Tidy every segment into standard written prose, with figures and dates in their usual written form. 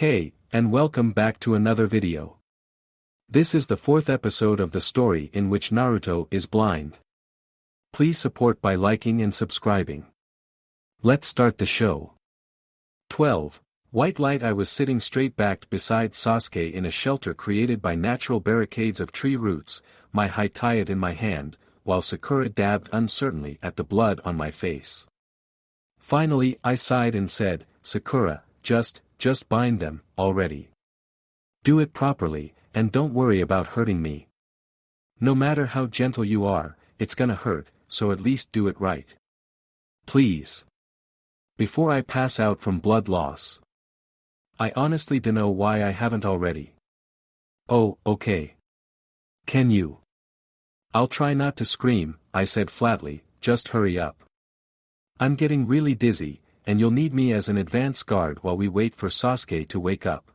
Hey, and welcome back to another video. This is the fourth episode of the story in which Naruto is blind. Please support by liking and subscribing. Let's start the show. 12. White light. I was sitting straight backed beside Sasuke in a shelter created by natural barricades of tree roots, my hatayat in my hand, while Sakura dabbed uncertainly at the blood on my face. Finally I sighed and said, Sakura, just bind them, already. Do it properly, and don't worry about hurting me. No matter how gentle you are, it's gonna hurt, so at least do it right. Please. Before I pass out from blood loss. I honestly dunno why I haven't already. Oh, okay. Can you? I'll try not to scream, I said flatly, just hurry up. I'm getting really dizzy, and you'll need me as an advance guard while we wait for Sasuke to wake up.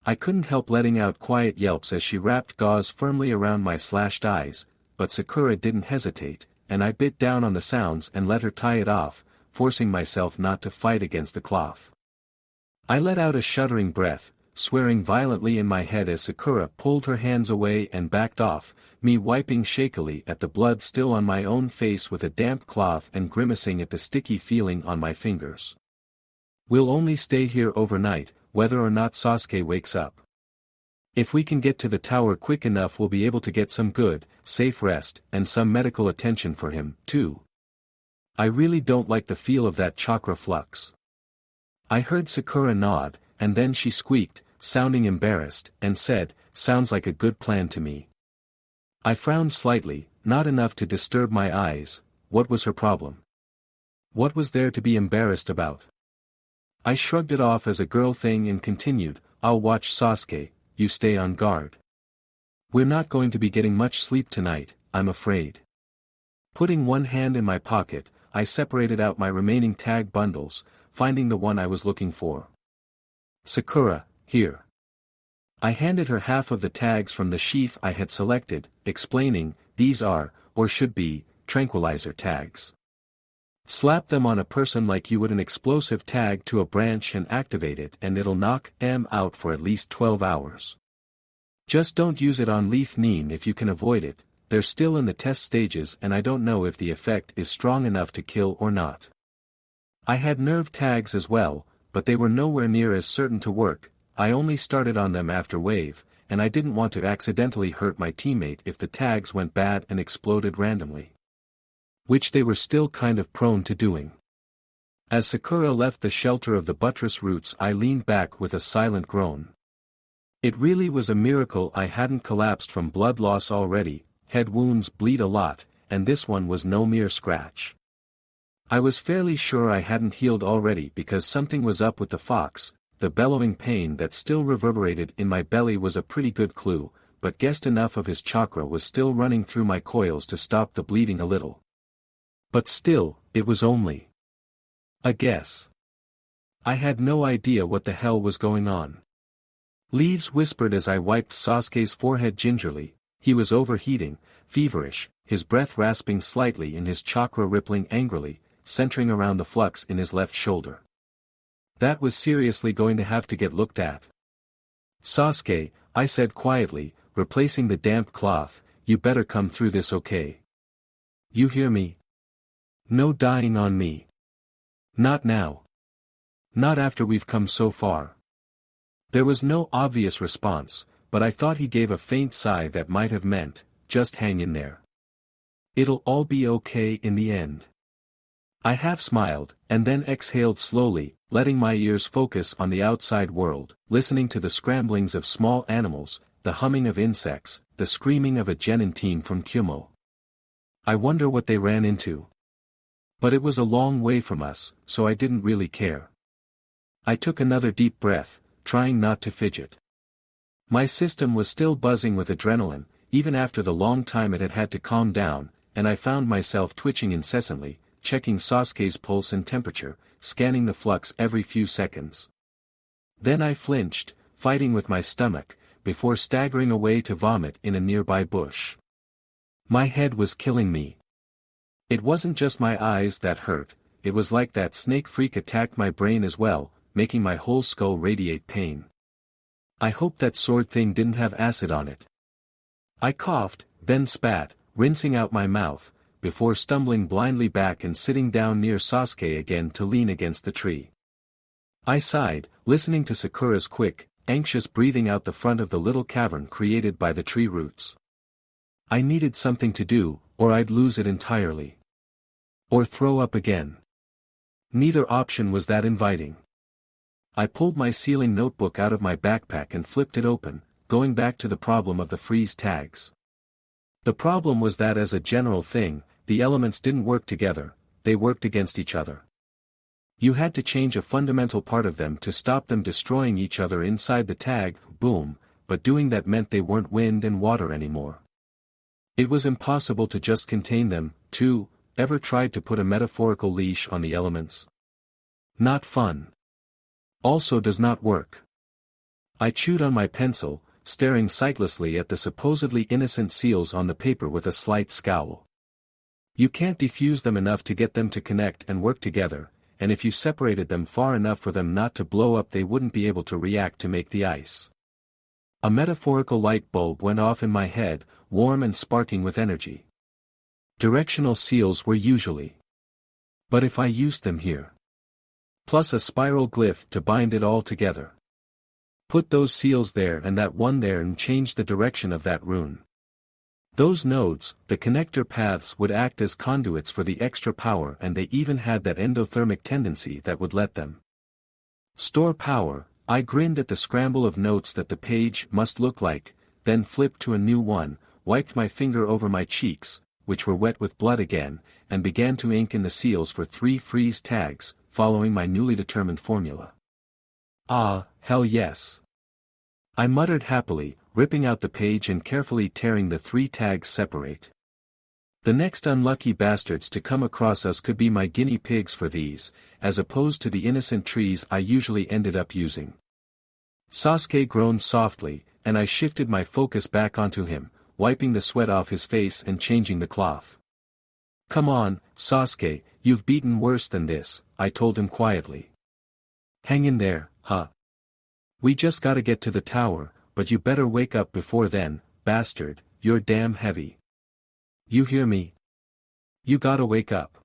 I couldn't help letting out quiet yelps as she wrapped gauze firmly around my slashed eyes, but Sakura didn't hesitate, and I bit down on the sounds and let her tie it off, forcing myself not to fight against the cloth. I let out a shuddering breath, swearing violently in my head as Sakura pulled her hands away and backed off, me wiping shakily at the blood still on my own face with a damp cloth and grimacing at the sticky feeling on my fingers. We'll only stay here overnight, whether or not Sasuke wakes up. If we can get to the tower quick enough, we'll be able to get some good, safe rest, and some medical attention for him, too. I really don't like the feel of that chakra flux. I heard Sakura nod, and then she squeaked, sounding embarrassed, and said, sounds like a good plan to me. I frowned slightly, not enough to disturb my eyes. What was her problem? What was there to be embarrassed about? I shrugged it off as a girl thing and continued, I'll watch Sasuke, you stay on guard. We're not going to be getting much sleep tonight, I'm afraid. Putting one hand in my pocket, I separated out my remaining tag bundles, finding the one I was looking for. Sakura, here. I handed her half of the tags from the sheaf I had selected, explaining, these are, or should be, tranquilizer tags. Slap them on a person like you would an explosive tag to a branch and activate it and it'll knock them out for at least 12 hours. Just don't use it on Leaf Neen if you can avoid it, they're still in the test stages and I don't know if the effect is strong enough to kill or not. I had nerve tags as well, but they were nowhere near as certain to work. I only started on them after wave, and I didn't want to accidentally hurt my teammate if the tags went bad and exploded randomly. Which they were still kind of prone to doing. As Sakura left the shelter of the buttress roots, I leaned back with a silent groan. It really was a miracle I hadn't collapsed from blood loss already. Head wounds bleed a lot, and this one was no mere scratch. I was fairly sure I hadn't healed already because something was up with the fox. The bellowing pain that still reverberated in my belly was a pretty good clue, but guessed enough of his chakra was still running through my coils to stop the bleeding a little. But still, it was only a guess. I had no idea what the hell was going on. Leaves whispered as I wiped Sasuke's forehead gingerly. He was overheating, feverish, his breath rasping slightly and his chakra rippling angrily, centering around the flux in his left shoulder. That was seriously going to have to get looked at. Sasuke, I said quietly, replacing the damp cloth, you better come through this okay. You hear me? No dying on me. Not now. Not after we've come so far. There was no obvious response, but I thought he gave a faint sigh that might have meant, just hang in there. It'll all be okay in the end. I half smiled, and then exhaled slowly, letting my ears focus on the outside world, listening to the scramblings of small animals, the humming of insects, the screaming of a genin team from Kyumo. I wonder what they ran into. But it was a long way from us, so I didn't really care. I took another deep breath, trying not to fidget. My system was still buzzing with adrenaline, even after the long time it had had to calm down, and I found myself twitching incessantly, checking Sasuke's pulse and temperature, scanning the flux every few seconds. Then I flinched, fighting with my stomach, before staggering away to vomit in a nearby bush. My head was killing me. It wasn't just my eyes that hurt, it was like that snake freak attacked my brain as well, making my whole skull radiate pain. I hope that sword thing didn't have acid on it. I coughed, then spat, rinsing out my mouth, before stumbling blindly back and sitting down near Sasuke again to lean against the tree. I sighed, listening to Sakura's quick, anxious breathing out the front of the little cavern created by the tree roots. I needed something to do, or I'd lose it entirely. Or throw up again. Neither option was that inviting. I pulled my sealing notebook out of my backpack and flipped it open, going back to the problem of the freeze tags. The problem was that as a general thing, the elements didn't work together, they worked against each other. You had to change a fundamental part of them to stop them destroying each other inside the tag, boom, but doing that meant they weren't wind and water anymore. It was impossible to just contain them, too. Ever tried to put a metaphorical leash on the elements? Not fun. Also does not work. I chewed on my pencil, staring sightlessly at the supposedly innocent seals on the paper with a slight scowl. You can't defuse them enough to get them to connect and work together, and if you separated them far enough for them not to blow up they wouldn't be able to react to make the ice. A metaphorical light bulb went off in my head, warm and sparking with energy. Directional seals were usually. But if I used them here. Plus a spiral glyph to bind it all together. Put those seals there and that one there and change the direction of that rune. Those nodes, the connector paths would act as conduits for the extra power and they even had that endothermic tendency that would let them store power. I grinned at the scramble of notes that the page must look like, then flipped to a new one, wiped my finger over my cheeks, which were wet with blood again, and began to ink in the seals for 3 freeze tags, following my newly determined formula. Ah, hell yes. I muttered happily, ripping out the page and carefully tearing the 3 tags separate. The next unlucky bastards to come across us could be my guinea pigs for these, as opposed to the innocent trees I usually ended up using. Sasuke groaned softly, and I shifted my focus back onto him, wiping the sweat off his face and changing the cloth. Come on, Sasuke, you've beaten worse than this, I told him quietly. Hang in there, huh? We just gotta get to the tower, but you better wake up before then, bastard, you're damn heavy. You hear me? You gotta wake up.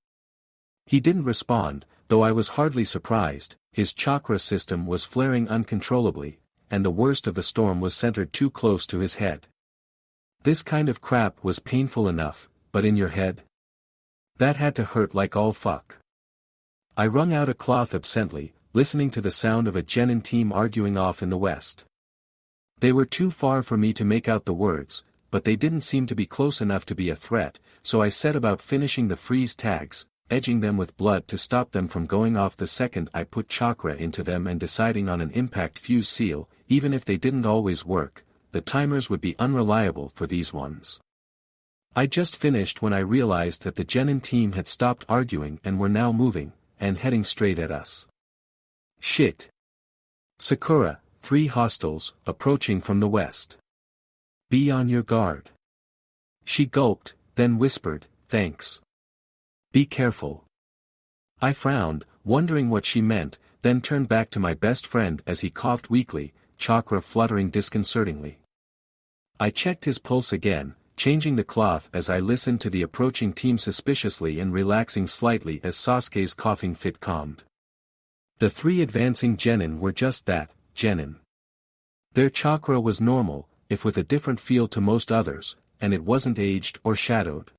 He didn't respond, though I was hardly surprised. His chakra system was flaring uncontrollably, and the worst of the storm was centered too close to his head. This kind of crap was painful enough, but in your head? That had to hurt like all fuck. I wrung out a cloth absently, listening to the sound of a genin team arguing off in the west. They were too far for me to make out the words, but they didn't seem to be close enough to be a threat, so I set about finishing the freeze tags, edging them with blood to stop them from going off the second I put chakra into them and deciding on an impact fuse seal. Even if they didn't always work, the timers would be unreliable for these ones. I just finished when I realized that the genin team had stopped arguing and were now moving, and heading straight at us. Shit. Sakura, 3 hostiles, approaching from the west. Be on your guard. She gulped, then whispered, thanks. Be careful. I frowned, wondering what she meant, then turned back to my best friend as he coughed weakly, chakra fluttering disconcertingly. I checked his pulse again, changing the cloth as I listened to the approaching team suspiciously and relaxing slightly as Sasuke's coughing fit calmed. The 3 advancing genin were just that, genin. Their chakra was normal, if with a different feel to most others, and it wasn't aged or shadowed.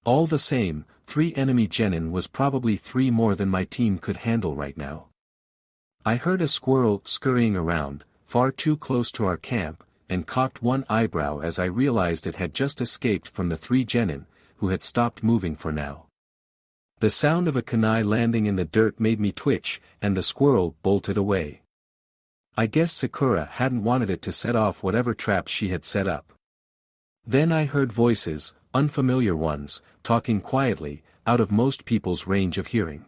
All the same, 3 enemy genin was probably 3 more than my team could handle right now. I heard a squirrel scurrying around, far too close to our camp, and cocked one eyebrow as I realized it had just escaped from the 3 genin, who had stopped moving for now. The sound of a kunai landing in the dirt made me twitch, and the squirrel bolted away. I guess Sakura hadn't wanted it to set off whatever traps she had set up. Then I heard voices, unfamiliar ones, talking quietly, out of most people's range of hearing.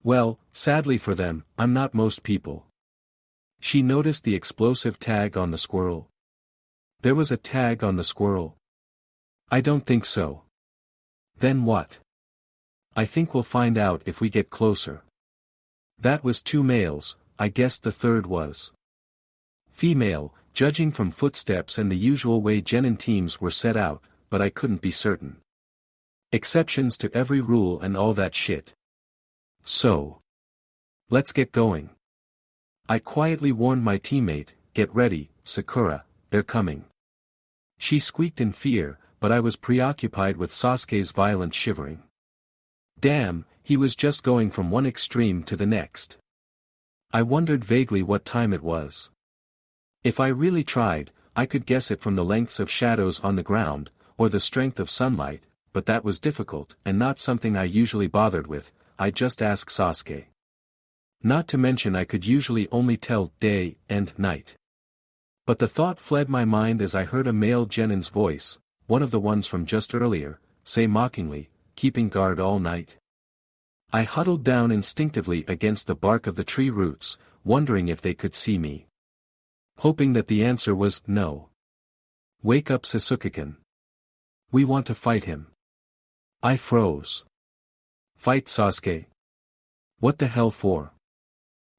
Well, sadly for them, I'm not most people. She noticed the explosive tag on the squirrel. There was a tag on the squirrel. I don't think so. Then what? I think we'll find out if we get closer. That was 2 males, I guessed the third was female, judging from footsteps and the usual way genin teams were set out, but I couldn't be certain. Exceptions to every rule and all that shit. So, let's get going. I quietly warned my teammate, "Get ready, Sakura, they're coming." She squeaked in fear, but I was preoccupied with Sasuke's violent shivering. Damn, he was just going from one extreme to the next. I wondered vaguely what time it was. If I really tried, I could guess it from the lengths of shadows on the ground, or the strength of sunlight, but that was difficult and not something I usually bothered with. I just asked Sasuke. Not to mention I could usually only tell day and night. But the thought fled my mind as I heard a male genin's voice, one of the ones from just earlier, say mockingly, "Keeping guard all night?" I huddled down instinctively against the bark of the tree roots, wondering if they could see me. Hoping that the answer was no. "Wake up, Sasuke-kun. We want to fight him." I froze. Fight Sasuke? What the hell for?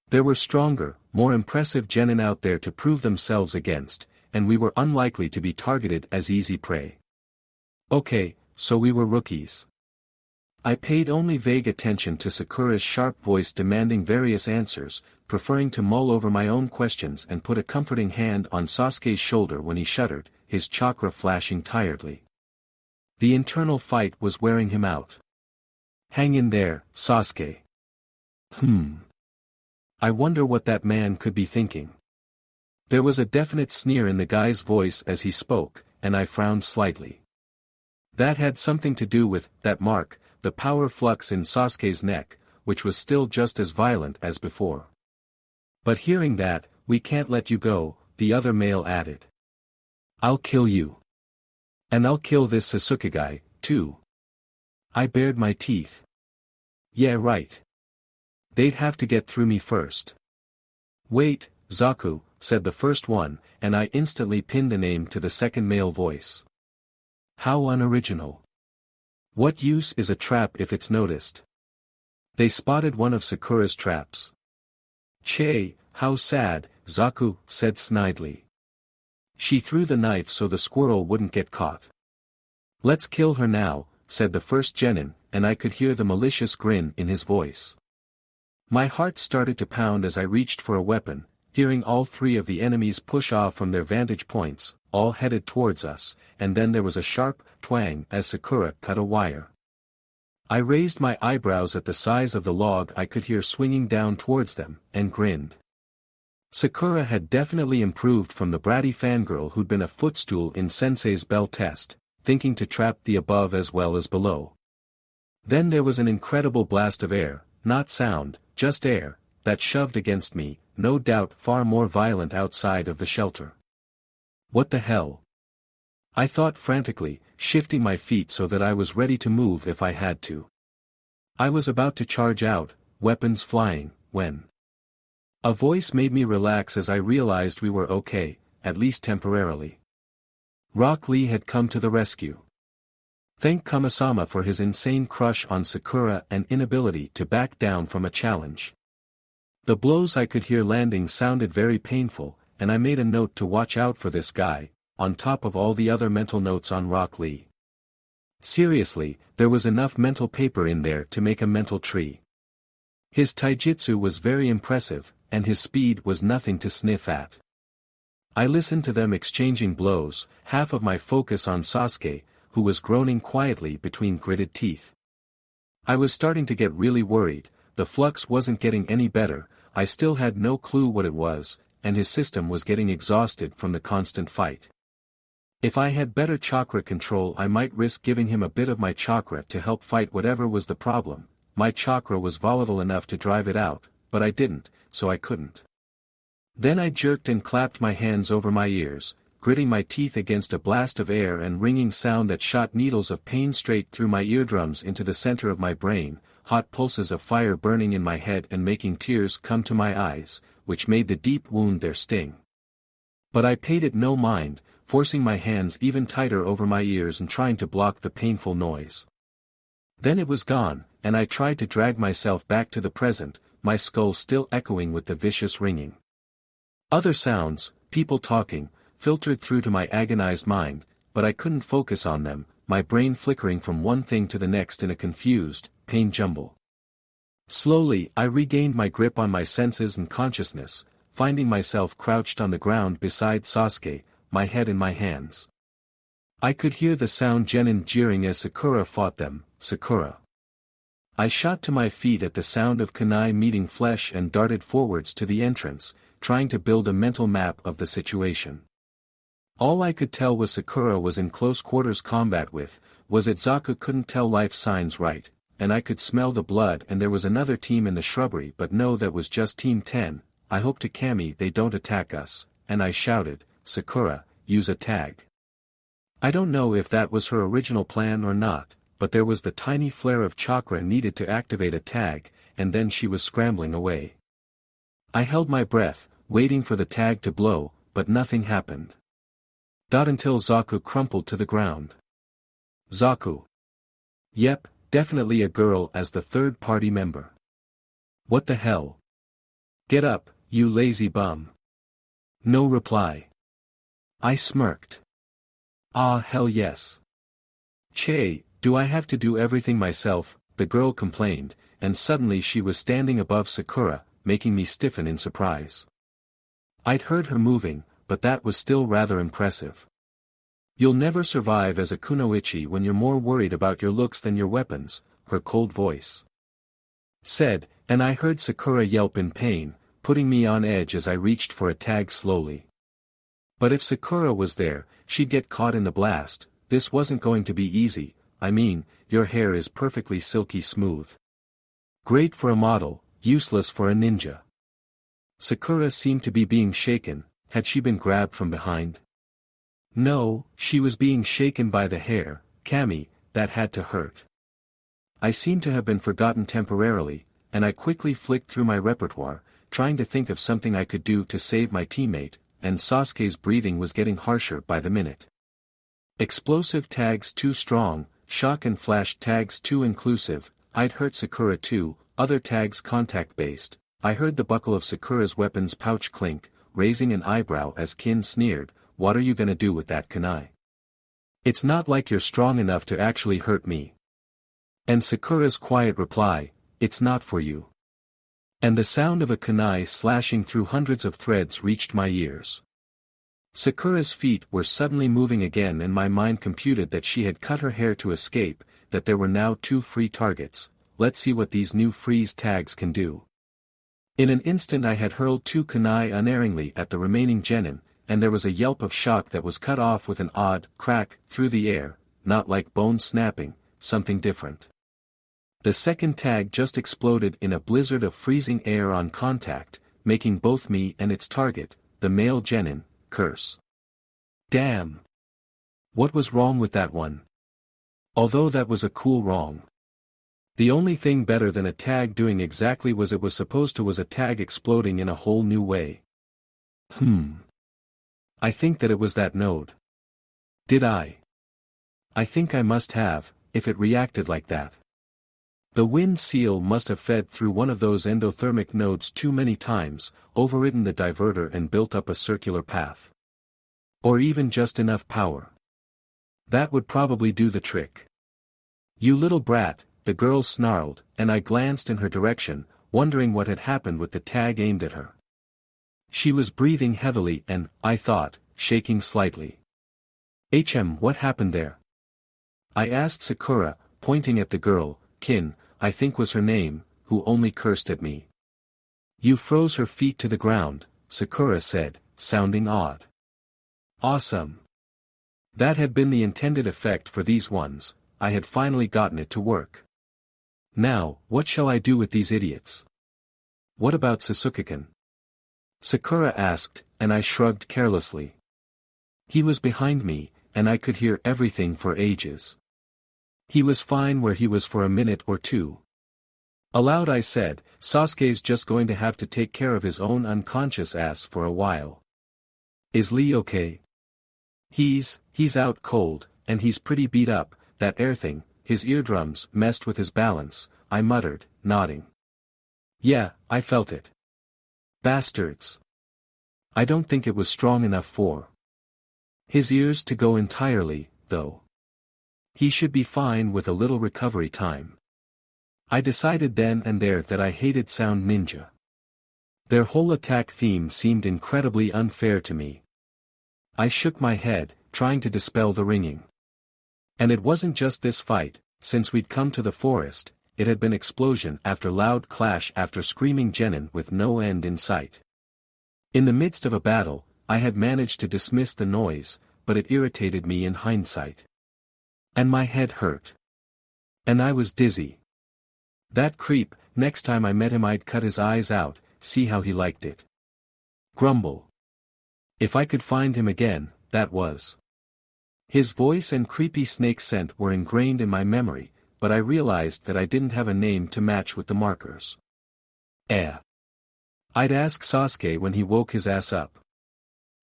There were stronger, more impressive genin out there to prove themselves against, and we were unlikely to be targeted as easy prey. Okay, so we were rookies. I paid only vague attention to Sakura's sharp voice demanding various answers, preferring to mull over my own questions and put a comforting hand on Sasuke's shoulder when he shuddered, his chakra flashing tiredly. The internal fight was wearing him out. "Hang in there, Sasuke." I wonder what that man could be thinking. There was a definite sneer in the guy's voice as he spoke, and I frowned slightly. That had something to do with that mark, the power flux in Sasuke's neck, which was still just as violent as before. But hearing that, "We can't let you go," the other male added. "I'll kill you. And I'll kill this Sasuke guy, too." I bared my teeth. Yeah, right. They'd have to get through me first. "Wait, Zaku," said the first one, and I instantly pinned the name to the second male voice. How unoriginal. What use is a trap if it's noticed? They spotted one of Sakura's traps. "Che, how sad," Zaku said snidely. "She threw the knife so the squirrel wouldn't get caught." "Let's kill her now," said the first genin, and I could hear the malicious grin in his voice. My heart started to pound as I reached for a weapon, hearing all 3 of the enemies push off from their vantage points, all headed towards us, and then there was a sharp twang as Sakura cut a wire. I raised my eyebrows at the size of the log I could hear swinging down towards them, and grinned. Sakura had definitely improved from the bratty fangirl who'd been a footstool in Sensei's bell test, thinking to trap the above as well as below. Then there was an incredible blast of air, not sound, just air, that shoved against me, no doubt far more violent outside of the shelter. What the hell? I thought frantically, shifting my feet so that I was ready to move if I had to. I was about to charge out, weapons flying, when a voice made me relax as I realized we were okay, at least temporarily. Rock Lee had come to the rescue. Thank Kamisama for his insane crush on Sakura and inability to back down from a challenge. The blows I could hear landing sounded very painful, and I made a note to watch out for this guy, on top of all the other mental notes on Rock Lee. Seriously, there was enough mental paper in there to make a mental tree. His taijutsu was very impressive, and his speed was nothing to sniff at. I listened to them exchanging blows, half of my focus on Sasuke, who was groaning quietly between gritted teeth. I was starting to get really worried. The flux wasn't getting any better, I still had no clue what it was, and his system was getting exhausted from the constant fight. If I had better chakra control I might risk giving him a bit of my chakra to help fight whatever was the problem. My chakra was volatile enough to drive it out, but I didn't, so I couldn't. Then I jerked and clapped my hands over my ears, gritting my teeth against a blast of air and ringing sound that shot needles of pain straight through my eardrums into the center of my brain, hot pulses of fire burning in my head and making tears come to my eyes, which made the deep wound their sting. But I paid it no mind, forcing my hands even tighter over my ears and trying to block the painful noise. Then it was gone, and I tried to drag myself back to the present, my skull still echoing with the vicious ringing. Other sounds, people talking, filtered through to my agonized mind, but I couldn't focus on them, my brain flickering from one thing to the next in a confused, pain jumble. Slowly, I regained my grip on my senses and consciousness, finding myself crouched on the ground beside Sasuke, my head in my hands. I could hear the sound genin jeering as Sakura fought them, Sakura. I shot to my feet at the sound of kunai meeting flesh and darted forwards to the entrance, trying to build a mental map of the situation. All I could tell was Sakura was in close quarters combat with, was it Zaku couldn't tell life signs right, and I could smell the blood and there was another team in the shrubbery but no that was just Team 10, I hope to Kami they don't attack us, and I shouted, Sakura, use a tag. I don't know if that was her original plan or not, but there was the tiny flare of chakra needed to activate a tag, and then she was scrambling away. I held my breath, waiting for the tag to blow, but nothing happened. Until Zaku crumpled to the ground. Zaku. Yep, definitely a girl as the third party member. What the hell? Get up, you lazy bum. No reply. I smirked. Ah hell yes. Che, do I have to do everything myself, the girl complained, and suddenly she was standing above Sakura, making me stiffen in surprise. I'd heard her moving, but that was still rather impressive. You'll never survive as a kunoichi when you're more worried about your looks than your weapons, her cold voice said, and I heard Sakura yelp in pain, putting me on edge as I reached for a tag slowly. But if Sakura was there, she'd get caught in the blast. This wasn't going to be easy. I mean, your hair is perfectly silky smooth. Great for a model, useless for a ninja. Sakura seemed to be being shaken. Had she been grabbed from behind? No, she was being shaken by the hair. Kami, that had to hurt. I seemed to have been forgotten temporarily, and I quickly flicked through my repertoire, trying to think of something I could do to save my teammate, and Sasuke's breathing was getting harsher by the minute. Explosive tags too strong, shock and flash tags too inclusive, I'd hurt Sakura too, other tags contact-based. I heard the buckle of Sakura's weapon's pouch clink, raising an eyebrow as Kin sneered, what are you gonna do with that kunai? It's not like you're strong enough to actually hurt me. And Sakura's quiet reply, it's not for you. And the sound of a kunai slashing through hundreds of threads reached my ears. Sakura's feet were suddenly moving again and my mind computed that she had cut her hair to escape, that there were now 2 free targets. Let's see what these new freeze tags can do. In an instant I had hurled 2 kunai unerringly at the remaining genin, and there was a yelp of shock that was cut off with an odd crack through the air, not like bone snapping, something different. The second tag just exploded in a blizzard of freezing air on contact, making both me and its target, the male genin, curse. Damn! What was wrong with that one? Although that was a cool wrong. The only thing better than a tag doing exactly what it was supposed to was a tag exploding in a whole new way. I think that it was that node. Did I? I think I must have, if it reacted like that. The wind seal must have fed through one of those endothermic nodes too many times, overridden the diverter and built up a circular path. Or even just enough power. That would probably do the trick. You little brat, the girl snarled, and I glanced in her direction, wondering what had happened with the tag aimed at her. She was breathing heavily and, I thought, shaking slightly. What happened there? I asked Sakura, pointing at the girl, Kin, I think was her name, who only cursed at me. You froze her feet to the ground, Sakura said, sounding odd. Awesome. That had been the intended effect for these ones, I had finally gotten it to work. Now, what shall I do with these idiots? What about Sasuke-kun? Sakura asked, and I shrugged carelessly. He was behind me, and I could hear everything for ages. He was fine where he was for a minute or two. Aloud I said, Sasuke's just going to have to take care of his own unconscious ass for a while. Is Lee okay? He's out cold, and he's pretty beat up, that air thing, his eardrums messed with his balance, I muttered, nodding. Yeah, I felt it. Bastards. I don't think it was strong enough for his ears to go entirely, though. He should be fine with a little recovery time. I decided then and there that I hated Sound Ninja. Their whole attack theme seemed incredibly unfair to me. I shook my head, trying to dispel the ringing. And it wasn't just this fight. Since we'd come to the forest, it had been explosion after loud clash after screaming genin with no end in sight. In the midst of a battle, I had managed to dismiss the noise, but it irritated me in hindsight. And my head hurt. And I was dizzy. That creep, next time I met him I'd cut his eyes out, see how he liked it. Grumble. If I could find him again, that was. His voice and creepy snake scent were ingrained in my memory, but I realized that I didn't have a name to match with the markers. I'd ask Sasuke when he woke his ass up.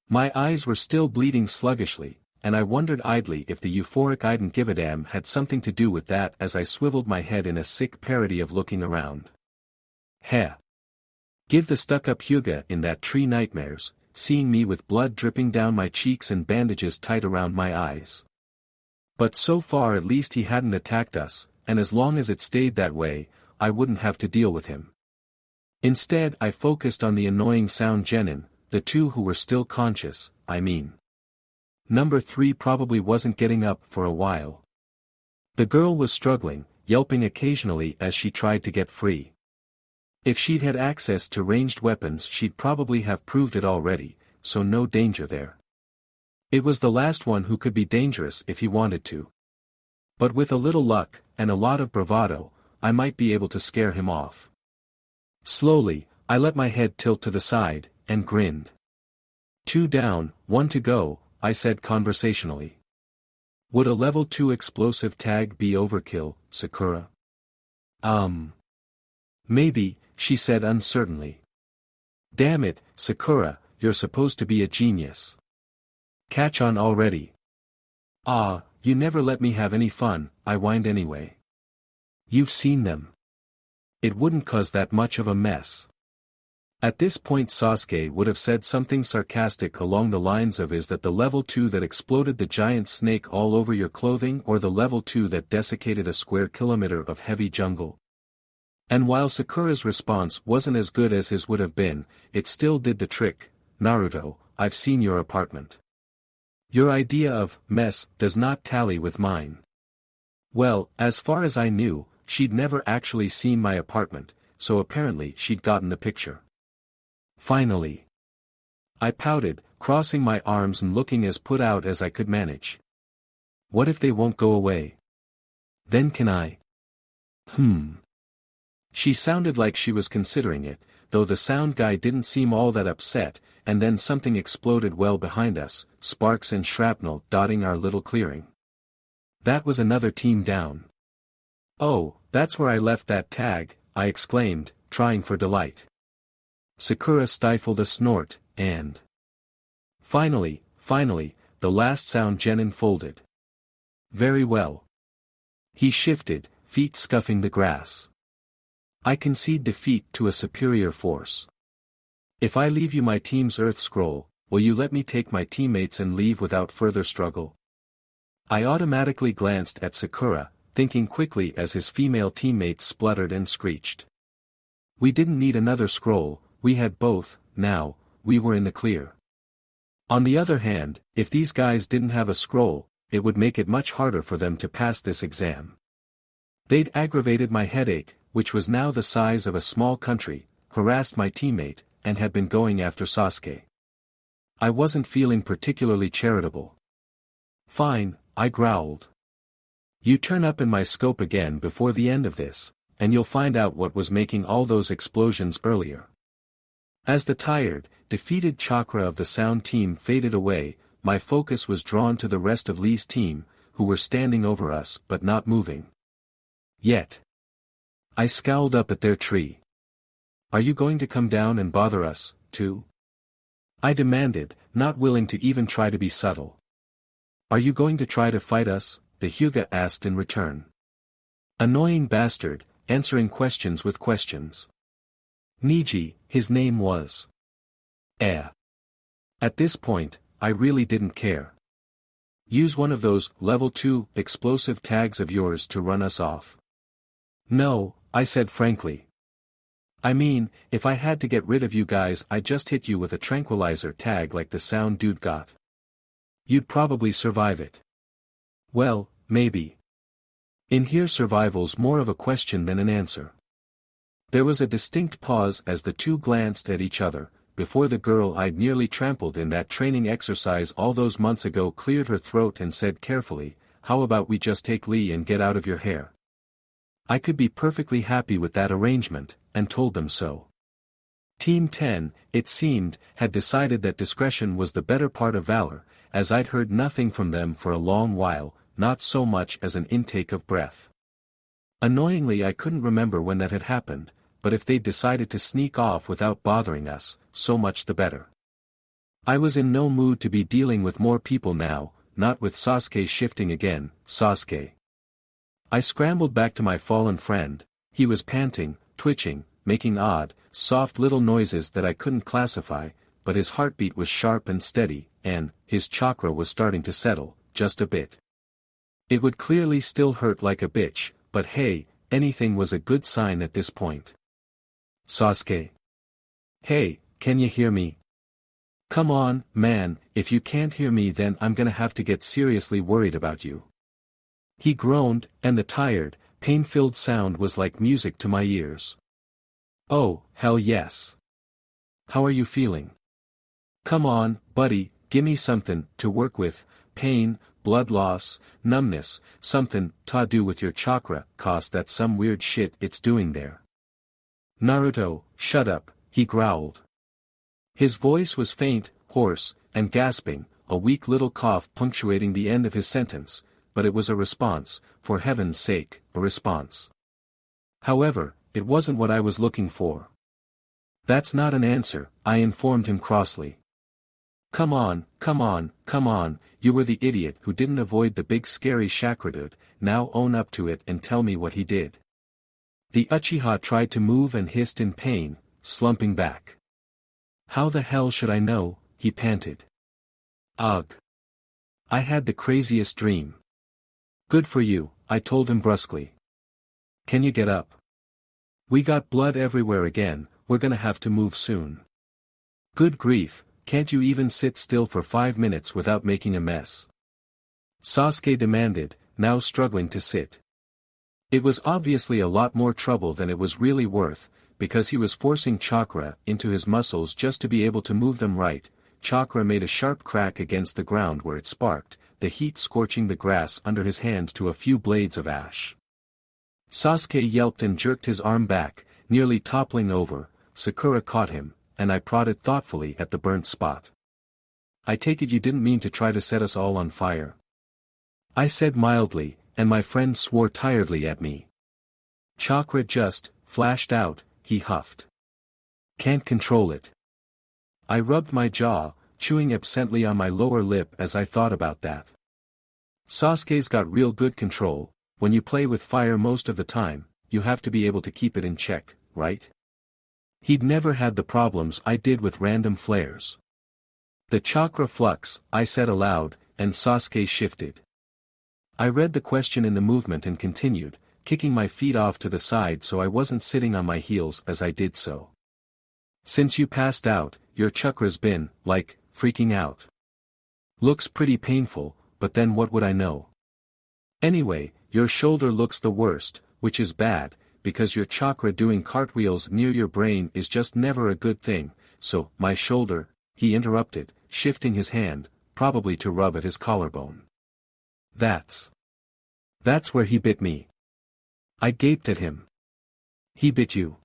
My eyes were still bleeding sluggishly, and I wondered idly if the euphoric I didn't give a damn had something to do with that as I swiveled my head in a sick parody of looking around. Give the stuck-up Hyuga in that tree nightmares, seeing me with blood dripping down my cheeks and bandages tight around my eyes. But so far at least he hadn't attacked us, and as long as it stayed that way, I wouldn't have to deal with him. Instead I focused on the annoying Sound Genin, the two who were still conscious, I mean. Number 3 probably wasn't getting up for a while. The girl was struggling, yelping occasionally as she tried to get free. If she'd had access to ranged weapons she'd probably have proved it already, so no danger there. It was the last one who could be dangerous if he wanted to. But with a little luck, and a lot of bravado, I might be able to scare him off. Slowly, I let my head tilt to the side, and grinned. 2 down, 1 to go, I said conversationally. Would a level 2 explosive tag be overkill, Sakura? Maybe, she said uncertainly. Damn it, Sakura, you're supposed to be a genius. Catch on already. You never let me have any fun, I whined anyway. You've seen them. It wouldn't cause that much of a mess. At this point Sasuke would have said something sarcastic along the lines of is that the level 2 that exploded the giant snake all over your clothing or the level 2 that desiccated a square kilometer of heavy jungle? And while Sakura's response wasn't as good as his would have been, it still did the trick. Naruto, I've seen your apartment. Your idea of mess does not tally with mine. Well, as far as I knew, she'd never actually seen my apartment, so apparently she'd gotten the picture. Finally. I pouted, crossing my arms and looking as put out as I could manage. What if they won't go away? Then can I? She sounded like she was considering it, though the sound guy didn't seem all that upset, and then something exploded well behind us, sparks and shrapnel dotting our little clearing. That was another team down. Oh, that's where I left that tag, I exclaimed, trying for delight. Sakura stifled a snort, and finally, the last Sound Genin folded. Very well. He shifted, feet scuffing the grass. I concede defeat to a superior force. If I leave you my team's Earth Scroll, will you let me take my teammates and leave without further struggle? I automatically glanced at Sakura, thinking quickly as his female teammates spluttered and screeched. We didn't need another scroll, we had both, now, we were in the clear. On the other hand, if these guys didn't have a scroll, it would make it much harder for them to pass this exam. They'd aggravated my headache, which was now the size of a small country, harassed my teammate, and had been going after Sasuke. I wasn't feeling particularly charitable. Fine, I growled. You turn up in my scope again before the end of this, and you'll find out what was making all those explosions earlier. As the tired, defeated chakra of the Sound team faded away, my focus was drawn to the rest of Lee's team, who were standing over us but not moving. Yet. I scowled up at their tree. Are you going to come down and bother us, too? I demanded, not willing to even try to be subtle. Are you going to try to fight us? The Hyuga asked in return. Annoying bastard, answering questions with questions. Niji, his name was. Eh. At this point, I really didn't care. Use one of those level 2 explosive tags of yours to run us off. No, I said frankly. I mean, if I had to get rid of you guys, I'd just hit you with a tranquilizer tag like the sound dude got. You'd probably survive it. Well, maybe. In here survival's more of a question than an answer. There was a distinct pause as the two glanced at each other, before the girl I'd nearly trampled in that training exercise all those months ago cleared her throat and said carefully, "How about we just take Lee and get out of your hair?" I could be perfectly happy with that arrangement, and told them so. Team 10, it seemed, had decided that discretion was the better part of valor, as I'd heard nothing from them for a long while, not so much as an intake of breath. Annoyingly, I couldn't remember when that had happened, but if they'd decided to sneak off without bothering us, so much the better. I was in no mood to be dealing with more people now, not with Sasuke shifting again. Sasuke. I scrambled back to my fallen friend. He was panting, twitching, making odd, soft little noises that I couldn't classify, but his heartbeat was sharp and steady, and his chakra was starting to settle, just a bit. It would clearly still hurt like a bitch, but hey, anything was a good sign at this point. Sasuke. Hey, can you hear me? Come on, man, if you can't hear me then I'm gonna have to get seriously worried about you. He groaned, and the tired, pain-filled sound was like music to my ears. Oh, hell yes. How are you feeling? Come on, buddy, gimme something to work with, pain, blood loss, numbness, something to do with your chakra, 'cause that's some weird shit it's doing there. Naruto, shut up, he growled. His voice was faint, hoarse, and gasping, a weak little cough punctuating the end of his sentence, but it was a response, for heaven's sake, a response. However, it wasn't what I was looking for. That's not an answer, I informed him crossly. Come on, you were the idiot who didn't avoid the big scary chakra dude, now own up to it and tell me what he did. The Uchiha tried to move and hissed in pain, slumping back. How the hell should I know, he panted. Ugh. I had the craziest dream. Good for you, I told him brusquely. Can you get up? We got blood everywhere again, we're gonna have to move soon. Good grief, can't you even sit still for 5 minutes without making a mess? Sasuke demanded, now struggling to sit. It was obviously a lot more trouble than it was really worth, because he was forcing chakra into his muscles just to be able to move them right. Chakra made a sharp crack against the ground where it sparked, the heat scorching the grass under his hand to a few blades of ash. Sasuke yelped and jerked his arm back, nearly toppling over. Sakura caught him, and I prodded thoughtfully at the burnt spot. I take it you didn't mean to try to set us all on fire. I said mildly, and my friend swore tiredly at me. Chakra just flashed out, he huffed. Can't control it. I rubbed my jaw, chewing absently on my lower lip as I thought about that. Sasuke's got real good control. When you play with fire most of the time, you have to be able to keep it in check, right? He'd never had the problems I did with random flares. The chakra flux, I said aloud, and Sasuke shifted. I read the question in the movement and continued, kicking my feet off to the side so I wasn't sitting on my heels as I did so. Since you passed out, your chakra's been, like, freaking out. Looks pretty painful, but then what would I know? Anyway, your shoulder looks the worst, which is bad, because your chakra doing cartwheels near your brain is just never a good thing, so, my shoulder, he interrupted, shifting his hand, probably to rub at his collarbone. That's where he bit me. I gaped at him. He bit you?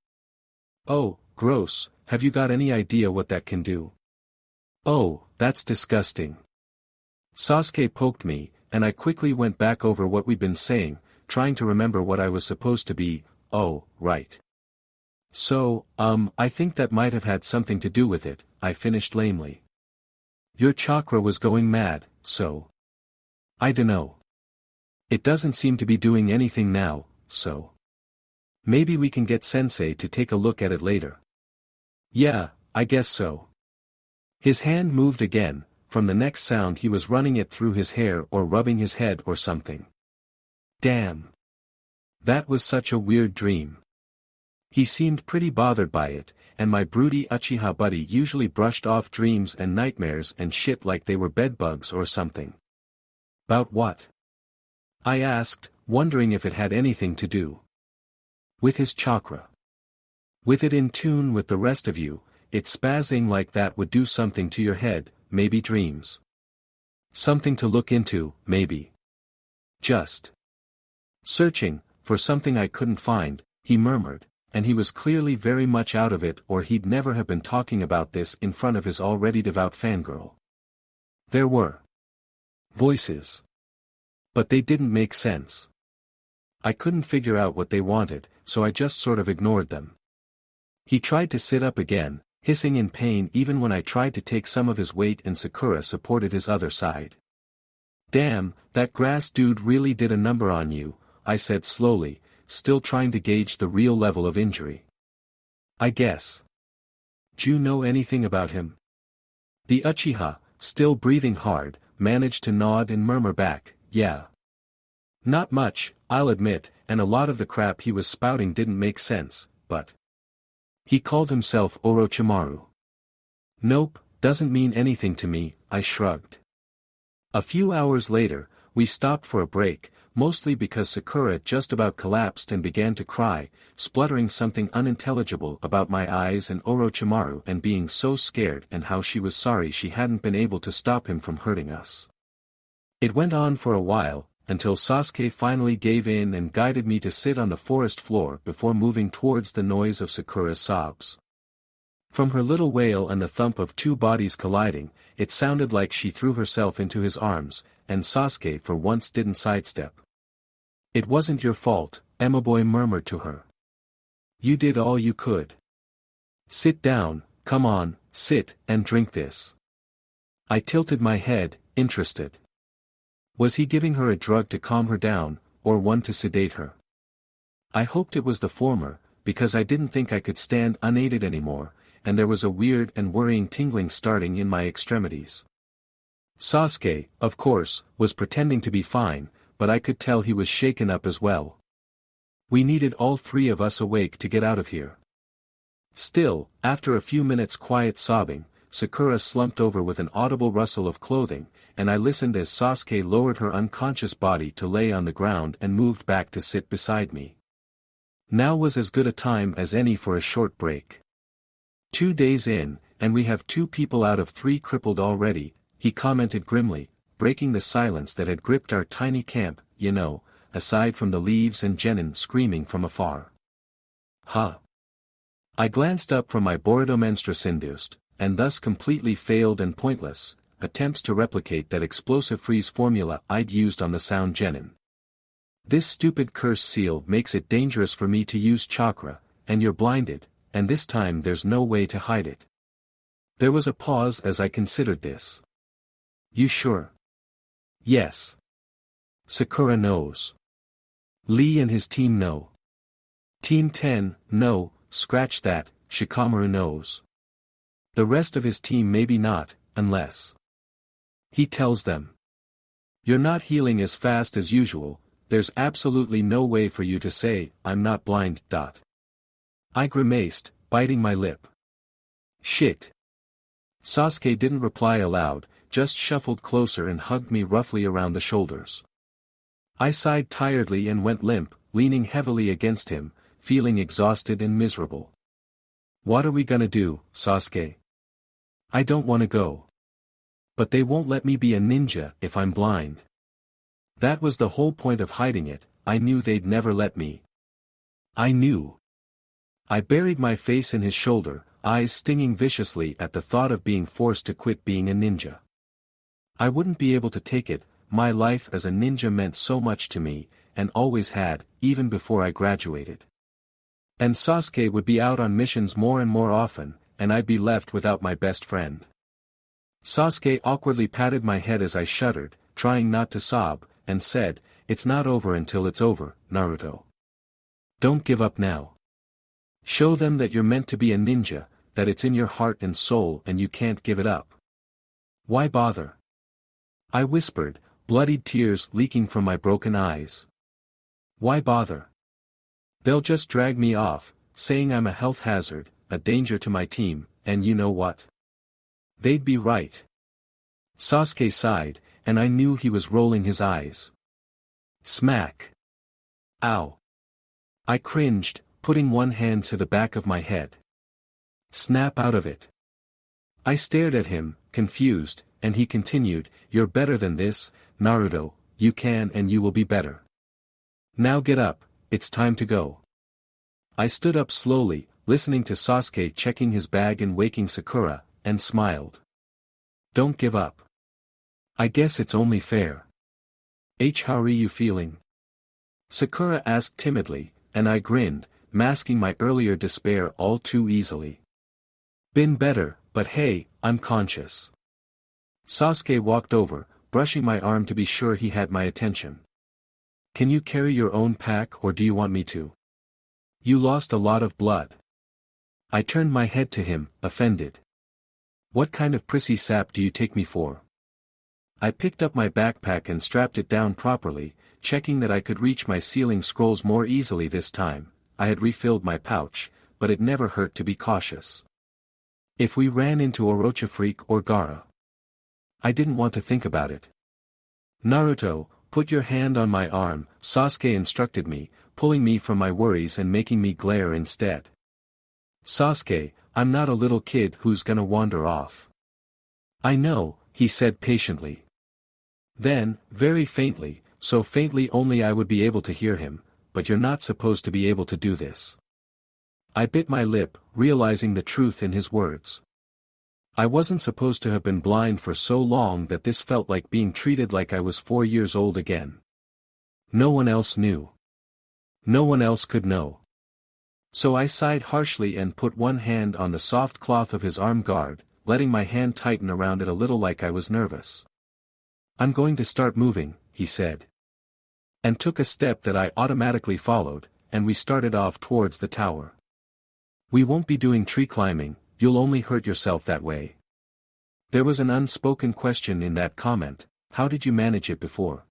Oh, gross, have you got any idea what that can do? Oh, that's disgusting. Sasuke poked me, and I quickly went back over what we'd been saying, trying to remember what I was supposed to be. Oh, right. So, I think that might have had something to do with it, I finished lamely. Your chakra was going mad, so. I dunno. It doesn't seem to be doing anything now, so. Maybe we can get Sensei to take a look at it later. Yeah, I guess so. His hand moved again, from the next sound he was running it through his hair or rubbing his head or something. Damn. That was such a weird dream. He seemed pretty bothered by it, and my broody Uchiha buddy usually brushed off dreams and nightmares and shit like they were bedbugs or something. About what? I asked, wondering if it had anything to do with his chakra. With it in tune with the rest of you, it spazzing like that would do something to your head, maybe dreams. Something to look into, maybe. Just searching for something I couldn't find, he murmured, and he was clearly very much out of it or he'd never have been talking about this in front of his already devout fangirl. There were voices. But they didn't make sense. I couldn't figure out what they wanted, so I just sort of ignored them. He tried to sit up again, hissing in pain even when I tried to take some of his weight and Sakura supported his other side. Damn, that grass dude really did a number on you, I said slowly, still trying to gauge the real level of injury. I guess. Do you know anything about him? The Uchiha, still breathing hard, managed to nod and murmur back, yeah. Not much, I'll admit, and a lot of the crap he was spouting didn't make sense, but he called himself Orochimaru. Nope, doesn't mean anything to me, I shrugged. A few hours later, we stopped for a break, mostly because Sakura just about collapsed and began to cry, spluttering something unintelligible about my eyes and Orochimaru and being so scared and how she was sorry she hadn't been able to stop him from hurting us. It went on for a while, until Sasuke finally gave in and guided me to sit on the forest floor before moving towards the noise of Sakura's sobs. From her little wail and the thump of two bodies colliding, it sounded like she threw herself into his arms, and Sasuke for once didn't sidestep. It wasn't your fault, Emma-boy murmured to her. You did all you could. Sit down, come on, sit and drink this. I tilted my head, interested. Was he giving her a drug to calm her down, or one to sedate her? I hoped it was the former, because I didn't think I could stand unaided anymore, and there was a weird and worrying tingling starting in my extremities. Sasuke, of course, was pretending to be fine, but I could tell he was shaken up as well. We needed all three of us awake to get out of here. Still, after a few minutes quiet sobbing, Sakura slumped over with an audible rustle of clothing, and I listened as Sasuke lowered her unconscious body to lay on the ground and moved back to sit beside me. Now was as good a time as any for a short break. 2 days in, and we have 2 people out of 3 crippled already, he commented grimly, breaking the silence that had gripped our tiny camp, you know, aside from the leaves and Genin screaming from afar. Huh. I glanced up from my Boruto-induced, and thus completely failed and pointless, attempts to replicate that explosive freeze formula I'd used on the sound Genin. This stupid curse seal makes it dangerous for me to use chakra, and you're blinded, and this time there's no way to hide it. There was a pause as I considered this. You sure? Yes. Sakura knows. Lee and his team know. Team 10, no, scratch that, Shikamaru knows. The rest of his team maybe not, unless he tells them. You're not healing as fast as usual, there's absolutely no way for you to say, I'm not blind. I grimaced, biting my lip. Shit. Sasuke didn't reply aloud, just shuffled closer and hugged me roughly around the shoulders. I sighed tiredly and went limp, leaning heavily against him, feeling exhausted and miserable. What are we gonna do, Sasuke? I don't want to go. But they won't let me be a ninja if I'm blind. That was the whole point of hiding it, I knew they'd never let me. I knew. I buried my face in his shoulder, eyes stinging viciously at the thought of being forced to quit being a ninja. I wouldn't be able to take it, my life as a ninja meant so much to me, and always had, even before I graduated. And Sasuke would be out on missions more and more often, and I'd be left without my best friend. Sasuke awkwardly patted my head as I shuddered, trying not to sob, and said, It's not over until it's over, Naruto. Don't give up now. Show them that you're meant to be a ninja, that it's in your heart and soul and you can't give it up. Why bother? I whispered, bloodied tears leaking from my broken eyes. Why bother? They'll just drag me off, saying I'm a health hazard, a danger to my team, and you know what? They'd be right. Sasuke sighed, and I knew he was rolling his eyes. Smack. Ow. I cringed, putting one hand to the back of my head. Snap out of it. I stared at him, confused, and he continued, "You're better than this, Naruto, you can and you will be better. Now get up, it's time to go." I stood up slowly, listening to Sasuke checking his bag and waking Sakura, and smiled. Don't give up. I guess it's only fair. How are you feeling? Sakura asked timidly, and I grinned, masking my earlier despair all too easily. Been better, but hey, I'm conscious. Sasuke walked over, brushing my arm to be sure he had my attention. Can you carry your own pack or do you want me to? You lost a lot of blood. I turned my head to him, offended. What kind of prissy sap do you take me for? I picked up my backpack and strapped it down properly, checking that I could reach my ceiling scrolls more easily this time. I had refilled my pouch, but it never hurt to be cautious. If we ran into Orochimaru or Gaara. I didn't want to think about it. Naruto, put your hand on my arm, Sasuke instructed me, pulling me from my worries and making me glare instead. Sasuke, I'm not a little kid who's gonna wander off. I know, he said patiently. Then, very faintly, so faintly only I would be able to hear him, but you're not supposed to be able to do this. I bit my lip, realizing the truth in his words. I wasn't supposed to have been blind for so long that this felt like being treated like I was 4 years old again. No one else knew. No one else could know. So I sighed harshly and put one hand on the soft cloth of his arm guard, letting my hand tighten around it a little like I was nervous. I'm going to start moving, he said. And took a step that I automatically followed, and we started off towards the tower. We won't be doing tree climbing, you'll only hurt yourself that way. There was an unspoken question in that comment, how did you manage it before?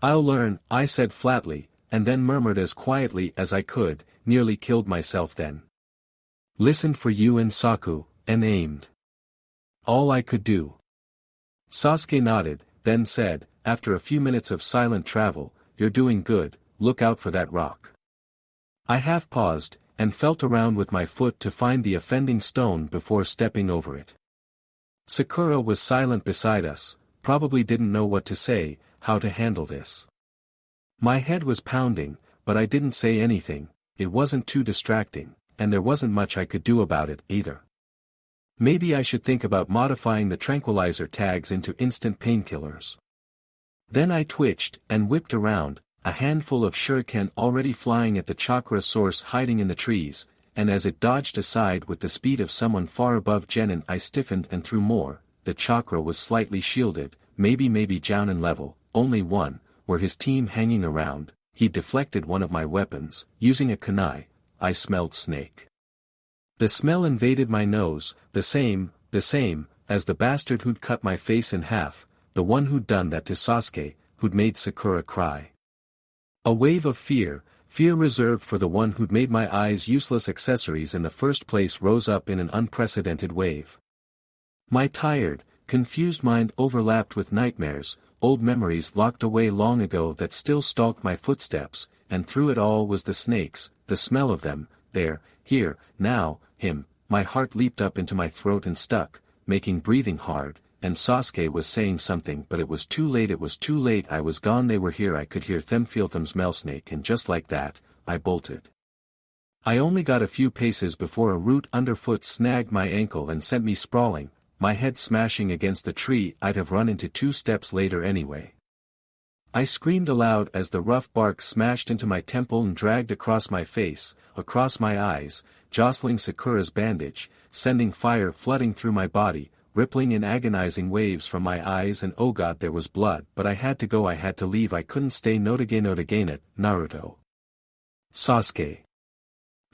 I'll learn, I said flatly, and then murmured as quietly as I could, nearly killed myself then. Listened for you and Saku, and aimed. All I could do. Sasuke nodded, then said, after a few minutes of silent travel, you're doing good, look out for that rock. I half paused, and felt around with my foot to find the offending stone before stepping over it. Sakura was silent beside us, probably didn't know what to say, how to handle this. My head was pounding, but I didn't say anything, it wasn't too distracting, and there wasn't much I could do about it either. Maybe I should think about modifying the tranquilizer tags into instant painkillers. Then I twitched and whipped around, a handful of shuriken already flying at the chakra source hiding in the trees, and as it dodged aside with the speed of someone far above Genin I stiffened and threw more. The chakra was slightly shielded, maybe Jounin level, only one, where his team hanging around. He deflected one of my weapons, using a kunai. I smelled snake. The smell invaded my nose, the same, as the bastard who'd cut my face in half, the one who'd done that to Sasuke, who'd made Sakura cry. A wave of fear reserved for the one who'd made my eyes useless accessories in the first place rose up in an unprecedented wave. My tired, confused mind overlapped with nightmares, old memories locked away long ago that still stalked my footsteps, and through it all was the snakes, the smell of them, there, here, now, him. My heart leaped up into my throat and stuck, making breathing hard, and Sasuke was saying something but it was too late I was gone they were here I could hear them feel them smell snake and just like that, I bolted. I only got a few paces before a root underfoot snagged my ankle and sent me sprawling, my head smashing against the tree I'd have run into 2 steps later anyway. I screamed aloud as the rough bark smashed into my temple and dragged across my face, across my eyes, jostling Sakura's bandage, sending fire flooding through my body, rippling in agonizing waves from my eyes and oh god there was blood but I had to go I had to leave I couldn't stay Notagain it, Naruto. Sasuke.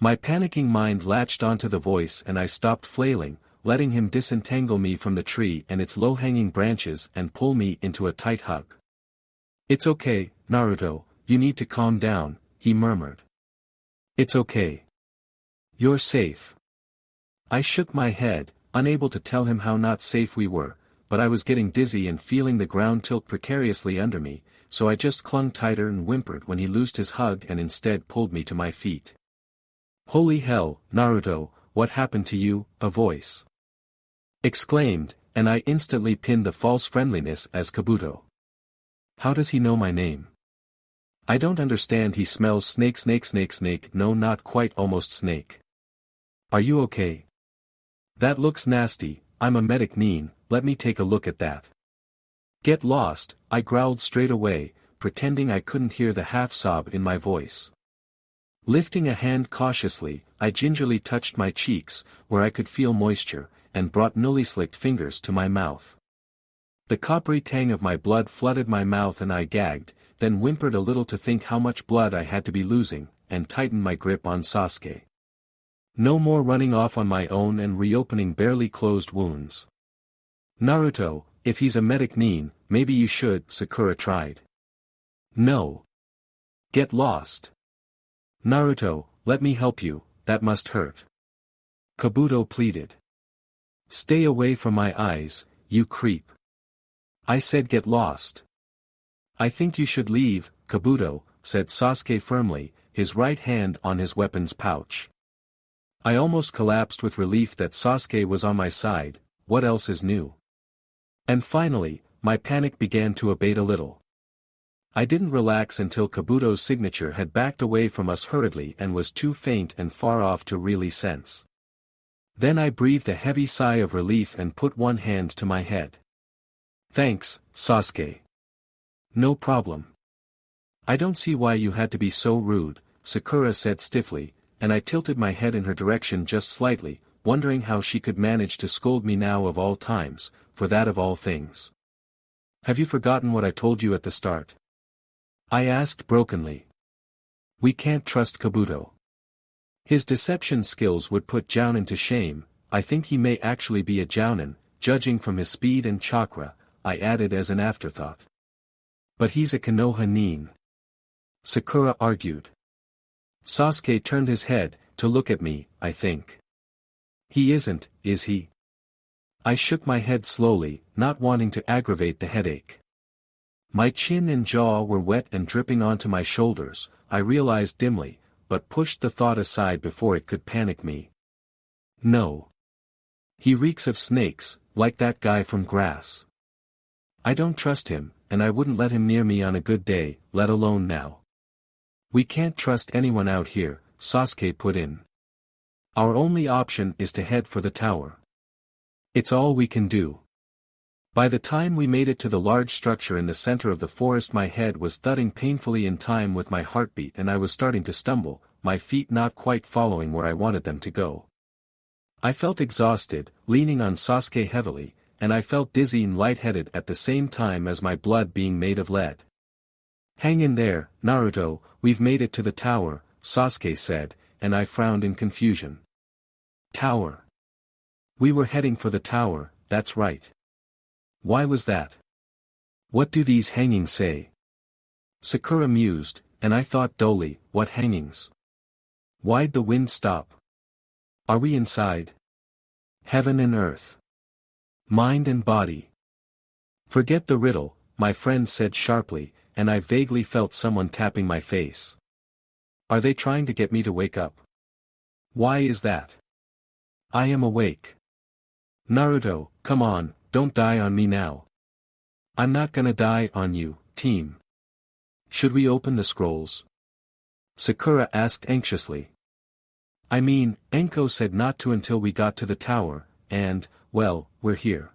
My panicking mind latched onto the voice and I stopped flailing, letting him disentangle me from the tree and its low-hanging branches and pull me into a tight hug. "It's okay, Naruto, you need to calm down," he murmured. "It's okay. You're safe." I shook my head, unable to tell him how not safe we were, but I was getting dizzy and feeling the ground tilt precariously under me, so I just clung tighter and whimpered when he loosed his hug and instead pulled me to my feet. "Holy hell, Naruto, what happened to you?" a voice exclaimed, and I instantly pinned the false friendliness as Kabuto. "How does he know my name? I don't understand. He smells snake. No, not quite, almost snake. Are you okay? That looks nasty. I'm a medic Nin, let me take a look at that." "Get lost," I growled straight away, pretending I couldn't hear the half-sob in my voice. Lifting a hand cautiously, I gingerly touched my cheeks, where I could feel moisture, and brought newly slicked fingers to my mouth. The coppery tang of my blood flooded my mouth and I gagged, then whimpered a little to think how much blood I had to be losing, and tightened my grip on Sasuke. No more running off on my own and reopening barely closed wounds. "Naruto, if he's a medic Nin, maybe you should," Sakura tried. "No. Get lost. Naruto, let me help you, that must hurt." Kabuto pleaded. "Stay away from my eyes, you creep. I said get lost." "I think you should leave, Kabuto," said Sasuke firmly, his right hand on his weapon's pouch. I almost collapsed with relief that Sasuke was on my side. What else is new? And finally, my panic began to abate a little. I didn't relax until Kabuto's signature had backed away from us hurriedly and was too faint and far off to really sense. Then I breathed a heavy sigh of relief and put one hand to my head. "Thanks, Sasuke." "No problem. I don't see why you had to be so rude," Sakura said stiffly, and I tilted my head in her direction just slightly, wondering how she could manage to scold me now of all times, for that of all things. "Have you forgotten what I told you at the start?" I asked brokenly. "We can't trust Kabuto. His deception skills would put Jounin to shame. I think he may actually be a Jounin, judging from his speed and chakra," I added as an afterthought. "But he's a Konoha Nin," Sakura argued. Sasuke turned his head, to look at me, I think. "He isn't, is he?" I shook my head slowly, not wanting to aggravate the headache. My chin and jaw were wet and dripping onto my shoulders, I realized dimly, but pushed the thought aside before it could panic me. "No. He reeks of snakes, like that guy from Grass. I don't trust him, and I wouldn't let him near me on a good day, let alone now." "We can't trust anyone out here," Sasuke put in. "Our only option is to head for the tower. It's all we can do." By the time we made it to the large structure in the center of the forest, my head was thudding painfully in time with my heartbeat and I was starting to stumble, my feet not quite following where I wanted them to go. I felt exhausted, leaning on Sasuke heavily, and I felt dizzy and lightheaded at the same time as my blood being made of lead. "Hang in there, Naruto, we've made it to the tower," Sasuke said, and I frowned in confusion. "Tower? We were heading for the tower, that's right. Why was that? What do these hangings say?" Sakura mused, and I thought dully, what hangings? Why'd the wind stop? Are we inside? Heaven and earth. Mind and body. "Forget the riddle," my friend said sharply, and I vaguely felt someone tapping my face. "Are they trying to get me to wake up? Why is that? I am awake. Naruto, come on, don't die on me now." "I'm not gonna die on you, team. Should we open the scrolls?" Sakura asked anxiously. "I mean, Enko said not to until we got to the tower, and, well, we're here."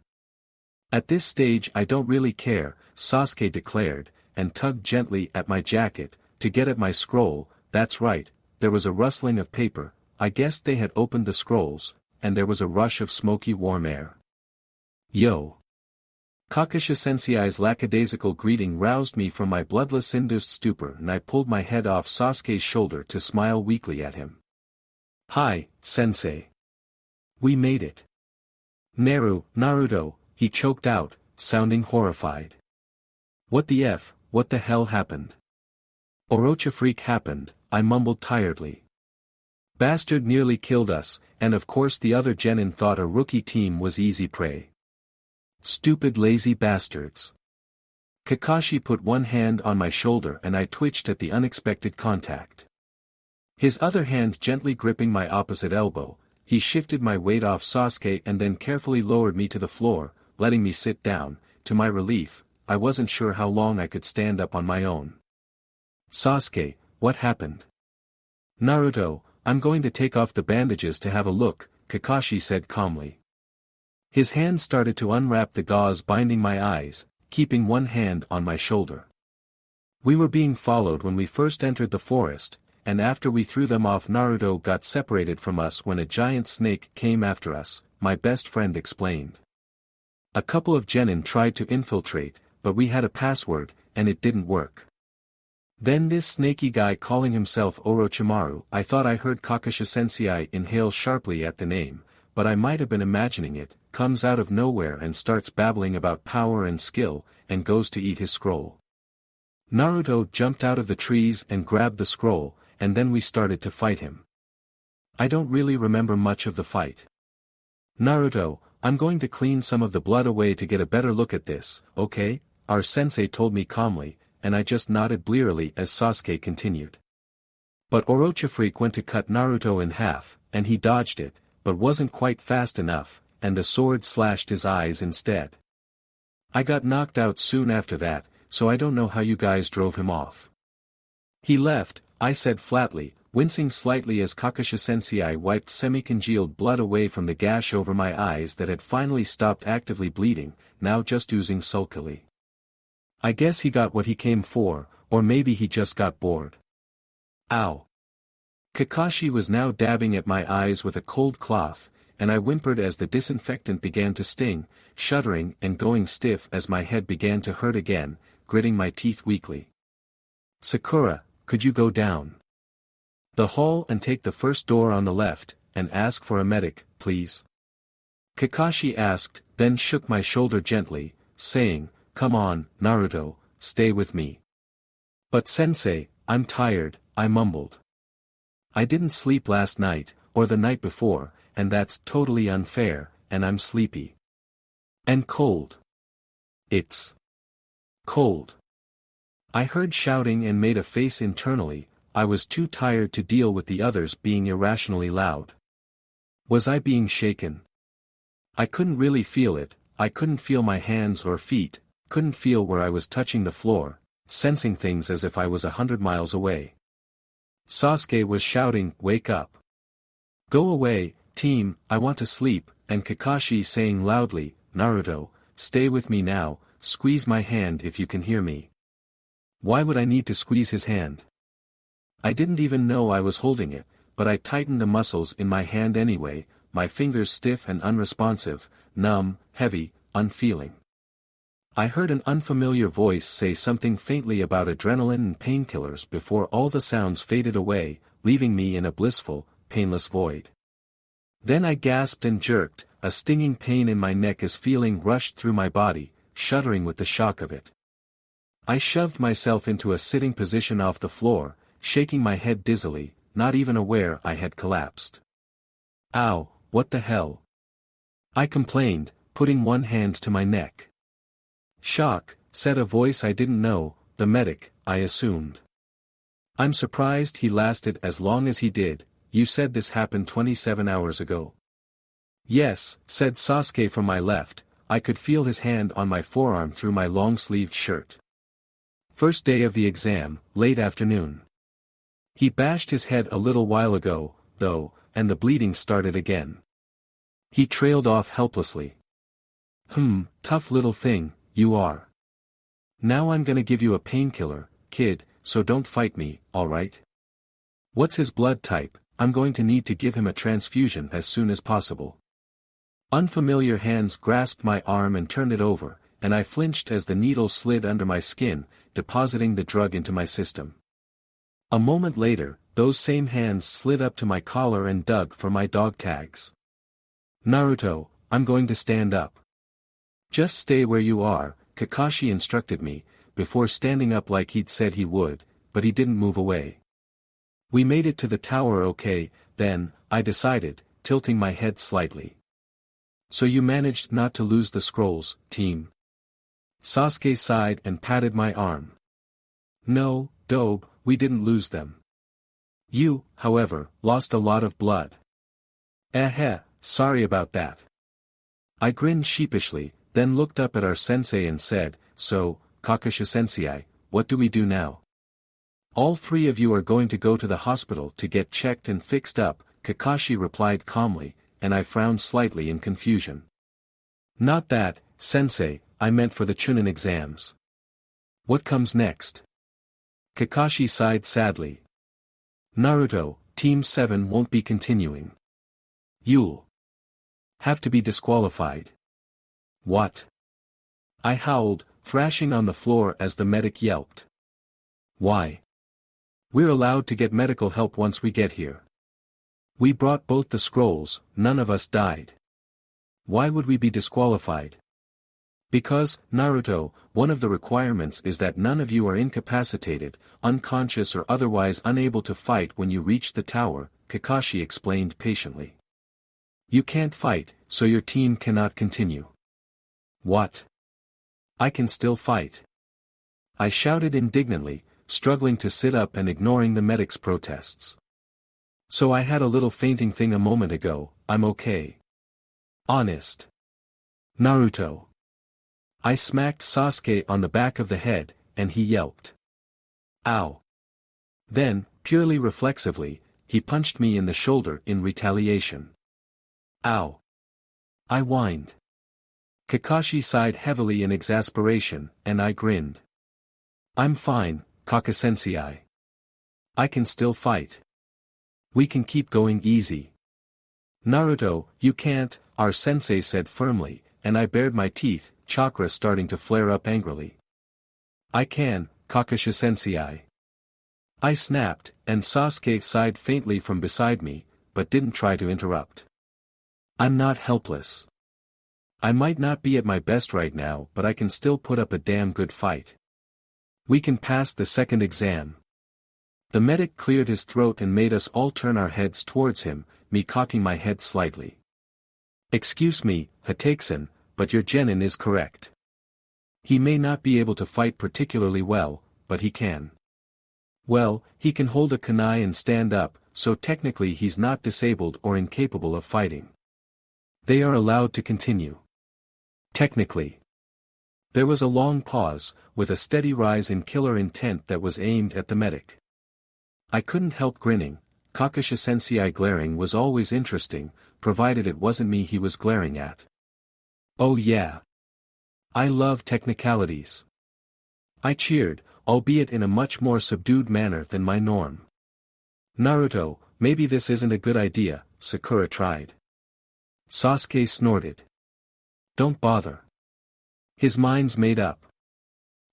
"At this stage I don't really care," Sasuke declared, and tugged gently at my jacket, to get at my scroll. That's right, there was a rustling of paper, I guessed they had opened the scrolls, and there was a rush of smoky warm air. "Yo!" Kakashi Sensei's lackadaisical greeting roused me from my bloodless induced stupor and I pulled my head off Sasuke's shoulder to smile weakly at him. Hi, sensei. We made it. Naruto, he choked out, sounding horrified. What the hell happened? Orochi freak happened, I mumbled tiredly. Bastard nearly killed us, and of course the other genin thought a rookie team was easy prey. Stupid lazy bastards. Kakashi put one hand on my shoulder and I twitched at the unexpected contact. His other hand gently gripping my opposite elbow, he shifted my weight off Sasuke and then carefully lowered me to the floor, letting me sit down. To my relief, I wasn't sure how long I could stand up on my own. Sasuke, what happened? Naruto, I'm going to take off the bandages to have a look, Kakashi said calmly. His hand started to unwrap the gauze binding my eyes, keeping one hand on my shoulder. We were being followed when we first entered the forest, and after we threw them off Naruto got separated from us when a giant snake came after us, my best friend explained. A couple of genin tried to infiltrate, but we had a password, and it didn't work. Then this snaky guy calling himself Orochimaru, I thought I heard Kakashi-sensei inhale sharply at the name, but I might have been imagining it, comes out of nowhere and starts babbling about power and skill, and goes to eat his scroll. Naruto jumped out of the trees and grabbed the scroll, and then we started to fight him. I don't really remember much of the fight. Naruto, I'm going to clean some of the blood away to get a better look at this, okay? Our sensei told me calmly, and I just nodded blearily as Sasuke continued. But Orochi freak went to cut Naruto in half, and he dodged it, but wasn't quite fast enough, and the sword slashed his eyes instead. I got knocked out soon after that, so I don't know how you guys drove him off. He left, I said flatly, wincing slightly as Kakashi-sensei wiped semi-congealed blood away from the gash over my eyes that had finally stopped actively bleeding, now just oozing sulkily. I guess he got what he came for, or maybe he just got bored. Ow. Kakashi was now dabbing at my eyes with a cold cloth, and I whimpered as the disinfectant began to sting, shuddering and going stiff as my head began to hurt again, gritting my teeth weakly. Sakura, could you go down the hall and take the first door on the left, and ask for a medic, please? Kakashi asked, then shook my shoulder gently, saying, Come on, Naruto, stay with me. But sensei, I'm tired, I mumbled. I didn't sleep last night, or the night before, and that's totally unfair, and I'm sleepy. And cold. It's cold. I heard shouting and made a face internally, I was too tired to deal with the others being irrationally loud. Was I being shaken? I couldn't really feel it, I couldn't feel my hands or feet, couldn't feel where I was touching the floor, sensing things as if I was 100 miles away. Sasuke was shouting, Wake up. Go away, team, I want to sleep, and Kakashi saying loudly, Naruto, stay with me now, squeeze my hand if you can hear me. Why would I need to squeeze his hand? I didn't even know I was holding it, but I tightened the muscles in my hand anyway, my fingers stiff and unresponsive, numb, heavy, unfeeling. I heard an unfamiliar voice say something faintly about adrenaline and painkillers before all the sounds faded away, leaving me in a blissful, painless void. Then I gasped and jerked, a stinging pain in my neck as feeling rushed through my body, shuddering with the shock of it. I shoved myself into a sitting position off the floor, shaking my head dizzily, not even aware I had collapsed. Ow, what the hell? I complained, putting one hand to my neck. Shock, said a voice I didn't know, the medic, I assumed. I'm surprised he lasted as long as he did, you said this happened 27 hours ago. Yes, said Sasuke from my left, I could feel his hand on my forearm through my long-sleeved shirt. First day of the exam, late afternoon. He bashed his head a little while ago, though, and the bleeding started again. He trailed off helplessly. Tough little thing, you are. Now I'm gonna give you a painkiller, kid, so don't fight me, alright? What's his blood type? I'm going to need to give him a transfusion as soon as possible. Unfamiliar hands grasped my arm and turned it over, and I flinched as the needle slid under my skin, depositing the drug into my system. A moment later, those same hands slid up to my collar and dug for my dog tags. Naruto, I'm going to stand up. Just stay where you are, Kakashi instructed me, before standing up like he'd said he would, but he didn't move away. We made it to the tower okay, then, I decided, tilting my head slightly. So you managed not to lose the scrolls, team. Sasuke sighed and patted my arm. No, Dobe, we didn't lose them. You, however, lost a lot of blood. Sorry about that. I grinned sheepishly, then looked up at our sensei and said, so, Kakashi-sensei, what do we do now? All three of you are going to go to the hospital to get checked and fixed up, Kakashi replied calmly, and I frowned slightly in confusion. Not that, sensei, I meant for the Chunin exams. What comes next? Kakashi sighed sadly. Naruto, Team 7 won't be continuing. You'll have to be disqualified. What? I howled, thrashing on the floor as the medic yelped. Why? We're allowed to get medical help once we get here. We brought both the scrolls, none of us died. Why would we be disqualified? Because, Naruto, one of the requirements is that none of you are incapacitated, unconscious or otherwise unable to fight when you reach the tower, Kakashi explained patiently. You can't fight, so your team cannot continue. What? I can still fight. I shouted indignantly, struggling to sit up and ignoring the medic's protests. So I had a little fainting thing a moment ago, I'm okay. Honest. Naruto. I smacked Sasuke on the back of the head, and he yelped. Ow. Then, purely reflexively, he punched me in the shoulder in retaliation. Ow. I whined. Kakashi sighed heavily in exasperation, and I grinned. I'm fine, Kaka-sensei. I can still fight. We can keep going easy. Naruto, you can't, our sensei said firmly, and I bared my teeth, chakra starting to flare up angrily. I can, Kakashi-sensei. I snapped, and Sasuke sighed faintly from beside me, but didn't try to interrupt. I'm not helpless. I might not be at my best right now, but I can still put up a damn good fight. We can pass the second exam. The medic cleared his throat and made us all turn our heads towards him, me cocking my head slightly. Excuse me, Hatakesan, but your genin is correct. He may not be able to fight particularly well, but he can. Well, he can hold a kunai and stand up, so technically he's not disabled or incapable of fighting. They are allowed to continue. Technically. There was a long pause, with a steady rise in killer intent that was aimed at the medic. I couldn't help grinning. Kakashi-sensei glaring was always interesting, provided it wasn't me he was glaring at. Oh yeah. I love technicalities. I cheered, albeit in a much more subdued manner than my norm. Naruto, maybe this isn't a good idea, Sakura tried. Sasuke snorted. Don't bother. His mind's made up.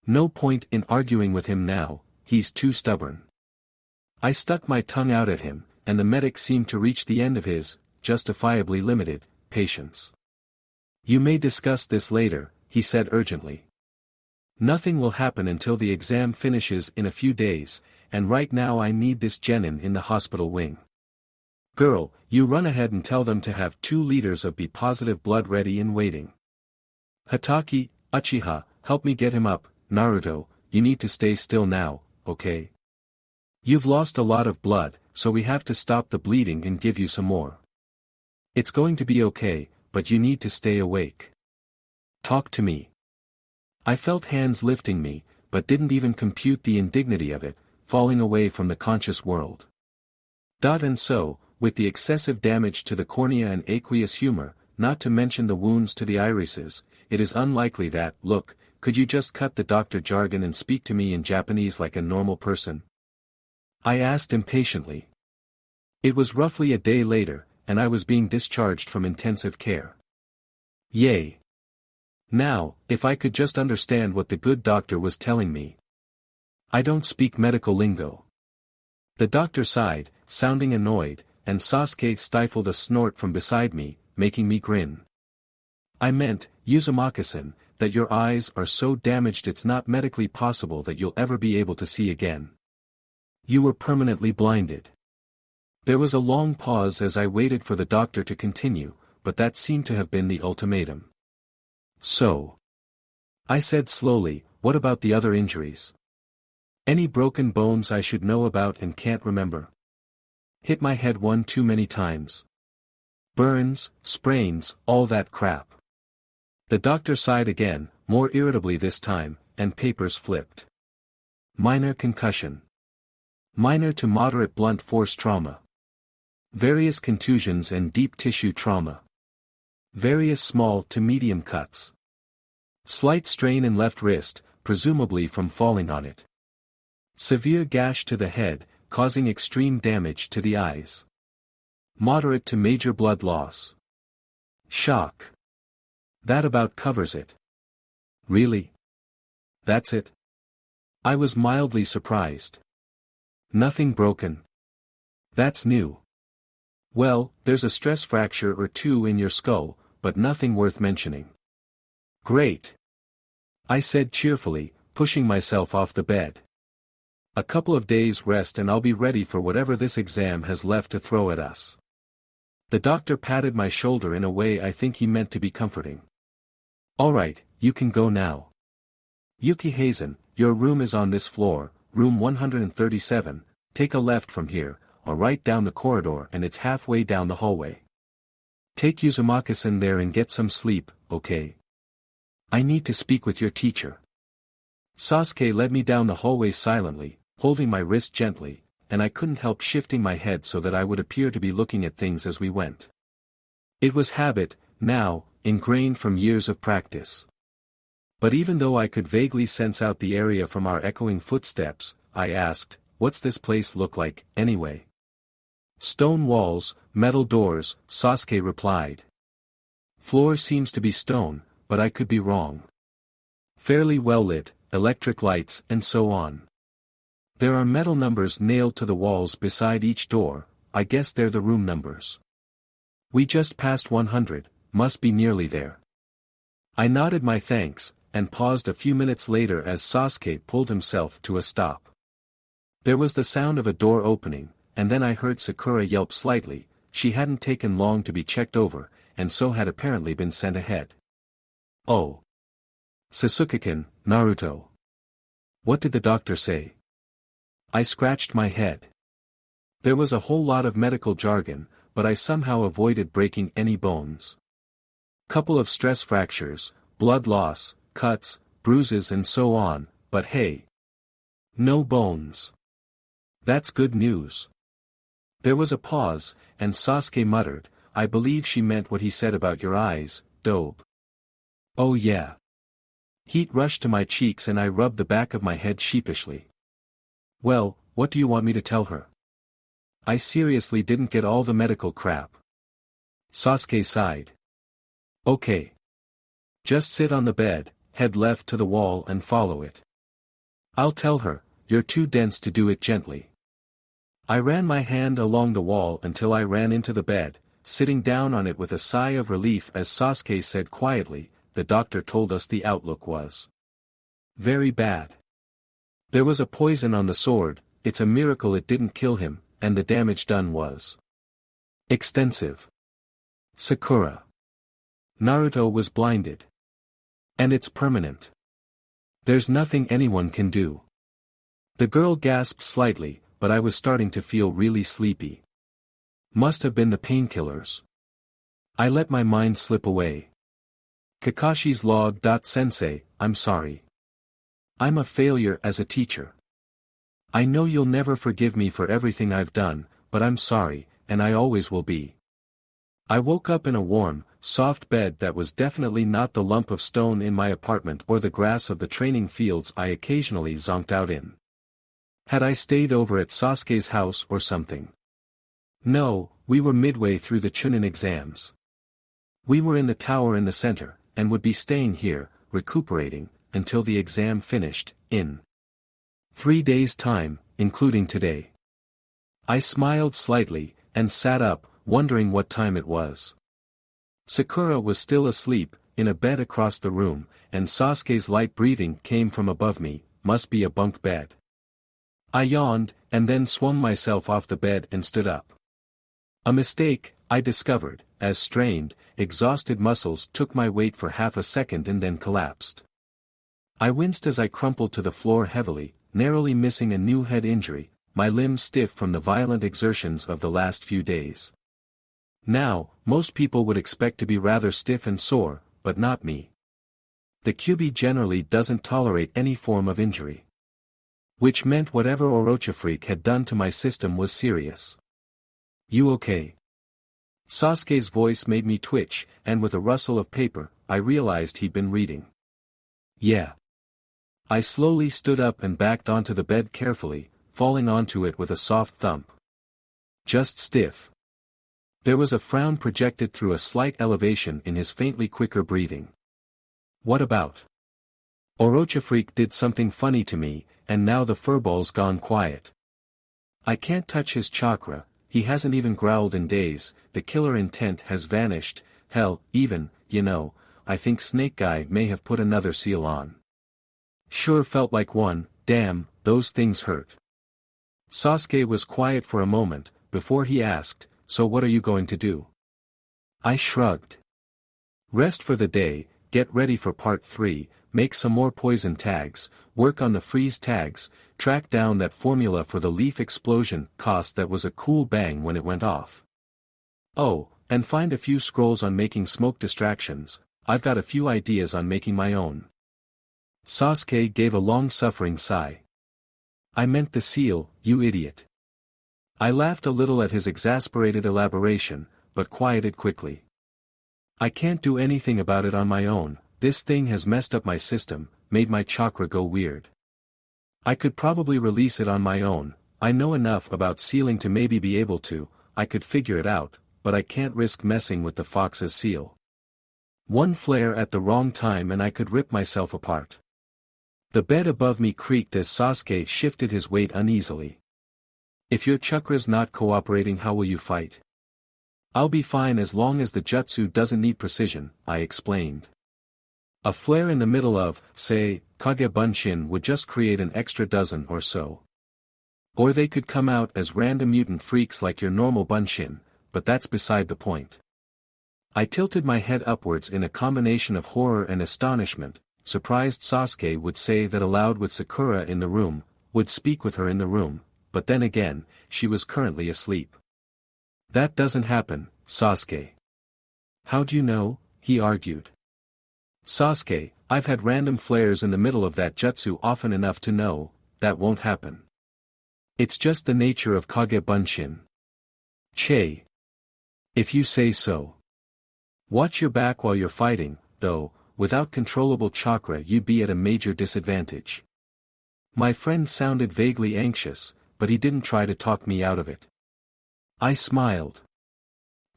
No point in arguing with him now, he's too stubborn. I stuck my tongue out at him, and the medic seemed to reach the end of his, justifiably limited, patience. You may discuss this later, he said urgently. Nothing will happen until the exam finishes in a few days, and right now I need this genin in the hospital wing. Girl, you run ahead and tell them to have 2 liters of B-positive blood ready and waiting. Hatake, Uchiha, help me get him up. Naruto, you need to stay still now, okay? You've lost a lot of blood, so we have to stop the bleeding and give you some more. It's going to be okay, but you need to stay awake. Talk to me. I felt hands lifting me, but didn't even compute the indignity of it, falling away from the conscious world. And so, with the excessive damage to the cornea and aqueous humor, not to mention the wounds to the irises, it is unlikely that, look, could you just cut the doctor jargon and speak to me in Japanese like a normal person? I asked impatiently. It was roughly a day later, and I was being discharged from intensive care. Yay! Now, if I could just understand what the good doctor was telling me. I don't speak medical lingo. The doctor sighed, sounding annoyed, and Sasuke stifled a snort from beside me, making me grin. I meant, Uzumaki-san, that your eyes are so damaged it's not medically possible that you'll ever be able to see again. You were permanently blinded. There was a long pause as I waited for the doctor to continue, but that seemed to have been the ultimatum. So, I said slowly, what about the other injuries? Any broken bones I should know about and can't remember? Hit my head one too many times. Burns, sprains, all that crap. The doctor sighed again, more irritably this time, and papers flipped. Minor concussion. Minor to moderate blunt force trauma. Various contusions and deep tissue trauma. Various small to medium cuts. Slight strain in left wrist, presumably from falling on it. Severe gash to the head, causing extreme damage to the eyes. Moderate to major blood loss. Shock. That about covers it. Really? That's it? I was mildly surprised. Nothing broken. That's new. Well, there's a stress fracture or two in your skull, but nothing worth mentioning. Great. I said cheerfully, pushing myself off the bed. A couple of days rest and I'll be ready for whatever this exam has left to throw at us. The doctor patted my shoulder in a way I think he meant to be comforting. All right, you can go now. Yuki Hazen, your room is on this floor, room 137, take a left from here, or right down the corridor and it's halfway down the hallway. Take Uzumaki-san there and get some sleep, okay? I need to speak with your teacher. Sasuke led me down the hallway silently, holding my wrist gently, and I couldn't help shifting my head so that I would appear to be looking at things as we went. It was habit, now, ingrained from years of practice. But even though I could vaguely sense out the area from our echoing footsteps, I asked, what's this place look like, anyway? Stone walls, metal doors, Sasuke replied. Floor seems to be stone, but I could be wrong. Fairly well lit, electric lights and so on. There are metal numbers nailed to the walls beside each door, I guess they're the room numbers. We just passed 100, must be nearly there. I nodded my thanks, and paused a few minutes later as Sasuke pulled himself to a stop. There was the sound of a door opening, and then I heard Sakura yelp slightly. She hadn't taken long to be checked over, and so had apparently been sent ahead. Oh. Sasuke-kun, Naruto. What did the doctor say? I scratched my head. There was a whole lot of medical jargon, but I somehow avoided breaking any bones. Couple of stress fractures, blood loss, cuts, bruises and so on, but hey. No bones. That's good news. There was a pause, and Sasuke muttered, I believe she meant what he said about your eyes, dope. Oh yeah. Heat rushed to my cheeks and I rubbed the back of my head sheepishly. Well, what do you want me to tell her? I seriously didn't get all the medical crap. Sasuke sighed. Okay. Just sit on the bed, head left to the wall and follow it. I'll tell her, you're too dense to do it gently. I ran my hand along the wall until I ran into the bed, sitting down on it with a sigh of relief as Sasuke said quietly, the doctor told us the outlook was very bad. There was a poison on the sword, it's a miracle it didn't kill him, and the damage done was extensive. Sakura. Naruto was blinded. And it's permanent. There's nothing anyone can do. The girl gasped slightly, but I was starting to feel really sleepy. Must have been the painkillers. I let my mind slip away. Kakashi's log. Sensei, I'm sorry. I'm a failure as a teacher. I know you'll never forgive me for everything I've done, but I'm sorry, and I always will be. I woke up in a warm, soft bed that was definitely not the lump of stone in my apartment or the grass of the training fields I occasionally zonked out in. Had I stayed over at Sasuke's house or something? No, we were midway through the Chunin exams. We were in the tower in the center, and would be staying here, recuperating, until the exam finished, in 3 days' time, including today. I smiled slightly, and sat up, wondering what time it was. Sakura was still asleep, in a bed across the room, and Sasuke's light breathing came from above me, must be a bunk bed. I yawned, and then swung myself off the bed and stood up. A mistake, I discovered, as strained, exhausted muscles took my weight for half a second and then collapsed. I winced as I crumpled to the floor heavily, narrowly missing a new head injury, my limbs stiff from the violent exertions of the last few days. Now, most people would expect to be rather stiff and sore, but not me. The Kyuubi generally doesn't tolerate any form of injury. Which meant whatever Orochi freak had done to my system was serious. "You okay?" Sasuke's voice made me twitch, and with a rustle of paper, I realized he'd been reading. "Yeah." I slowly stood up and backed onto the bed carefully, falling onto it with a soft thump. "Just stiff." There was a frown projected through a slight elevation in his faintly quicker breathing. "What about?" "Orochi freak did something funny to me, and now the furball's gone quiet. I can't touch his chakra, he hasn't even growled in days, the killer intent has vanished, hell, even, I think Snake Guy may have put another seal on. Sure felt like one, damn, those things hurt." Sasuke was quiet for a moment, before he asked, "So what are you going to do?" I shrugged. "Rest for the day, get ready for part 3, make some more poison tags, work on the freeze tags, track down that formula for the leaf explosion cost that was a cool bang when it went off. Oh, and find a few scrolls on making smoke distractions, I've got a few ideas on making my own." Sasuke gave a long-suffering sigh. "I meant the seal, you idiot." I laughed a little at his exasperated elaboration, but quieted quickly. "I can't do anything about it on my own, this thing has messed up my system, made my chakra go weird. I could probably release it on my own, I know enough about sealing to maybe be able to, I could figure it out, but I can't risk messing with the fox's seal. One flare at the wrong time and I could rip myself apart." The bed above me creaked as Sasuke shifted his weight uneasily. "If your chakra's not cooperating, how will you fight?" "I'll be fine as long as the jutsu doesn't need precision," I explained. "A flare in the middle of, say, Kage Bunshin would just create an extra dozen or so. Or they could come out as random mutant freaks like your normal Bunshin, but that's beside the point." I tilted my head upwards in a combination of horror and astonishment, surprised Sasuke would say that aloud with Sakura in the room, would speak with her in the room, but then again, she was currently asleep. "That doesn't happen, Sasuke." "How'd you know?" he argued. "Sasuke, I've had random flares in the middle of that jutsu often enough to know, that won't happen. It's just the nature of Kage Bunshin." "Che. If you say so. Watch your back while you're fighting, though, without controllable chakra you'd be at a major disadvantage." My friend sounded vaguely anxious, but he didn't try to talk me out of it. I smiled.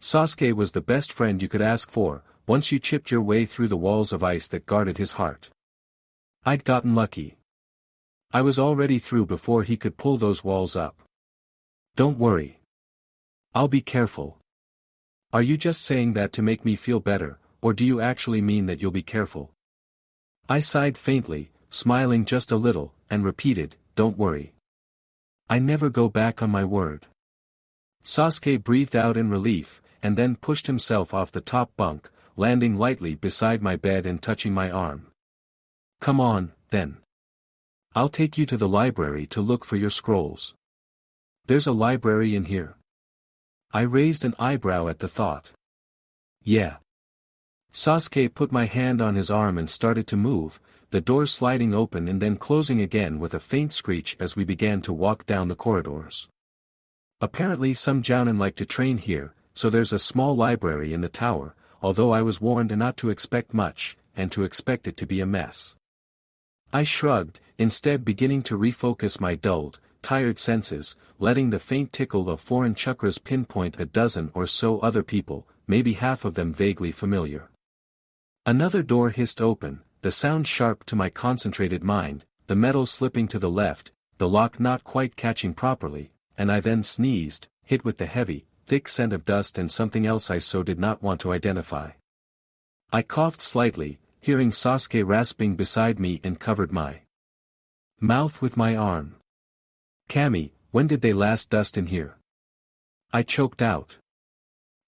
Sasuke was the best friend you could ask for, once you chipped your way through the walls of ice that guarded his heart. I'd gotten lucky. I was already through before he could pull those walls up. "Don't worry. I'll be careful." "Are you just saying that to make me feel better, or do you actually mean that you'll be careful?" I sighed faintly, smiling just a little, and repeated, "Don't worry. I never go back on my word." Sasuke breathed out in relief, and then pushed himself off the top bunk, landing lightly beside my bed and touching my arm. "Come on, then. I'll take you to the library to look for your scrolls." "There's a library in here?" I raised an eyebrow at the thought. "Yeah." Sasuke put my hand on his arm and started to move, the door sliding open and then closing again with a faint screech as we began to walk down the corridors. Apparently some jounin like to train here, so there's a small library in the tower, although I was warned not to expect much, and to expect it to be a mess. I shrugged, instead beginning to refocus my dulled, tired senses, letting the faint tickle of foreign chakras pinpoint a dozen or so other people, maybe half of them vaguely familiar. Another door hissed open, the sound sharp to my concentrated mind, the metal slipping to the left, the lock not quite catching properly, and I then sneezed, hit with the heavy, thick scent of dust and something else I so did not want to identify. I coughed slightly, hearing Sasuke rasping beside me and covered my mouth with my arm. "Kami, when did they last dust in here?" I choked out.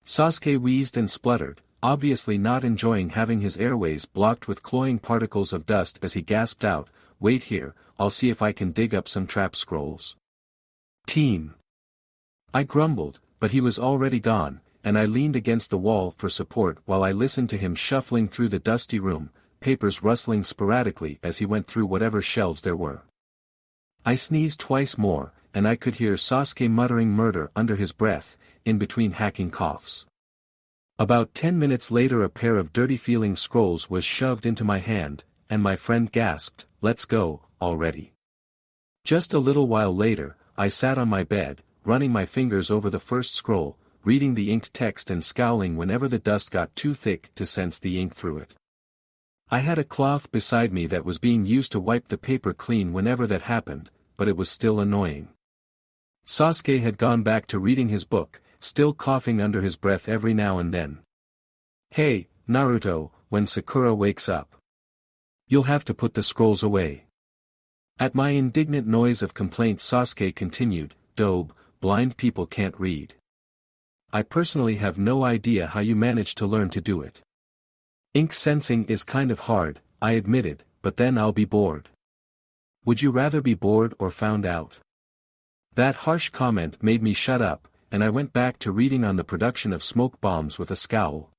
Sasuke wheezed and spluttered, obviously not enjoying having his airways blocked with cloying particles of dust as he gasped out, "Wait here, I'll see if I can dig up some trap scrolls." "Team." I grumbled, but he was already gone, and I leaned against the wall for support while I listened to him shuffling through the dusty room, papers rustling sporadically as he went through whatever shelves there were. I sneezed twice more, and I could hear Sasuke muttering murder under his breath, in between hacking coughs. About 10 minutes later a pair of dirty-feeling scrolls was shoved into my hand, and my friend gasped, "Let's go, already." Just a little while later, I sat on my bed, running my fingers over the first scroll, reading the inked text and scowling whenever the dust got too thick to sense the ink through it. I had a cloth beside me that was being used to wipe the paper clean whenever that happened, but it was still annoying. Sasuke had gone back to reading his book, still coughing under his breath every now and then. "Hey, Naruto, when Sakura wakes up, you'll have to put the scrolls away." At my indignant noise of complaint Sasuke continued, "Dobe, blind people can't read. I personally have no idea how you managed to learn to do it. Ink sensing is kind of hard, I admitted, but then I'll be bored." "Would you rather be bored or found out?" That harsh comment made me shut up, and I went back to reading on the production of smoke bombs with a scowl.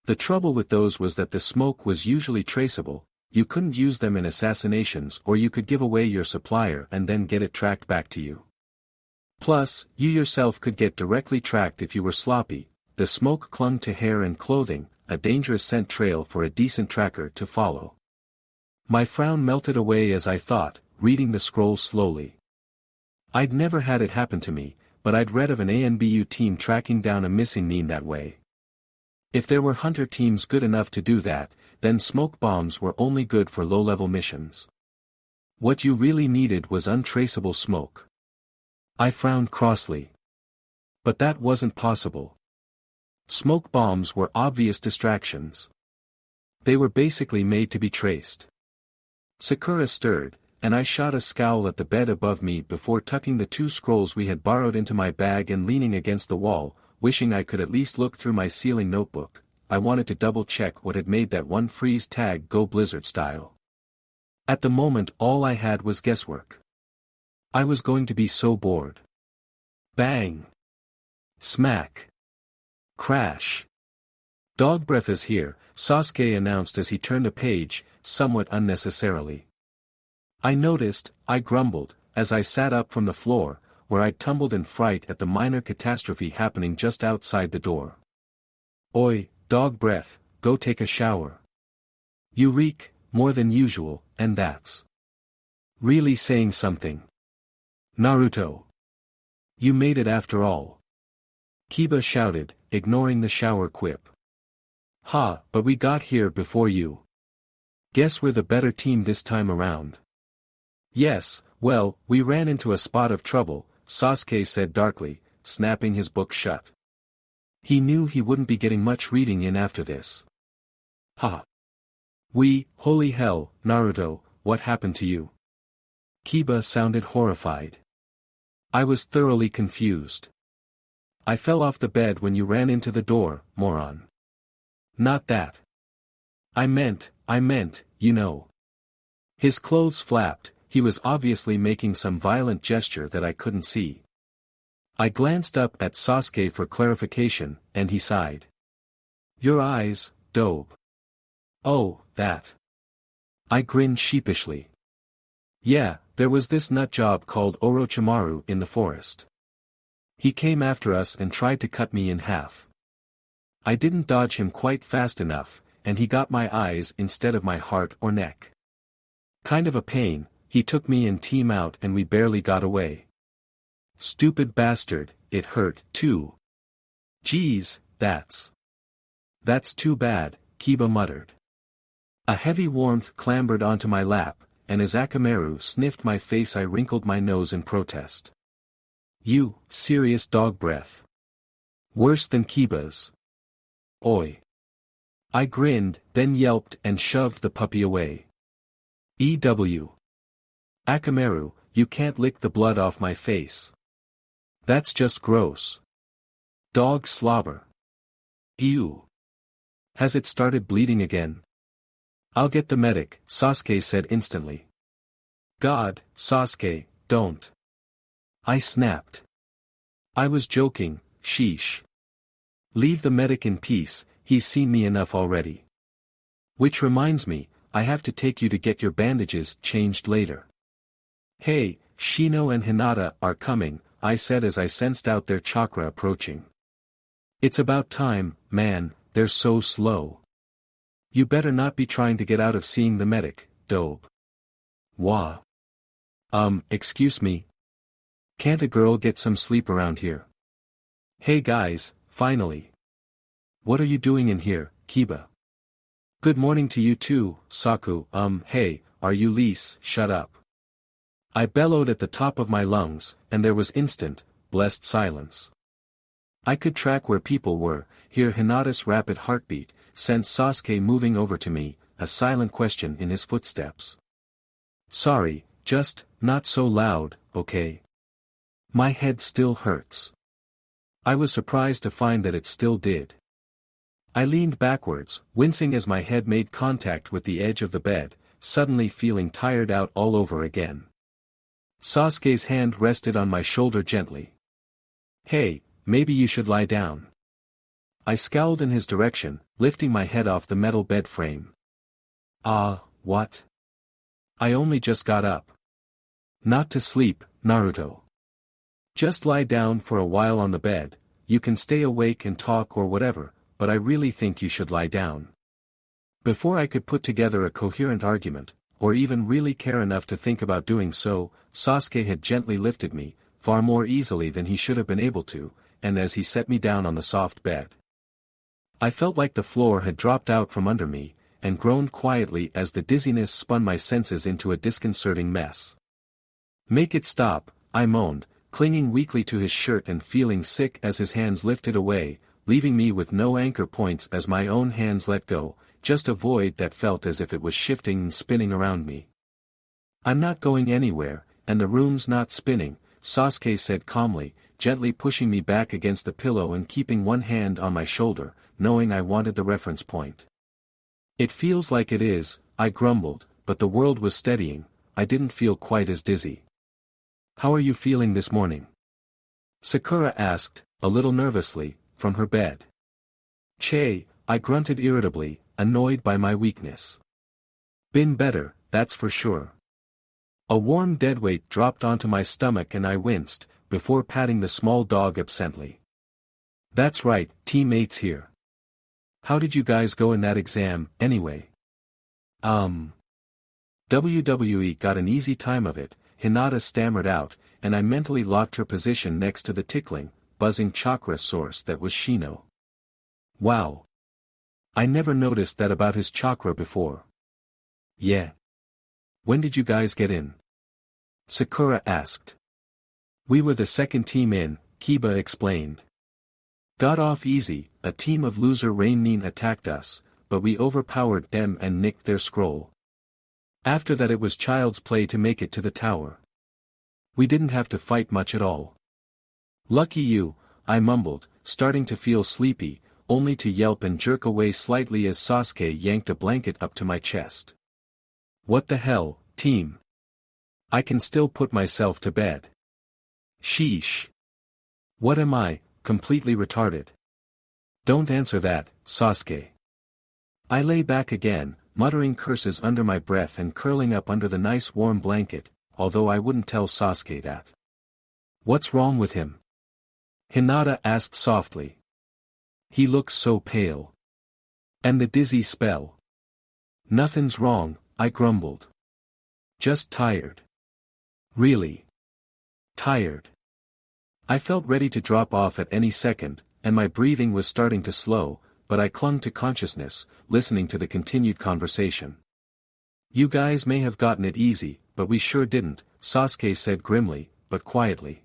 The trouble with those was that the smoke was usually traceable, you couldn't use them in assassinations or you could give away your supplier and then get it tracked back to you. Plus, you yourself could get directly tracked if you were sloppy, the smoke clung to hair and clothing, a dangerous scent trail for a decent tracker to follow. My frown melted away as I thought, reading the scroll slowly. I'd never had it happen to me, but I'd read of an ANBU team tracking down a missing nin that way. If there were hunter teams good enough to do that, then smoke bombs were only good for low-level missions. What you really needed was untraceable smoke. I frowned crossly. But that wasn't possible. Smoke bombs were obvious distractions. They were basically made to be traced. Sakura stirred, and I shot a scowl at the bed above me before tucking the 2 scrolls we had borrowed into my bag and leaning against the wall, wishing I could at least look through my sealing notebook. I wanted to double-check what had made that one freeze tag go Blizzard style. At the moment all I had was guesswork. I was going to be so bored. Bang! Smack! Crash! "Dog breath is here," Sasuke announced as he turned a page, somewhat unnecessarily. I noticed, I grumbled, as I sat up from the floor, where I'd tumbled in fright at the minor catastrophe happening just outside the door. "Oi, dog breath, go take a shower. You reek, more than usual, and that's really saying something. Naruto. You made it after all." Kiba shouted, ignoring the shower quip. "Ha, but we got here before you. Guess we're the better team this time around." "Yes, well, we ran into a spot of trouble," Sasuke said darkly, snapping his book shut. He knew he wouldn't be getting much reading in after this. "Ha! Holy hell, Naruto, what happened to you?" Kiba sounded horrified. "I was thoroughly confused. I fell off the bed when you ran into the door, moron." "Not that. I meant, you know." His clothes flapped, he was obviously making some violent gesture that I couldn't see. I glanced up at Sasuke for clarification, and he sighed. "Your eyes, Dobe." "Oh, that." I grinned sheepishly. "Yeah, there was this nutjob called Orochimaru in the forest. He came after us and tried to cut me in half. I didn't dodge him quite fast enough, and he got my eyes instead of my heart or neck. Kind of a pain, he took me and team out and we barely got away. Stupid bastard, it hurt, too. Geez, that's too bad," Kiba muttered. A heavy warmth clambered onto my lap, and as Akamaru sniffed my face I wrinkled my nose in protest. You, serious dog breath. Worse than Kiba's. Oi. I grinned, then yelped and shoved the puppy away. Akamaru, you can't lick the blood off my face. That's just gross. Dog slobber. Ew. Has it started bleeding again? I'll get the medic, Sasuke said instantly. God, Sasuke, don't. I snapped. I was joking, sheesh. Leave the medic in peace, he's seen me enough already. Which reminds me, I have to take you to get your bandages changed later. Hey, Shino and Hinata are coming, I said as I sensed out their chakra approaching. It's about time, man, they're so slow. You better not be trying to get out of seeing the medic, dope. Wah. Excuse me. Can't a girl get some sleep around here? Hey guys, finally. What are you doing in here, Kiba? Good morning to you too, Saku. Hey, are you Lise? Shut up. I bellowed at the top of my lungs, and there was instant, blessed silence. I could track where people were, hear Hinata's rapid heartbeat, sense Sasuke moving over to me, a silent question in his footsteps. Sorry, just, not so loud, okay? My head still hurts. I was surprised to find that it still did. I leaned backwards, wincing as my head made contact with the edge of the bed, suddenly feeling tired out all over again. Sasuke's hand rested on my shoulder gently. Hey, maybe you should lie down. I scowled in his direction, lifting my head off the metal bed frame. What? I only just got up. Not to sleep, Naruto. Just lie down for a while on the bed, you can stay awake and talk or whatever, but I really think you should lie down. Before I could put together a coherent argument, or even really care enough to think about doing so, Sasuke had gently lifted me, far more easily than he should have been able to, and as he set me down on the soft bed. I felt like the floor had dropped out from under me, and groaned quietly as the dizziness spun my senses into a disconcerting mess. Make it stop, I moaned, clinging weakly to his shirt and feeling sick as his hands lifted away, leaving me with no anchor points as my own hands let go, just a void that felt as if it was shifting and spinning around me. I'm not going anywhere, and the room's not spinning, Sasuke said calmly, gently pushing me back against the pillow and keeping one hand on my shoulder, knowing I wanted the reference point. It feels like it is, I grumbled, but the world was steadying, I didn't feel quite as dizzy. How are you feeling this morning? Sakura asked, a little nervously, from her bed. Che, I grunted irritably, annoyed by my weakness. Been better, that's for sure. A warm deadweight dropped onto my stomach and I winced, before patting the small dog absently. That's right, teammates here. How did you guys go in that exam, anyway? WWE got an easy time of it, Hinata stammered out, and I mentally locked her position next to the tickling, buzzing chakra source that was Shino. Wow. I never noticed that about his chakra before. Yeah. When did you guys get in? Sakura asked. We were the second team in, Kiba explained. Got off easy, a team of loser Rainin attacked us, but we overpowered them and nicked their scroll. After that it was child's play to make it to the tower. We didn't have to fight much at all. Lucky you, I mumbled, starting to feel sleepy, only to yelp and jerk away slightly as Sasuke yanked a blanket up to my chest. What the hell, team? I can still put myself to bed. Sheesh. What am I, completely retarded? Don't answer that, Sasuke. I lay back again, muttering curses under my breath and curling up under the nice warm blanket, although I wouldn't tell Sasuke that. What's wrong with him? Hinata asked softly. He looks so pale. And the dizzy spell. Nothing's wrong, I grumbled. Just tired. Really? Tired. I felt ready to drop off at any second, and my breathing was starting to slow, but I clung to consciousness, listening to the continued conversation. You guys may have gotten it easy, but we sure didn't, Sasuke said grimly, but quietly.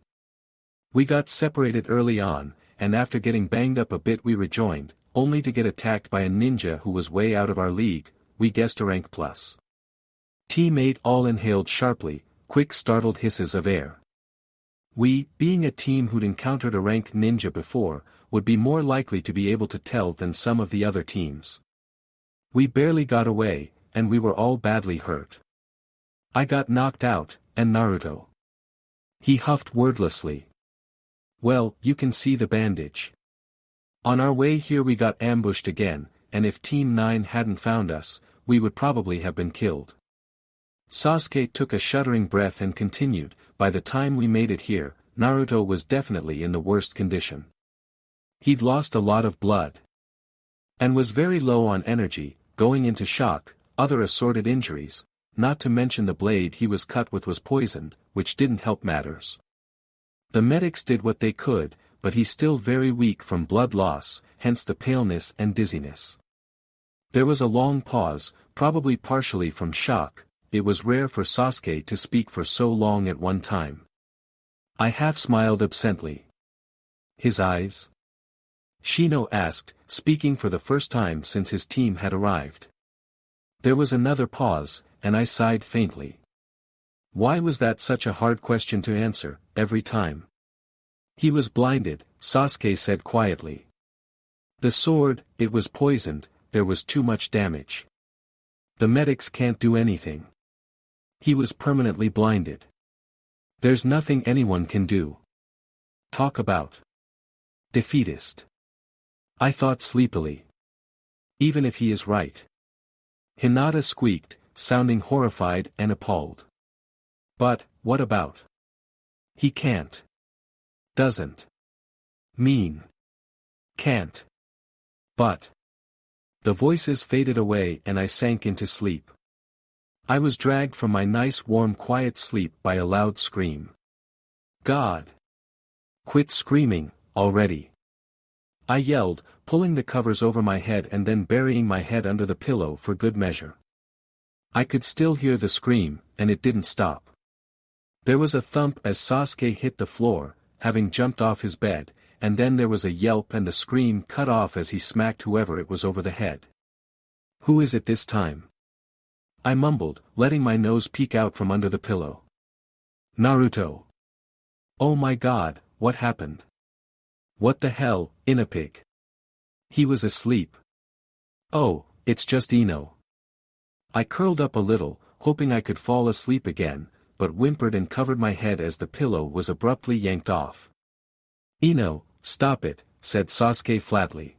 We got separated early on, and after getting banged up a bit we rejoined, only to get attacked by a ninja who was way out of our league. We guessed a rank plus. Team 8 all inhaled sharply, quick startled hisses of air. We, being a team who'd encountered a ranked ninja before, would be more likely to be able to tell than some of the other teams. We barely got away, and we were all badly hurt. I got knocked out, and Naruto. He huffed wordlessly. Well, you can see the bandage. On our way here we got ambushed again, and if Team 9 hadn't found us, we would probably have been killed. Sasuke took a shuddering breath and continued, by the time we made it here, Naruto was definitely in the worst condition. He'd lost a lot of blood. And was very low on energy, going into shock, other assorted injuries, not to mention the blade he was cut with was poisoned, which didn't help matters. The medics did what they could, but he's still very weak from blood loss, hence the paleness and dizziness. There was a long pause, probably partially from shock. It was rare for Sasuke to speak for so long at one time. I half smiled absently. His eyes? Shino asked, speaking for the first time since his team had arrived. There was another pause, and I sighed faintly. Why was that such a hard question to answer, every time? He was blinded, Sasuke said quietly. The sword, it was poisoned, there was too much damage. The medics can't do anything. He was permanently blinded. There's nothing anyone can do. Talk about defeatist. I thought sleepily. Even if he is right. Hinata squeaked, sounding horrified and appalled. But, what about? He can't. Doesn't. Mean. Can't. But. The voices faded away and I sank into sleep. I was dragged from my nice warm quiet sleep by a loud scream. God! Quit screaming, already! I yelled, pulling the covers over my head and then burying my head under the pillow for good measure. I could still hear the scream, and it didn't stop. There was a thump as Sasuke hit the floor, having jumped off his bed, and then there was a yelp and the scream cut off as he smacked whoever it was over the head. Who is it this time? I mumbled, letting my nose peek out from under the pillow. Naruto. Oh my God, what happened? What the hell, Inapig? He was asleep. Oh, it's just Ino. I curled up a little, hoping I could fall asleep again, but whimpered and covered my head as the pillow was abruptly yanked off. Ino, stop it, said Sasuke flatly.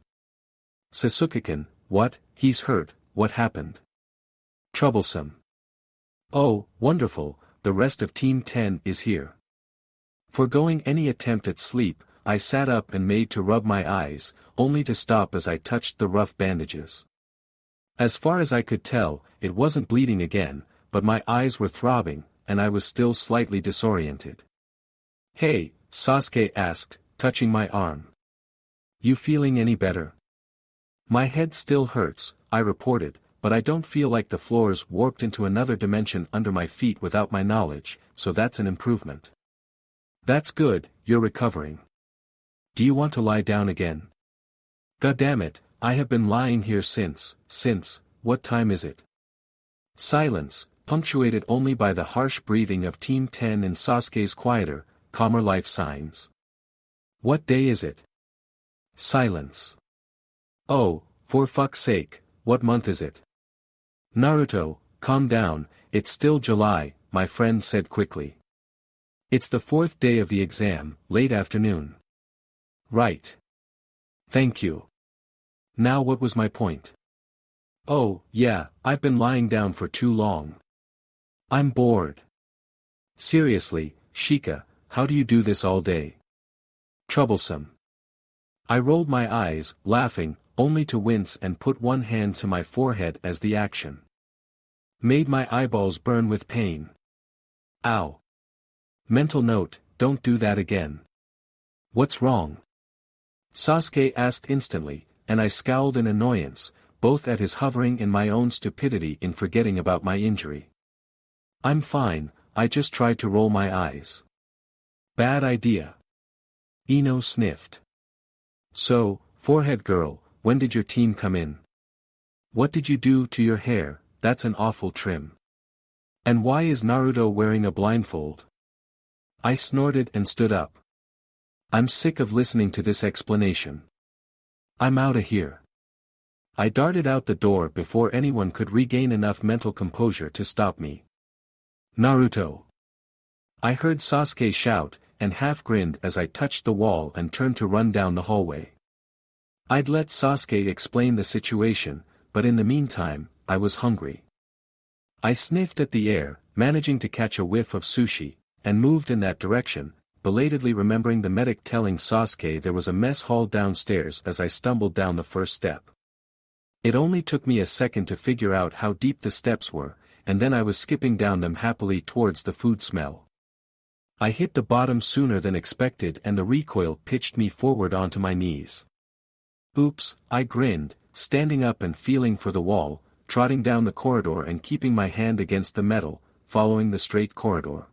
Sasuke-kun, what, he's hurt, what happened? Troublesome. Oh, wonderful, the rest of Team 10 is here. Foregoing any attempt at sleep, I sat up and made to rub my eyes, only to stop as I touched the rough bandages. As far as I could tell, it wasn't bleeding again, but my eyes were throbbing, and I was still slightly disoriented. Hey, Sasuke asked, touching my arm. You feeling any better? My head still hurts, I reported, but I don't feel like the floor's warped into another dimension under my feet without my knowledge, so that's an improvement. That's good, you're recovering. Do you want to lie down again? Goddammit, I have been lying here since, what time is it? Silence, punctuated only by the harsh breathing of Team 10 and Sasuke's quieter, calmer life signs. What day is it? Silence. Oh, for fuck's sake, what month is it? Naruto, calm down, it's still July, my friend said quickly. It's the 4th day of the exam, late afternoon. Right. Thank you. Now what was my point? Oh, yeah, I've been lying down for too long. I'm bored. Seriously, Shika, how do you do this all day? Troublesome. I rolled my eyes, laughing, only to wince and put one hand to my forehead as the action made my eyeballs burn with pain. Ow. Mental note, don't do that again. What's wrong? Sasuke asked instantly, and I scowled in annoyance, both at his hovering and my own stupidity in forgetting about my injury. I'm fine, I just tried to roll my eyes. Bad idea. Ino sniffed. So, forehead girl, when did your team come in? What did you do to your hair? That's an awful trim. And why is Naruto wearing a blindfold? I snorted and stood up. I'm sick of listening to this explanation. I'm outta here. I darted out the door before anyone could regain enough mental composure to stop me. Naruto! I heard Sasuke shout, and half grinned as I touched the wall and turned to run down the hallway. I'd let Sasuke explain the situation, but in the meantime, I was hungry. I sniffed at the air, managing to catch a whiff of sushi, and moved in that direction, belatedly remembering the medic telling Sasuke there was a mess hall downstairs as I stumbled down the first step. It only took me a second to figure out how deep the steps were, and then I was skipping down them happily towards the food smell. I hit the bottom sooner than expected and the recoil pitched me forward onto my knees. Oops, I grinned, standing up and feeling for the wall, trotting down the corridor and keeping my hand against the metal, following the straight corridor.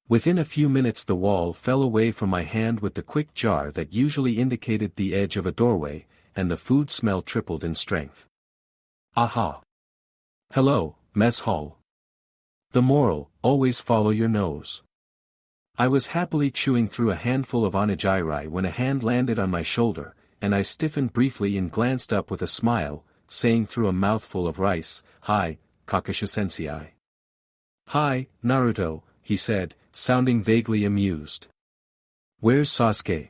Within a few minutes the wall fell away from my hand with the quick jar that usually indicated the edge of a doorway, and the food smell tripled in strength. Aha! Hello, mess hall. The moral, always follow your nose. I was happily chewing through a handful of onigiri when a hand landed on my shoulder, and I stiffened briefly and glanced up with a smile, saying through a mouthful of rice, "Hi, Kakashi-sensei." "Hi, Naruto," he said, sounding vaguely amused. "Where's Sasuke?"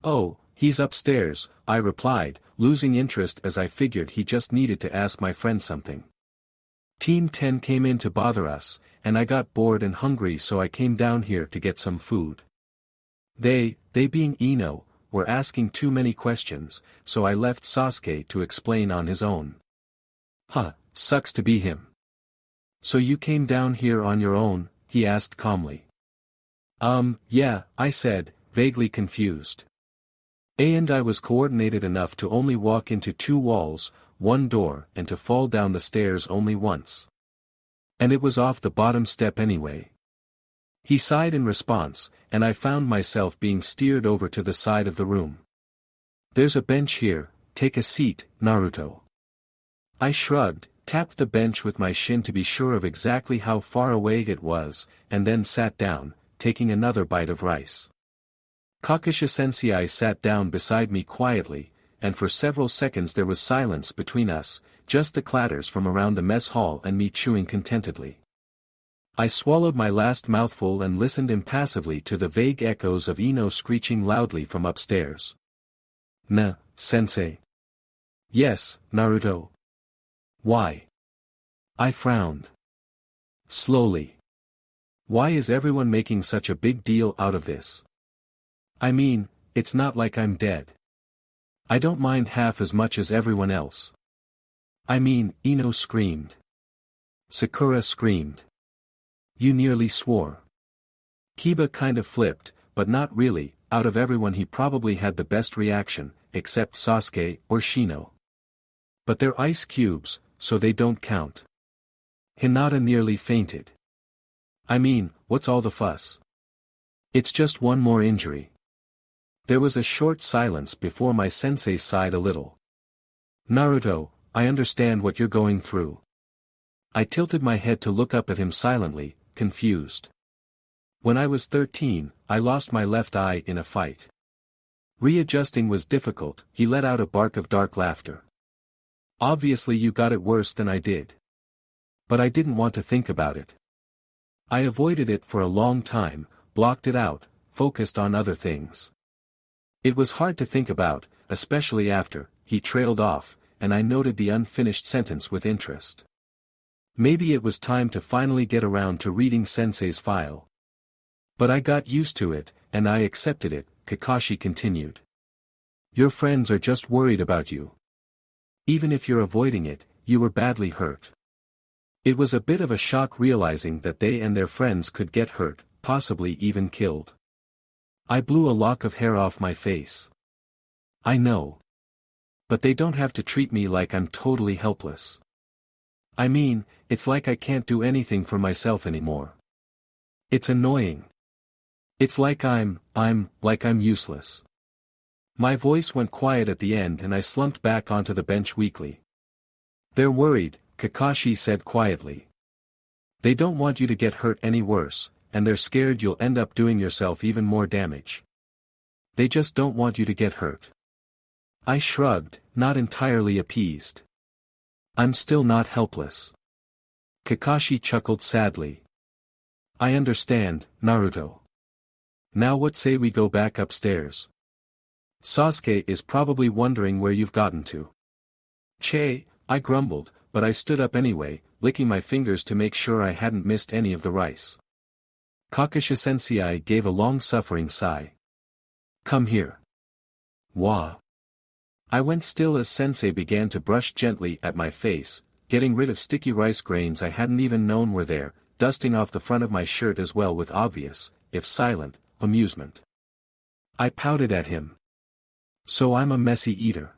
"Oh, he's upstairs," I replied, losing interest as I figured he just needed to ask my friend something. Team 10 came in to bother us, and I got bored and hungry so I came down here to get some food. They being Ino, were asking too many questions, so I left Sasuke to explain on his own. "Huh, sucks to be him. So you came down here on your own?" he asked calmly. Yeah, I said, vaguely confused. And I was coordinated enough to only walk into 2 walls, 1 door and to fall down the stairs only once. And it was off the bottom step anyway. He sighed in response, and I found myself being steered over to the side of the room. "There's a bench here, take a seat, Naruto." I shrugged, tapped the bench with my shin to be sure of exactly how far away it was, and then sat down, taking another bite of rice. Kakashi-sensei sat down beside me quietly, and for several seconds there was silence between us, just the clatters from around the mess hall and me chewing contentedly. I swallowed my last mouthful and listened impassively to the vague echoes of Ino screeching loudly from upstairs. "Sensei." "Yes, Naruto." "Why?" I frowned. Slowly. "Why is everyone making such a big deal out of this? I mean, it's not like I'm dead. I don't mind half as much as everyone else." "I mean," Ino screamed. Sakura screamed. "You nearly swore." Kiba kind of flipped, but not really. Out of everyone he probably had the best reaction, except Sasuke or Shino. "But they're ice cubes, so they don't count." Hinata nearly fainted. "I mean, what's all the fuss? It's just one more injury." There was a short silence before my sensei sighed a little. "Naruto, I understand what you're going through." I tilted my head to look up at him silently, confused. "When I was 13, I lost my left eye in a fight. Readjusting was difficult." He let out a bark of dark laughter. "Obviously you got it worse than I did. But I didn't want to think about it. I avoided it for a long time, blocked it out, focused on other things. It was hard to think about, especially after." He trailed off, and I noted the unfinished sentence with interest. Maybe it was time to finally get around to reading Sensei's file. "But I got used to it, and I accepted it," Kakashi continued. "Your friends are just worried about you. Even if you're avoiding it, you were badly hurt." It was a bit of a shock realizing that they and their friends could get hurt, possibly even killed. I blew a lock of hair off my face. "I know. But they don't have to treat me like I'm totally helpless. I mean, it's like I can't do anything for myself anymore. It's annoying." It's like I'm useless. My voice went quiet at the end and I slumped back onto the bench weakly. They're worried, Kakashi said quietly. They don't want you to get hurt any worse, and they're scared you'll end up doing yourself even more damage. They just don't want you to get hurt. I shrugged, not entirely appeased. I'm still not helpless. Kakashi chuckled sadly. I understand, Naruto. Now what say we go back upstairs? Sasuke is probably wondering where you've gotten to. Che, I grumbled, but I stood up anyway, licking my fingers to make sure I hadn't missed any of the rice. Kakashi-sensei gave a long-suffering sigh. Come here. Wah. I went still as sensei began to brush gently at my face, getting rid of sticky rice grains I hadn't even known were there, dusting off the front of my shirt as well with obvious, if silent, amusement. I pouted at him. So I'm a messy eater.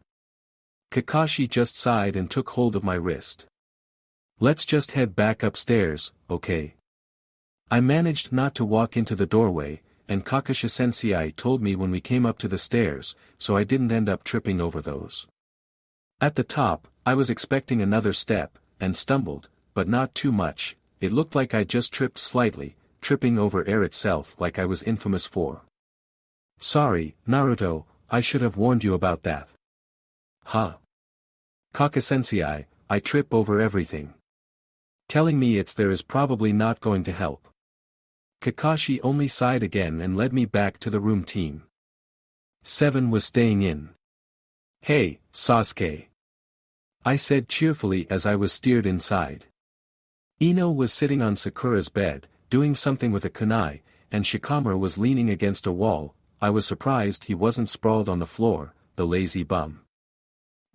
Kakashi just sighed and took hold of my wrist. Let's just head back upstairs, okay? I managed not to walk into the doorway, and Kakashi-sensei told me when we came up to the stairs, so I didn't end up tripping over those. At the top, I was expecting another step, and stumbled, but not too much. It looked like I just tripped slightly, tripping over air itself like I was infamous for. Sorry, Naruto, I should have warned you about that. Huh? Kakashi-sensei, I trip over everything. Telling me it's there is probably not going to help. Kakashi only sighed again and led me back to the room team. 7 was staying in. Hey, Sasuke. I said cheerfully as I was steered inside. Ino was sitting on Sakura's bed, doing something with a kunai, and Shikamaru was leaning against a wall. I was surprised he wasn't sprawled on the floor, the lazy bum.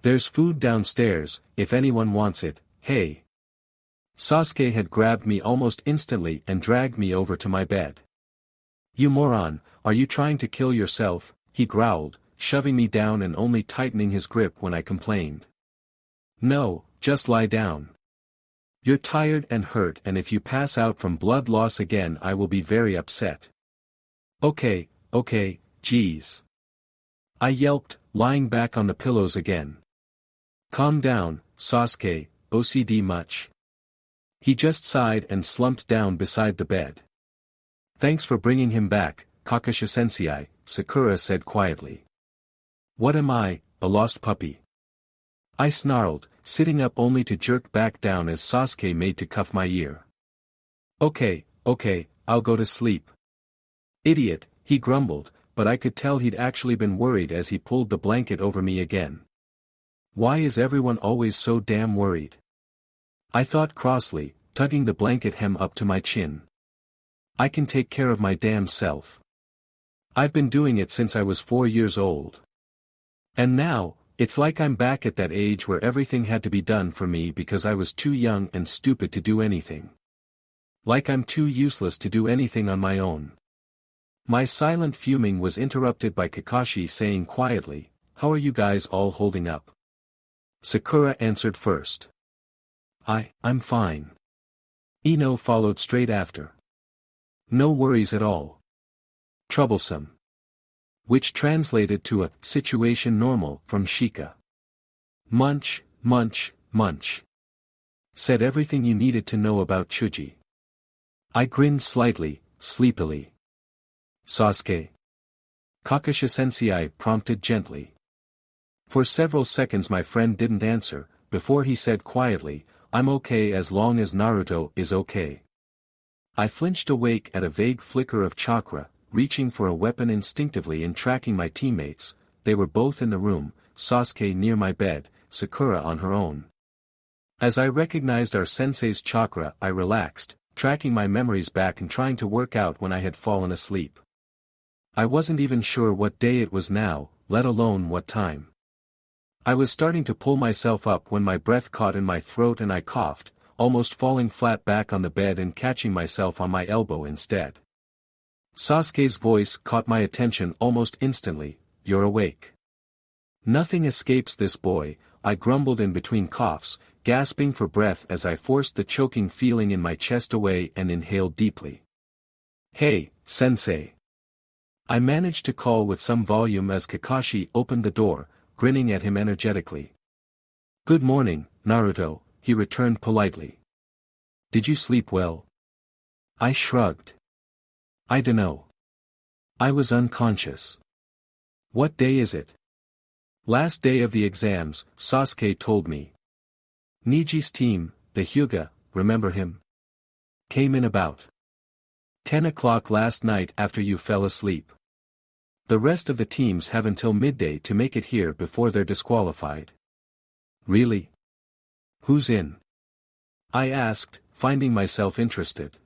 There's food downstairs, if anyone wants it, hey. Sasuke had grabbed me almost instantly and dragged me over to my bed. You moron, are you trying to kill yourself? He growled, shoving me down and only tightening his grip when I complained. No, just lie down. You're tired and hurt, and if you pass out from blood loss again I will be very upset. Okay, geez. I yelped, lying back on the pillows again. Calm down, Sasuke, OCD much? He just sighed and slumped down beside the bed. Thanks for bringing him back, Kakashi-sensei, Sakura said quietly. What am I, a lost puppy? I snarled, sitting up only to jerk back down as Sasuke made to cuff my ear. Okay, I'll go to sleep. Idiot, he grumbled, but I could tell he'd actually been worried as he pulled the blanket over me again. Why is everyone always so damn worried? I thought crossly, tugging the blanket hem up to my chin. I can take care of my damn self. I've been doing it since I was 4 years old. And now, it's like I'm back at that age where everything had to be done for me because I was too young and stupid to do anything. Like I'm too useless to do anything on my own. My silent fuming was interrupted by Kakashi saying quietly, "How are you guys all holding up?" Sakura answered first. I'm fine. Ino followed straight after. No worries at all. Troublesome. Which translated to a situation normal from Shika. Munch, munch, munch. Said everything you needed to know about Chuji. I grinned slightly, sleepily. Sasuke? Kakashi-sensei prompted gently. For several seconds my friend didn't answer, before he said quietly, I'm okay as long as Naruto is okay. I flinched awake at a vague flicker of chakra, reaching for a weapon instinctively and tracking my teammates. They were both in the room, Sasuke near my bed, Sakura on her own. As I recognized our sensei's chakra I relaxed, tracking my memories back and trying to work out when I had fallen asleep. I wasn't even sure what day it was now, let alone what time. I was starting to pull myself up when my breath caught in my throat and I coughed, almost falling flat back on the bed and catching myself on my elbow instead. Sasuke's voice caught my attention almost instantly, "You're awake." Nothing escapes this boy, I grumbled in between coughs, gasping for breath as I forced the choking feeling in my chest away and inhaled deeply. Hey, sensei. I managed to call with some volume as Kakashi opened the door, grinning at him energetically. "Good morning, Naruto," he returned politely. "Did you sleep well?" I shrugged. "I dunno. I was unconscious." "What day is it?" "Last day of the exams," Sasuke told me. "Niji's team, the Hyuga, remember him? Came in about 10 o'clock last night after you fell asleep. The rest of the teams have until midday to make it here before they're disqualified." "Really? Who's in?" I asked, finding myself interested.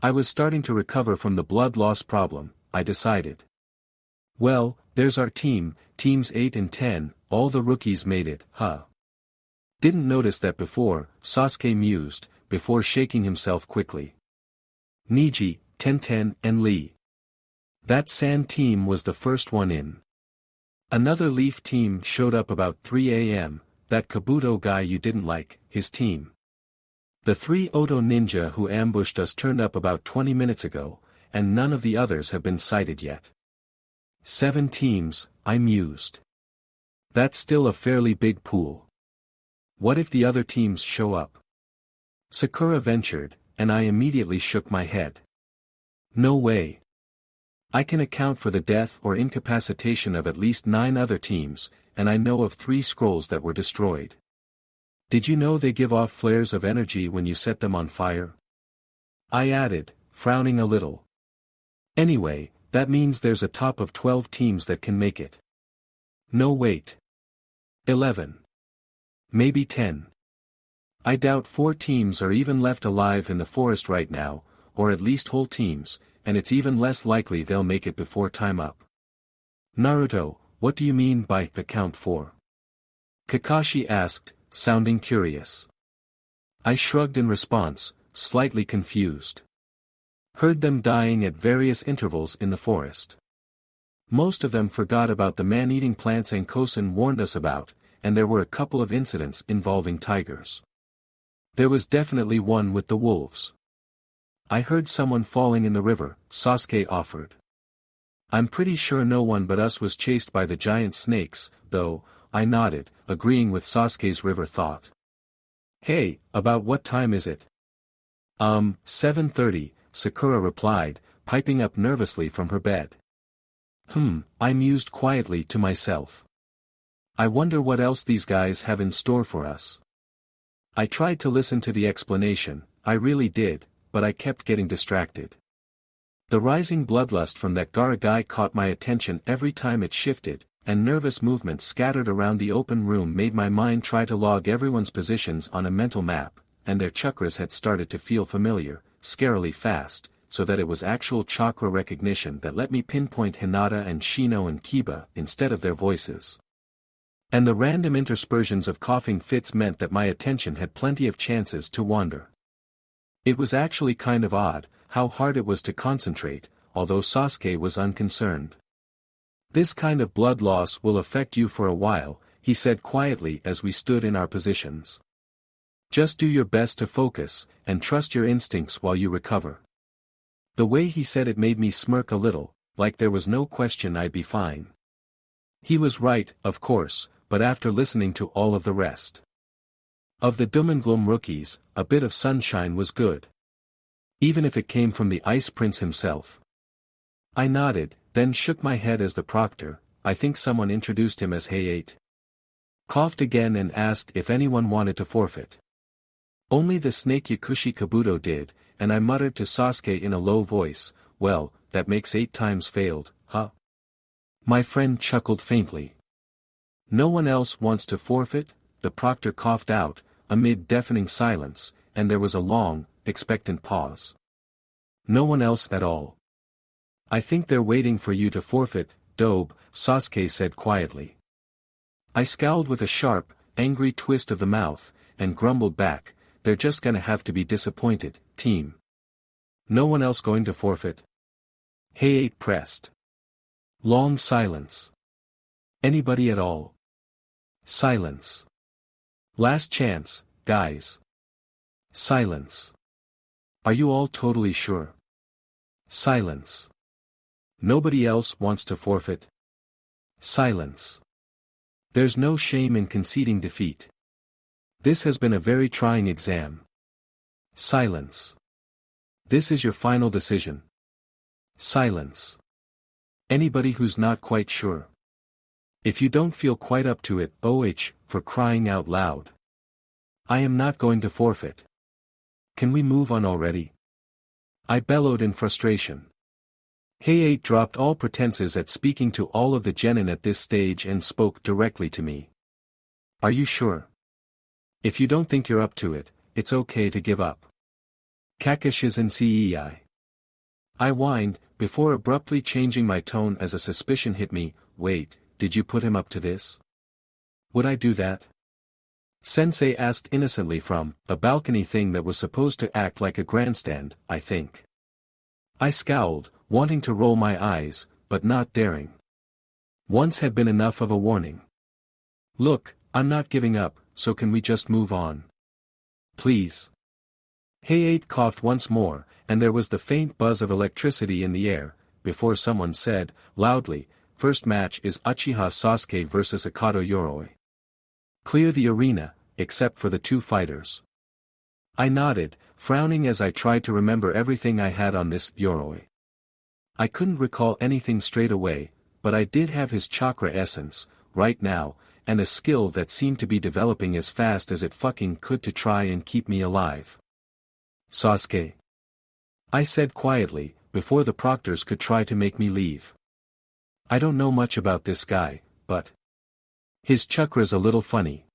I was starting to recover from the blood loss problem, I decided. "Well, there's our team, teams 8 and 10, all the rookies made it, huh?" "Didn't notice that before," Sasuke mused, before shaking himself quickly. "Niji, Tenten and Lee. That Sand team was the first one in. Another Leaf team showed up about 3 a.m., that Kabuto guy you didn't like, his team. The 3 Oto ninja who ambushed us turned up about 20 minutes ago, and none of the others have been sighted yet." 7 teams, I mused. That's still a fairly big pool. What if the other teams show up? Sakura ventured, and I immediately shook my head. No way. I can account for the death or incapacitation of at least 9 other teams, and I know of 3 scrolls that were destroyed. Did you know they give off flares of energy when you set them on fire? I added, frowning a little. Anyway, that means there's a top of 12 teams that can make it. No wait. 11. Maybe 10. I doubt 4 teams are even left alive in the forest right now, or at least whole teams, and it's even less likely they'll make it before time up. Naruto, what do you mean by account for? Kakashi asked, sounding curious. I shrugged in response, slightly confused. Heard them dying at various intervals in the forest. Most of them forgot about the man-eating plants Ankosen warned us about, and there were a couple of incidents involving tigers. There was definitely one with the wolves. I heard someone falling in the river, Sasuke offered. I'm pretty sure no one but us was chased by the giant snakes, though, I nodded, agreeing with Sasuke's river thought. Hey, about what time is it? 7:30, Sakura replied, piping up nervously from her bed. I mused quietly to myself. I wonder what else these guys have in store for us. I tried to listen to the explanation, I really did, but I kept getting distracted. The rising bloodlust from that Gaara guy caught my attention every time it shifted, and nervous movements scattered around the open room made my mind try to log everyone's positions on a mental map, and their chakras had started to feel familiar, scarily fast, so that it was actual chakra recognition that let me pinpoint Hinata and Shino and Kiba instead of their voices. And the random interspersions of coughing fits meant that my attention had plenty of chances to wander. It was actually kind of odd, how hard it was to concentrate, although Sasuke was unconcerned. This kind of blood loss will affect you for a while, he said quietly as we stood in our positions. Just do your best to focus, and trust your instincts while you recover. The way he said it made me smirk a little, like there was no question I'd be fine. He was right, of course, but after listening to all of the rest. Of the Doomengloom rookies, a bit of sunshine was good. Even if it came from the Ice Prince himself. I nodded, then shook my head as the proctor, I think someone introduced him as Hayate. Coughed again and asked if anyone wanted to forfeit. Only the snake Yakushi Kabuto did, and I muttered to Sasuke in a low voice, well, that makes 8 times failed, huh? My friend chuckled faintly. No one else wants to forfeit? The proctor coughed out, amid deafening silence, and there was a long, expectant pause. No one else at all. I think they're waiting for you to forfeit, Dobe, Sasuke said quietly. I scowled with a sharp, angry twist of the mouth, and grumbled back, they're just gonna have to be disappointed, team. No one else going to forfeit? Hayate pressed. Long silence. Anybody at all? Silence. Last chance, guys. Silence. Are you all totally sure? Silence. Nobody else wants to forfeit. Silence. There's no shame in conceding defeat. This has been a very trying exam. Silence. This is your final decision. Silence. Anybody who's not quite sure. If you don't feel quite up to it, for crying out loud. I am not going to forfeit. Can we move on already? I bellowed in frustration. Heiei dropped all pretenses at speaking to all of the genin at this stage and spoke directly to me. Are you sure? If you don't think you're up to it, it's okay to give up. Kakishizen Cei. I whined, before abruptly changing my tone as a suspicion hit me. Wait, did you put him up to this? Would I do that? Sensei asked innocently from a balcony thing that was supposed to act like a grandstand, I think. I scowled, wanting to roll my eyes, but not daring. Once had been enough of a warning. Look, I'm not giving up, so can we just move on? Please. Heiei coughed once more, and there was the faint buzz of electricity in the air, before someone said, loudly, first match is Uchiha Sasuke vs Akato Yoroi. Clear the arena, except for the two fighters. I nodded, frowning as I tried to remember everything I had on this Yoroi. I couldn't recall anything straight away, but I did have his chakra essence, right now, and a skill that seemed to be developing as fast as it fucking could to try and keep me alive. Sasuke. I said quietly, before the proctors could try to make me leave. I don't know much about this guy, but his chakra's a little funny.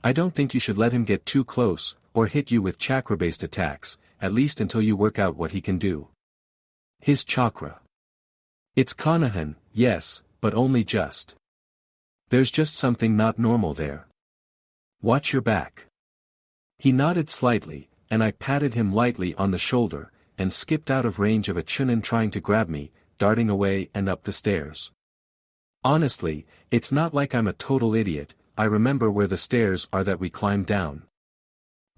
I don't think you should let him get too close, or hit you with chakra-based attacks, at least until you work out what he can do. His chakra. It's Konohan, yes, but only just. There's just something not normal there. Watch your back. He nodded slightly, and I patted him lightly on the shoulder, and skipped out of range of a chunin trying to grab me, darting away and up the stairs. Honestly, it's not like I'm a total idiot, I remember where the stairs are that we climbed down.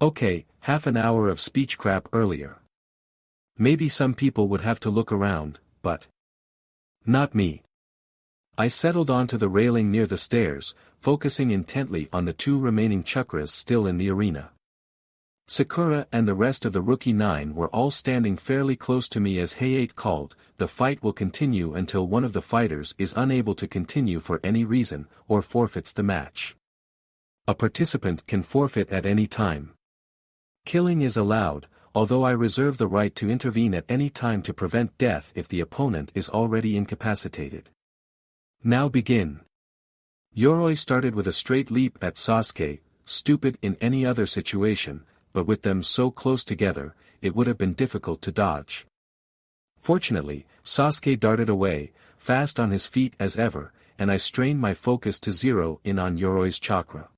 Okay, half an hour of speech crap earlier. Maybe some people would have to look around, but not me. I settled onto the railing near the stairs, focusing intently on the two remaining chakras still in the arena. Sakura and the rest of the Rookie 9 were all standing fairly close to me as Heiei called, the fight will continue until one of the fighters is unable to continue for any reason, or forfeits the match. A participant can forfeit at any time. Killing is allowed, although I reserve the right to intervene at any time to prevent death if the opponent is already incapacitated. Now begin. Yoroi started with a straight leap at Sasuke, stupid in any other situation, but with them so close together, it would have been difficult to dodge. Fortunately, Sasuke darted away, fast on his feet as ever, and I strained my focus to zero in on Yoroi's chakra.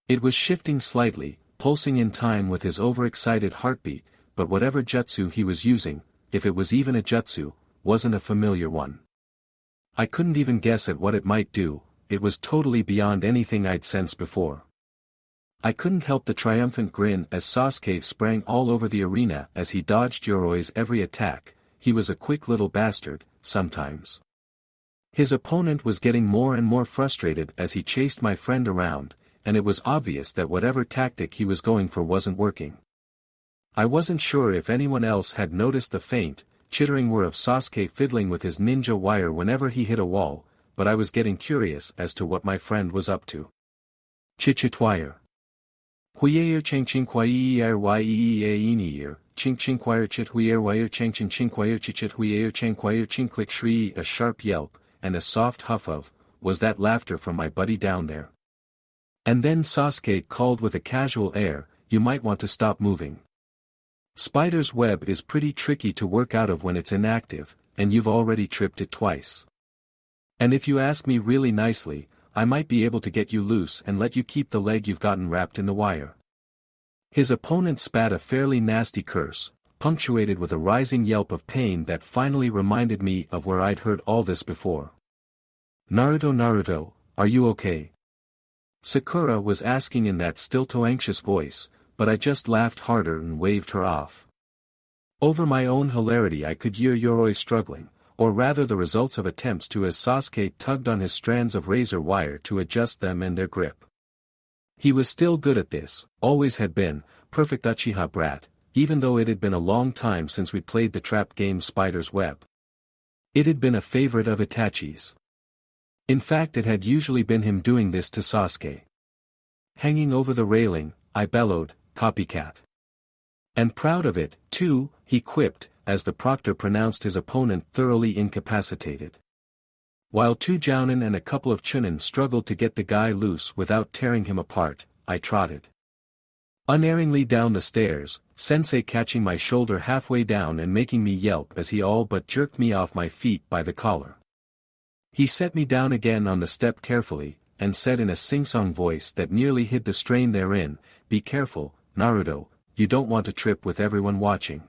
It was shifting slightly, pulsing in time with his overexcited heartbeat, but whatever jutsu he was using, if it was even a jutsu, wasn't a familiar one. I couldn't even guess at what it might do, it was totally beyond anything I'd sensed before. I couldn't help the triumphant grin as Sasuke sprang all over the arena as he dodged Yoroi's every attack. He was a quick little bastard, sometimes. His opponent was getting more and more frustrated as he chased my friend around, and it was obvious that whatever tactic he was going for wasn't working. I wasn't sure if anyone else had noticed the faint, chittering whir of Sasuke fiddling with his ninja wire whenever he hit a wall, but I was getting curious as to what my friend was up to. Chichitwire. Huyer cheng ching huyer yeer, ching ching huyer chit huyer wire cheng ching ching huyer chichit huyer cheng huyer ching click shri. A sharp yelp, and a soft huff of, was that laughter from my buddy down there. And then Sasuke called with a casual air, you might want to stop moving. Spider's web is pretty tricky to work out of when it's inactive, and you've already tripped it twice. And if you ask me really nicely, I might be able to get you loose and let you keep the leg you've gotten wrapped in the wire. His opponent spat a fairly nasty curse, punctuated with a rising yelp of pain that finally reminded me of where I'd heard all this before. Naruto, are you okay? Sakura was asking in that still-to-anxious voice, but I just laughed harder and waved her off. Over my own hilarity I could hear Yoroi struggling, or rather the results of attempts to, as Sasuke tugged on his strands of razor wire to adjust them and their grip. He was still good at this, always had been, perfect Uchiha brat, even though it had been a long time since we played the trap game Spider's Web. It had been a favorite of Itachi's. In fact, it had usually been him doing this to Sasuke. Hanging over the railing, I bellowed, "Copycat." And proud of it, too, he quipped, as the proctor pronounced his opponent thoroughly incapacitated. While two jounin and a couple of chunin struggled to get the guy loose without tearing him apart, I trotted unerringly down the stairs, Sensei catching my shoulder halfway down and making me yelp as he all but jerked me off my feet by the collar. He set me down again on the step carefully, and said in a sing-song voice that nearly hid the strain therein, "Be careful, Naruto, you don't want to trip with everyone watching."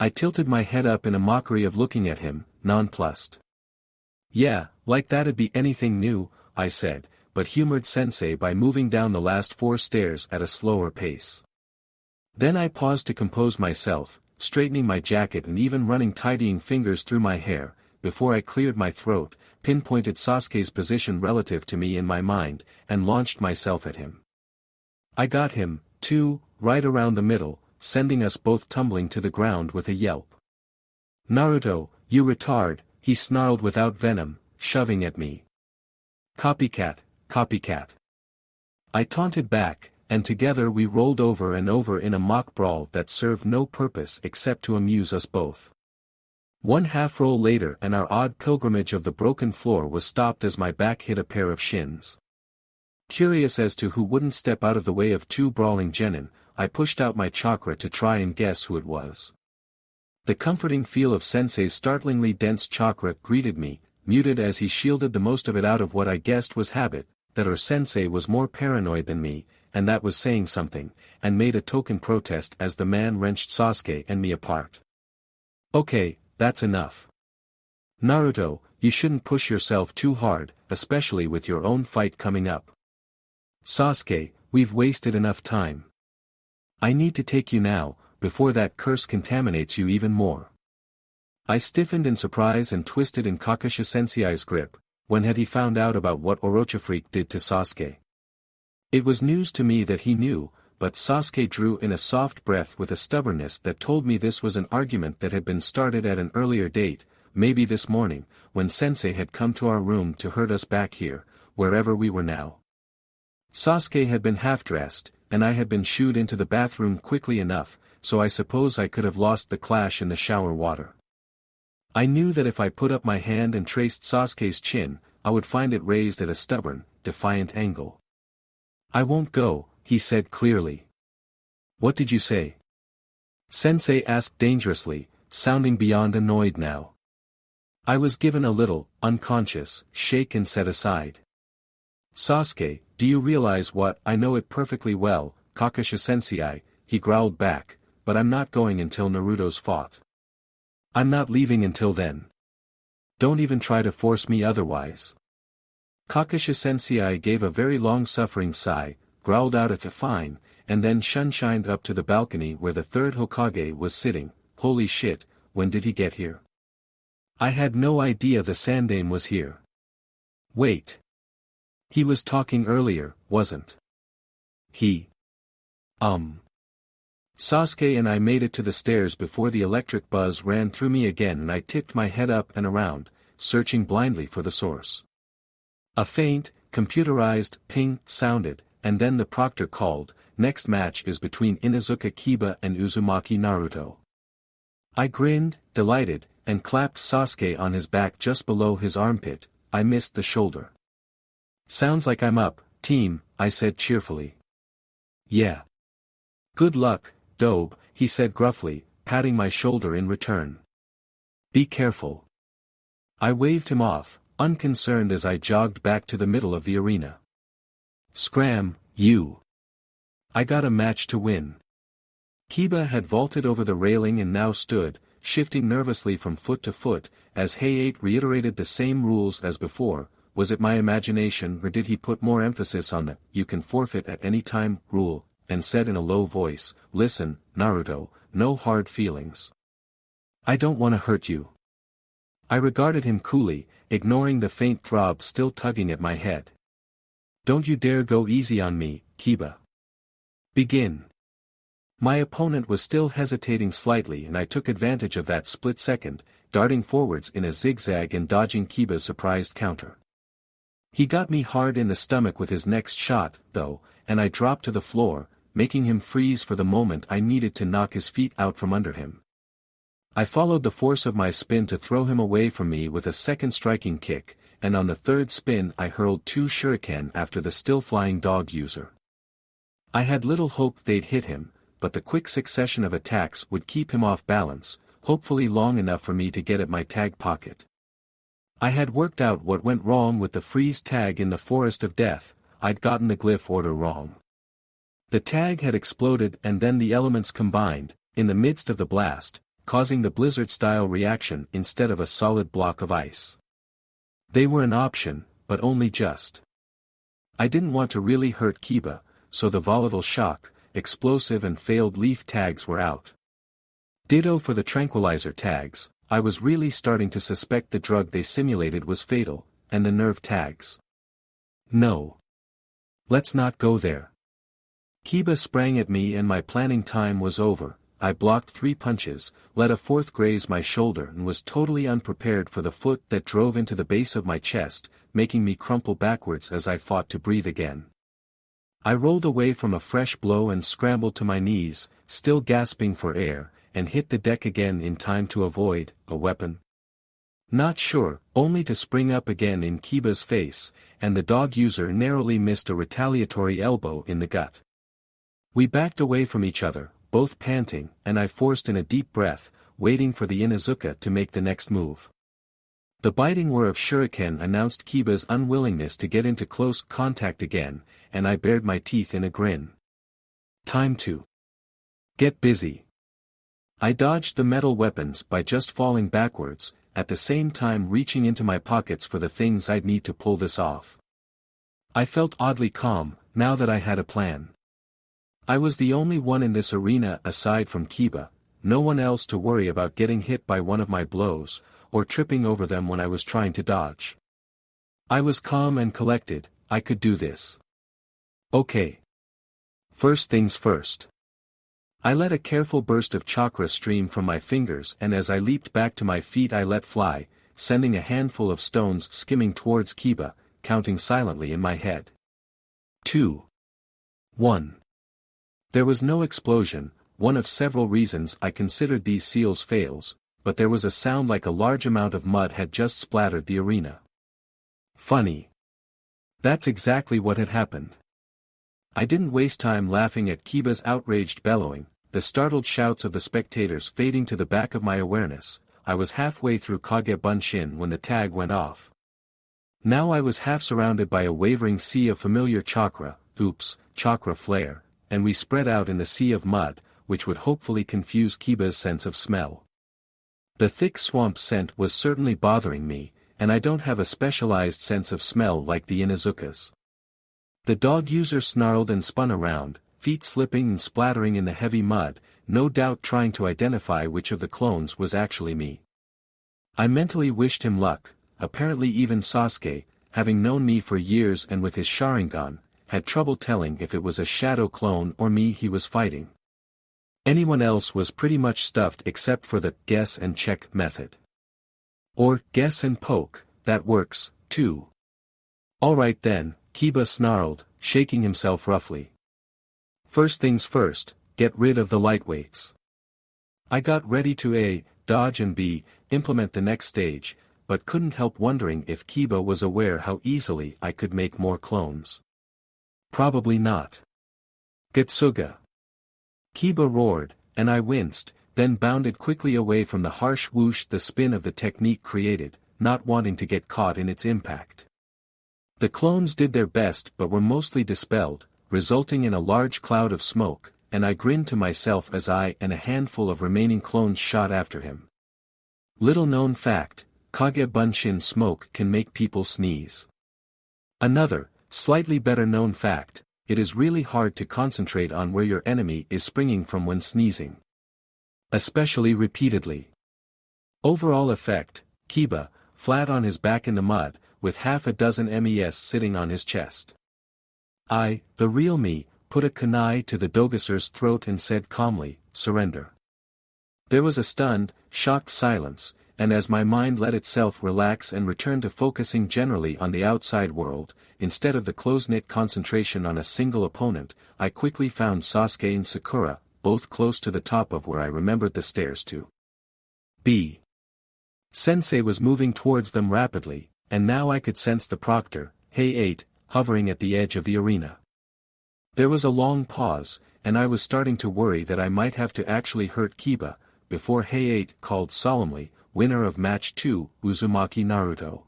I tilted my head up in a mockery of looking at him, nonplussed. "Yeah, like that'd be anything new," I said, but humored Sensei by moving down the last 4 stairs at a slower pace. Then I paused to compose myself, straightening my jacket and even running tidying fingers through my hair, before I cleared my throat, pinpointed Sasuke's position relative to me in my mind, and launched myself at him. I got him, too, right around the middle, sending us both tumbling to the ground with a yelp. "Naruto, you retard," he snarled without venom, shoving at me. "Copycat, copycat." I taunted back, and together we rolled over and over in a mock brawl that served no purpose except to amuse us both. One half roll later and our odd pilgrimage of the broken floor was stopped as my back hit a pair of shins. Curious as to who wouldn't step out of the way of 2 brawling genin, I pushed out my chakra to try and guess who it was. The comforting feel of Sensei's startlingly dense chakra greeted me, muted as he shielded the most of it out of what I guessed was habit, that our Sensei was more paranoid than me, and that was saying something, and made a token protest as the man wrenched Sasuke and me apart. "Okay, that's enough. Naruto, you shouldn't push yourself too hard, especially with your own fight coming up. Sasuke, we've wasted enough time. I need to take you now, before that curse contaminates you even more." I stiffened in surprise and twisted in Kakashi Sensei's grip. When had he found out about what Orochimaru did to Sasuke? It was news to me that he knew, but Sasuke drew in a soft breath with a stubbornness that told me this was an argument that had been started at an earlier date, maybe this morning, when Sensei had come to our room to herd us back here, wherever we were now. Sasuke had been half-dressed, and I had been shooed into the bathroom quickly enough, so I suppose I could have lost the clash in the shower water. I knew that if I put up my hand and traced Sasuke's chin, I would find it raised at a stubborn, defiant angle. "I won't go," he said clearly. "What did you say?" Sensei asked dangerously, sounding beyond annoyed now. I was given a little, unconscious, shake and set aside. "Sasuke, do you realize what? I know it perfectly well, Kakashi Sensei," he growled back, "but I'm not going until Naruto's fought. I'm not leaving until then. Don't even try to force me otherwise." Kakashi Sensei gave a very long-suffering sigh, growled out a fine, and then shunshined up to the balcony where the 3rd Hokage was sitting. "Holy shit, when did he get here? I had no idea the Sandaime was here. Wait. He was talking earlier, wasn't he? Sasuke and I made it to the stairs before the electric buzz ran through me again and I tipped my head up and around, searching blindly for the source. A faint, computerized ping sounded, and then the proctor called, "Next match is between Inuzuka Kiba and Uzumaki Naruto." I grinned, delighted, and clapped Sasuke on his back just below his armpit. I missed the shoulder. "Sounds like I'm up, team," I said cheerfully. "Yeah. Good luck, Dobe," he said gruffly, patting my shoulder in return. "Be careful." I waved him off, unconcerned as I jogged back to the middle of the arena. "Scram, you. I got a match to win." Kiba had vaulted over the railing and now stood, shifting nervously from foot to foot, as Hayate reiterated the same rules as before. Was it my imagination or did he put more emphasis on the "you can forfeit at any time" rule, and said in a low voice, "Listen, Naruto, no hard feelings. I don't want to hurt you. I regarded him coolly, ignoring the faint throb still tugging at my head. Don't you dare go easy on me, Kiba. Begin. My opponent was still hesitating slightly and I took advantage of that split second, darting forwards in a zigzag and dodging Kiba's surprised counter. He got me hard in the stomach with his next shot, though, and I dropped to the floor, making him freeze for the moment I needed to knock his feet out from under him. I followed the force of my spin to throw him away from me with a second striking kick, and on the third spin I hurled 2 shuriken after the still-flying dog user. I had little hope they'd hit him, but the quick succession of attacks would keep him off balance, hopefully long enough for me to get at my tag pocket. I had worked out what went wrong with the freeze tag in the Forest of Death. I'd gotten the glyph order wrong. The tag had exploded and then the elements combined, in the midst of the blast, causing the blizzard-style reaction instead of a solid block of ice. They were an option, but only just. I didn't want to really hurt Kiba, so the volatile shock, explosive and failed leaf tags were out. Ditto for the tranquilizer tags. I was really starting to suspect the drug they simulated was fatal, and the nerve tags. No. Let's not go there. Kiba sprang at me and my planning time was over. I blocked 3 punches, let a 4th graze my shoulder and was totally unprepared for the foot that drove into the base of my chest, making me crumple backwards as I fought to breathe again. I rolled away from a fresh blow and scrambled to my knees, still gasping for air, and hit the deck again in time to avoid a weapon. Not sure, only to spring up again in Kiba's face, and the dog user narrowly missed a retaliatory elbow in the gut. We backed away from each other, both panting, and I forced in a deep breath, waiting for the Inuzuka to make the next move. The biting whir of shuriken announced Kiba's unwillingness to get into close contact again, and I bared my teeth in a grin. Time to get busy. I dodged the metal weapons by just falling backwards, at the same time reaching into my pockets for the things I'd need to pull this off. I felt oddly calm, now that I had a plan. I was the only one in this arena aside from Kiba, no one else to worry about getting hit by one of my blows, or tripping over them when I was trying to dodge. I was calm and collected. I could do this. Okay. First things first. I let a careful burst of chakra stream from my fingers and as I leaped back to my feet I let fly, sending a handful of stones skimming towards Kiba, counting silently in my head. 2. 1. There was no explosion, one of several reasons I considered these seals fails, but there was a sound like a large amount of mud had just splattered the arena. Funny. That's exactly what had happened. I didn't waste time laughing at Kiba's outraged bellowing, the startled shouts of the spectators fading to the back of my awareness. I was halfway through Kage Bunshin when the tag went off. Now I was half surrounded by a wavering sea of familiar chakra, chakra flare, and we spread out in the sea of mud, which would hopefully confuse Kiba's sense of smell. The thick swamp scent was certainly bothering me, and I don't have a specialized sense of smell like the Inuzukas. The dog user snarled and spun around, feet slipping and splattering in the heavy mud, no doubt trying to identify which of the clones was actually me. I mentally wished him luck. Apparently even Sasuke, having known me for years and with his Sharingan, had trouble telling if it was a shadow clone or me he was fighting. Anyone else was pretty much stuffed except for the guess and check method. Or guess and poke, that works, too. Alright then, Kiba snarled, shaking himself roughly. First things first, get rid of the lightweights. I got ready to A, dodge and B, implement the next stage, but couldn't help wondering if Kiba was aware how easily I could make more clones. Probably not. Getsuga. Kiba roared, and I winced, then bounded quickly away from the harsh whoosh the spin of the technique created, not wanting to get caught in its impact. The clones did their best but were mostly dispelled, resulting in a large cloud of smoke, and I grinned to myself as I and a handful of remaining clones shot after him. Little known fact, Kage Bunshin smoke can make people sneeze. Another, slightly better known fact, it is really hard to concentrate on where your enemy is springing from when sneezing. Especially repeatedly. Overall effect, Kiba, flat on his back in the mud, with half a dozen MES sitting on his chest. I, the real me, put a kunai to the Dogaser's throat and said calmly, "Surrender." There was a stunned, shocked silence, and as my mind let itself relax and return to focusing generally on the outside world, instead of the close-knit concentration on a single opponent, I quickly found Sasuke and Sakura, both close to the top of where I remembered the stairs to be. Sensei was moving towards them rapidly, and now I could sense the proctor, Hey-8, hovering at the edge of the arena. There was a long pause, and I was starting to worry that I might have to actually hurt Kiba, before Hey-8 called solemnly, "Winner of Match 2, Uzumaki Naruto."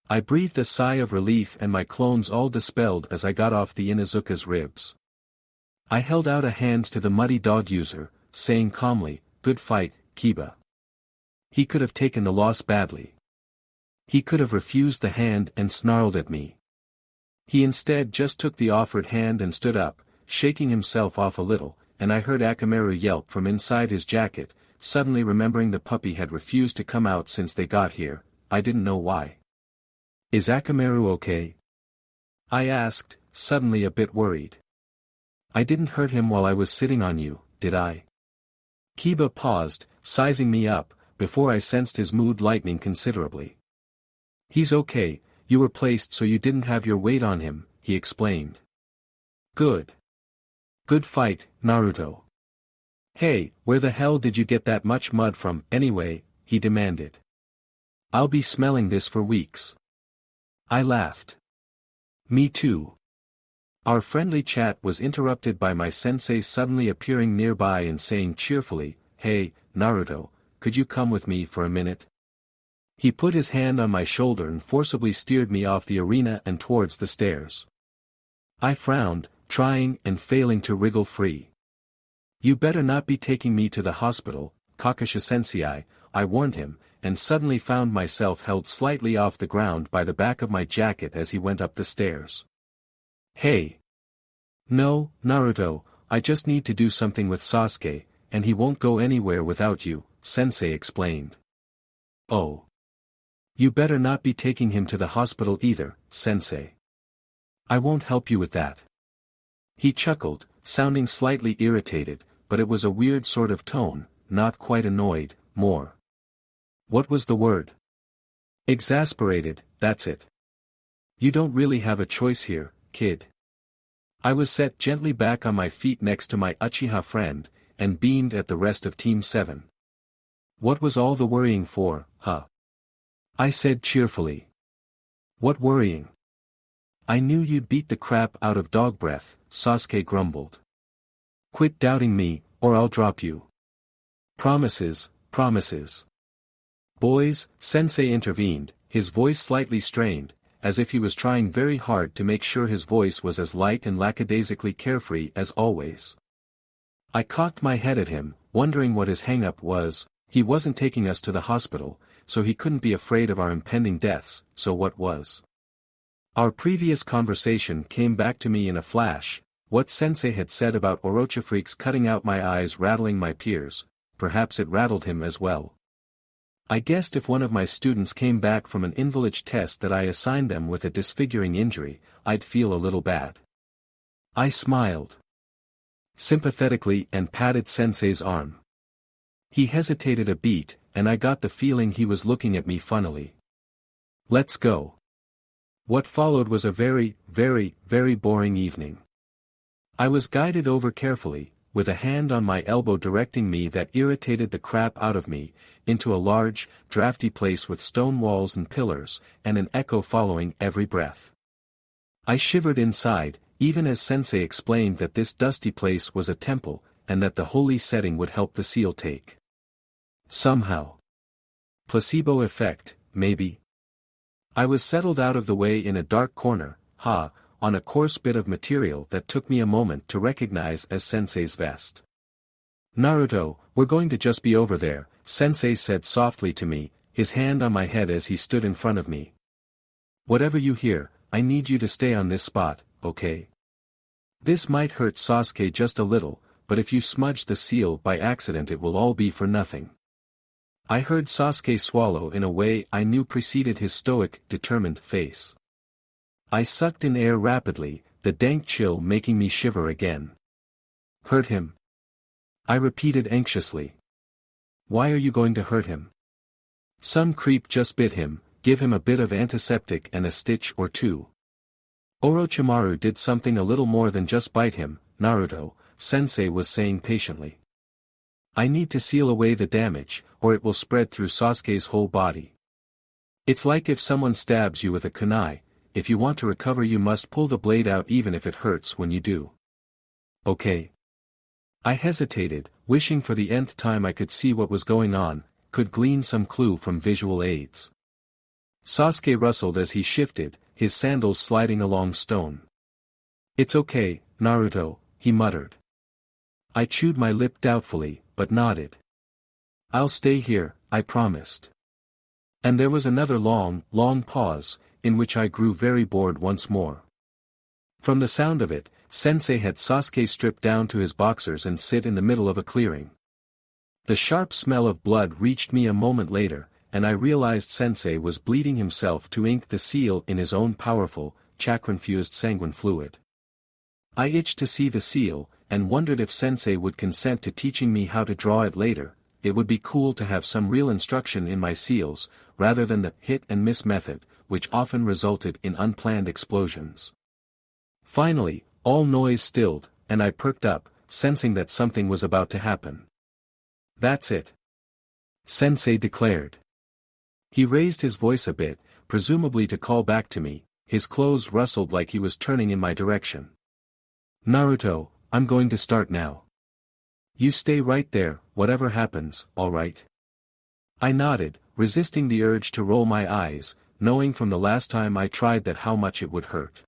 I breathed a sigh of relief and my clones all dispelled as I got off the Inuzuka's ribs. I held out a hand to the muddy dog user, saying calmly, "Good fight, Kiba." He could have taken the loss badly. He could have refused the hand and snarled at me. He instead just took the offered hand and stood up, shaking himself off a little, and I heard Akamaru yelp from inside his jacket, suddenly remembering the puppy had refused to come out since they got here. I didn't know why. "Is Akamaru okay?" I asked, suddenly a bit worried. "I didn't hurt him while I was sitting on you, did I?" Kiba paused, sizing me up, before I sensed his mood lightening considerably. "He's okay, you were placed so you didn't have your weight on him," he explained. "Good. Good fight, Naruto." "Hey, where the hell did you get that much mud from, anyway?" he demanded. "I'll be smelling this for weeks." I laughed. "Me too." Our friendly chat was interrupted by my sensei suddenly appearing nearby and saying cheerfully, "Hey, Naruto, could you come with me for a minute?" He put his hand on my shoulder and forcibly steered me off the arena and towards the stairs. I frowned, trying and failing to wriggle free. "You better not be taking me to the hospital, Kakashi-sensei," I warned him, and suddenly found myself held slightly off the ground by the back of my jacket as he went up the stairs. "Hey! No, Naruto, I just need to do something with Sasuke, and he won't go anywhere without you," Sensei explained. "Oh. You better not be taking him to the hospital either, Sensei. I won't help you with that." He chuckled, sounding slightly irritated, but it was a weird sort of tone, not quite annoyed, more. What was the word? Exasperated, that's it. "You don't really have a choice here, kid." I was set gently back on my feet next to my Uchiha friend, and beamed at the rest of Team 7. "What was all the worrying for, huh?" I said cheerfully. "What worrying?" "I knew you'd beat the crap out of dog breath," Sasuke grumbled. "Quit doubting me, or I'll drop you." "Promises, promises." "Boys," Sensei intervened, his voice slightly strained, as if he was trying very hard to make sure his voice was as light and lackadaisically carefree as always. I cocked my head at him, wondering what his hang-up was. He wasn't taking us to the hospital, so he couldn't be afraid of our impending deaths, so what was? Our previous conversation came back to me in a flash. What Sensei had said about Orochimaru's cutting out my eyes rattling my peers, perhaps it rattled him as well. I guessed if one of my students came back from an invalid test that I assigned them with a disfiguring injury, I'd feel a little bad. I smiled sympathetically and patted Sensei's arm. He hesitated a beat, and I got the feeling he was looking at me funnily. "Let's go." What followed was a very, very, very boring evening. I was guided over carefully, with a hand on my elbow directing me that irritated the crap out of me, into a large, drafty place with stone walls and pillars, and an echo following every breath. I shivered inside, even as Sensei explained that this dusty place was a temple, and that the holy setting would help the seal take. Somehow. Placebo effect, maybe. I was settled out of the way in a dark corner, on a coarse bit of material that took me a moment to recognize as Sensei's vest. "Naruto, we're going to just be over there," Sensei said softly to me, his hand on my head as he stood in front of me. "Whatever you hear, I need you to stay on this spot, okay? This might hurt Sasuke just a little, but if you smudge the seal by accident it will all be for nothing." I heard Sasuke swallow in a way I knew preceded his stoic, determined face. I sucked in air rapidly, the dank chill making me shiver again. Hurt him? I repeated anxiously. Why are you going to hurt him? Some creep just bit him, give him a bit of antiseptic and a stitch or two. Orochimaru did something a little more than just bite him, Naruto, Sensei was saying patiently. I need to seal away the damage, or it will spread through Sasuke's whole body. It's like if someone stabs you with a kunai, if you want to recover you must pull the blade out even if it hurts when you do. Okay. I hesitated, wishing for the nth time I could see what was going on, could glean some clue from visual aids. Sasuke rustled as he shifted, his sandals sliding along stone. It's okay, Naruto, he muttered. I chewed my lip doubtfully, but nodded. I'll stay here, I promised. And there was another long pause, in which I grew very bored once more. From the sound of it, Sensei had Sasuke strip down to his boxers and sit in the middle of a clearing. The sharp smell of blood reached me a moment later, and I realized Sensei was bleeding himself to ink the seal in his own powerful, chakra-infused sanguine fluid. I itched to see the seal, and wondered if Sensei would consent to teaching me how to draw it later. It would be cool to have some real instruction in my seals, rather than the hit-and-miss method, which often resulted in unplanned explosions. Finally, all noise stilled, and I perked up, sensing that something was about to happen. That's it. Sensei declared. He raised his voice a bit, presumably to call back to me, his clothes rustled like he was turning in my direction. Naruto, I'm going to start now. You stay right there, whatever happens, alright? I nodded, resisting the urge to roll my eyes, knowing from the last time I tried that how much it would hurt.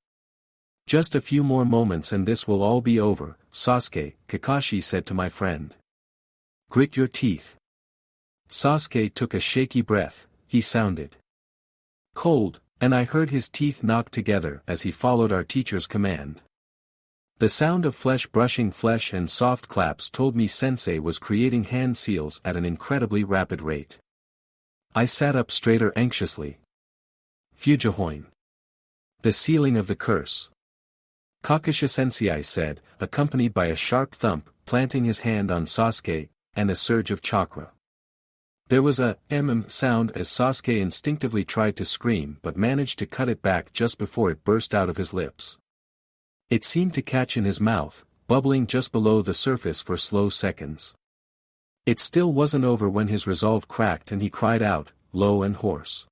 Just a few more moments and this will all be over, Sasuke, Kakashi said to my friend. Grit your teeth. Sasuke took a shaky breath, he sounded cold, and I heard his teeth knock together as he followed our teacher's command. The sound of flesh brushing flesh and soft claps told me Sensei was creating hand seals at an incredibly rapid rate. I sat up straighter anxiously. Fujihoin. The sealing of the curse. Kakashi Sensei said, accompanied by a sharp thump, planting his hand on Sasuke, and a surge of chakra. There was a sound as Sasuke instinctively tried to scream but managed to cut it back just before it burst out of his lips. It seemed to catch in his mouth, bubbling just below the surface for slow seconds. It still wasn't over when his resolve cracked and he cried out, low and hoarse.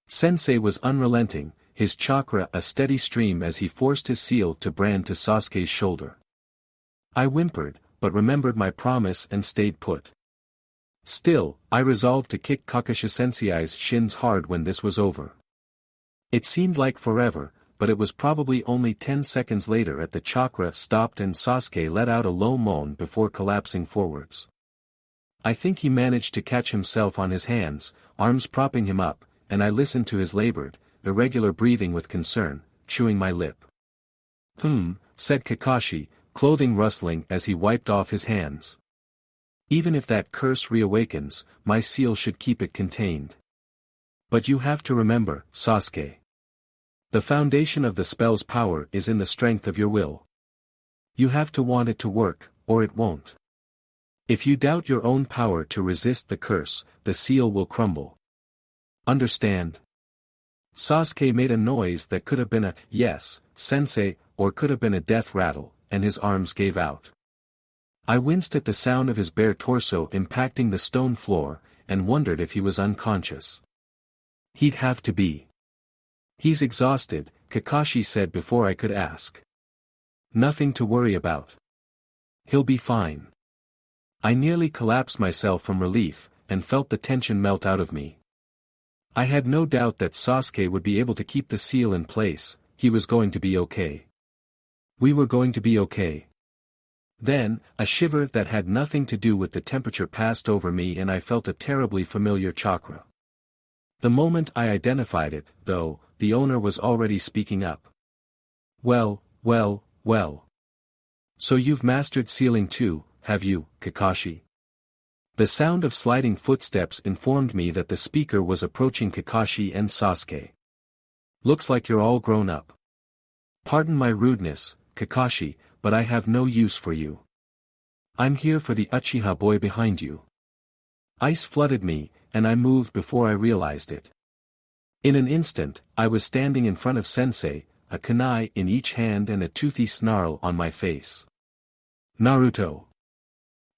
Sensei was unrelenting, his chakra a steady stream as he forced his seal to brand to Sasuke's shoulder. I whimpered, but remembered my promise and stayed put. Still, I resolved to kick Kakashi Sensei's shins hard when this was over. It seemed like forever, but it was probably only 10 seconds later at the chakra stopped and Sasuke let out a low moan before collapsing forwards. I think he managed to catch himself on his hands, arms propping him up, and I listened to his labored, irregular breathing with concern, chewing my lip. Said Kakashi, clothing rustling as he wiped off his hands. Even if that curse reawakens, my seal should keep it contained. But you have to remember, Sasuke. The foundation of the spell's power is in the strength of your will. You have to want it to work, or it won't. If you doubt your own power to resist the curse, the seal will crumble. Understand? Sasuke made a noise that could have been a yes, sensei, or could have been a death rattle, and his arms gave out. I winced at the sound of his bare torso impacting the stone floor, and wondered if he was unconscious. He'd have to be. He's exhausted, Kakashi said before I could ask. Nothing to worry about. He'll be fine. I nearly collapsed myself from relief, and felt the tension melt out of me. I had no doubt that Sasuke would be able to keep the seal in place, he was going to be okay. We were going to be okay. Then, a shiver that had nothing to do with the temperature passed over me and I felt a terribly familiar chakra. The moment I identified it, though, the owner was already speaking up. Well. So you've mastered sealing too, have you, Kakashi? The sound of sliding footsteps informed me that the speaker was approaching Kakashi and Sasuke. Looks like you're all grown up. Pardon my rudeness, Kakashi, but I have no use for you. I'm here for the Uchiha boy behind you. Ice flooded me, and I moved before I realized it. In an instant, I was standing in front of Sensei, a kunai in each hand and a toothy snarl on my face. Naruto.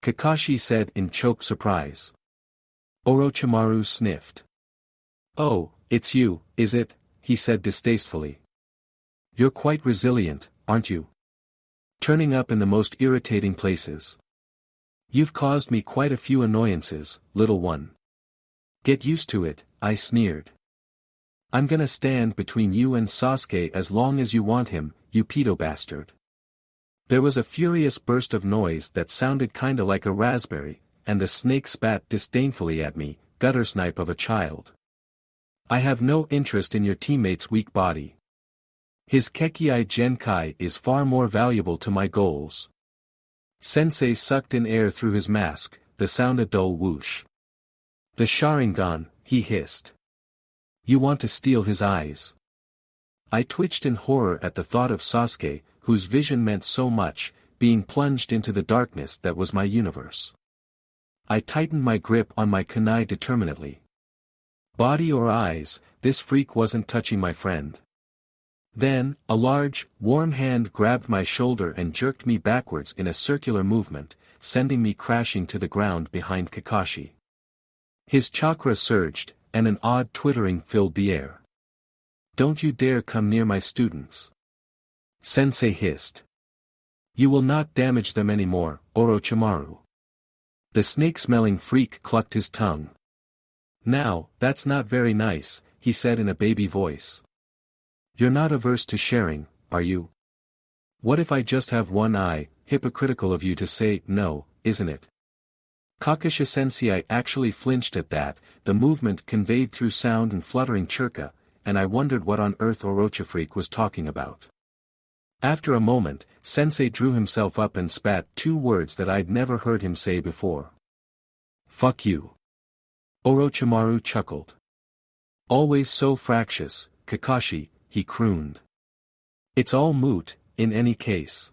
Kakashi said in choked surprise. Orochimaru sniffed. Oh, it's you, is it? He said distastefully. You're quite resilient, aren't you? Turning up in the most irritating places. You've caused me quite a few annoyances, little one. Get used to it, I sneered. I'm gonna stand between you and Sasuke as long as you want him, you pedo bastard. There was a furious burst of noise that sounded kinda like a raspberry, and the snake spat disdainfully at me, gutter snipe of a child. I have no interest in your teammate's weak body. His Kekkei Genkai is far more valuable to my goals. Sensei sucked in air through his mask, the sound a dull whoosh. The Sharingan, he hissed. You want to steal his eyes. I twitched in horror at the thought of Sasuke, whose vision meant so much, being plunged into the darkness that was my universe. I tightened my grip on my kunai determinedly. Body or eyes, this freak wasn't touching my friend. Then, a large, warm hand grabbed my shoulder and jerked me backwards in a circular movement, sending me crashing to the ground behind Kakashi. His chakra surged, and an odd twittering filled the air. Don't you dare come near my students. Sensei hissed. You will not damage them anymore, Orochimaru. The snake-smelling freak clucked his tongue. Now, that's not very nice, he said in a baby voice. You're not averse to sharing, are you? What if I just have one eye? Hypocritical of you to say no, isn't it? Kakashi Sensei actually flinched at that, the movement conveyed through sound and fluttering chirka, and I wondered what on earth Orochifreak was talking about. After a moment, Sensei drew himself up and spat two words that I'd never heard him say before. Fuck you. Orochimaru chuckled. Always so fractious, Kakashi, he crooned. It's all moot, in any case.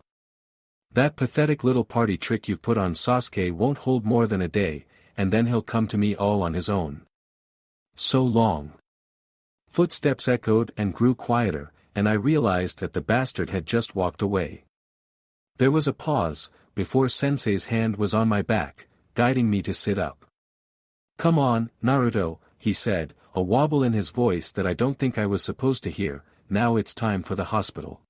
That pathetic little party trick you've put on Sasuke won't hold more than a day, and then he'll come to me all on his own. So long. Footsteps echoed and grew quieter, and I realized that the bastard had just walked away. There was a pause, before Sensei's hand was on my back, guiding me to sit up. Come on, Naruto, he said, a wobble in his voice that I don't think I was supposed to hear. Now it's time for the hospital.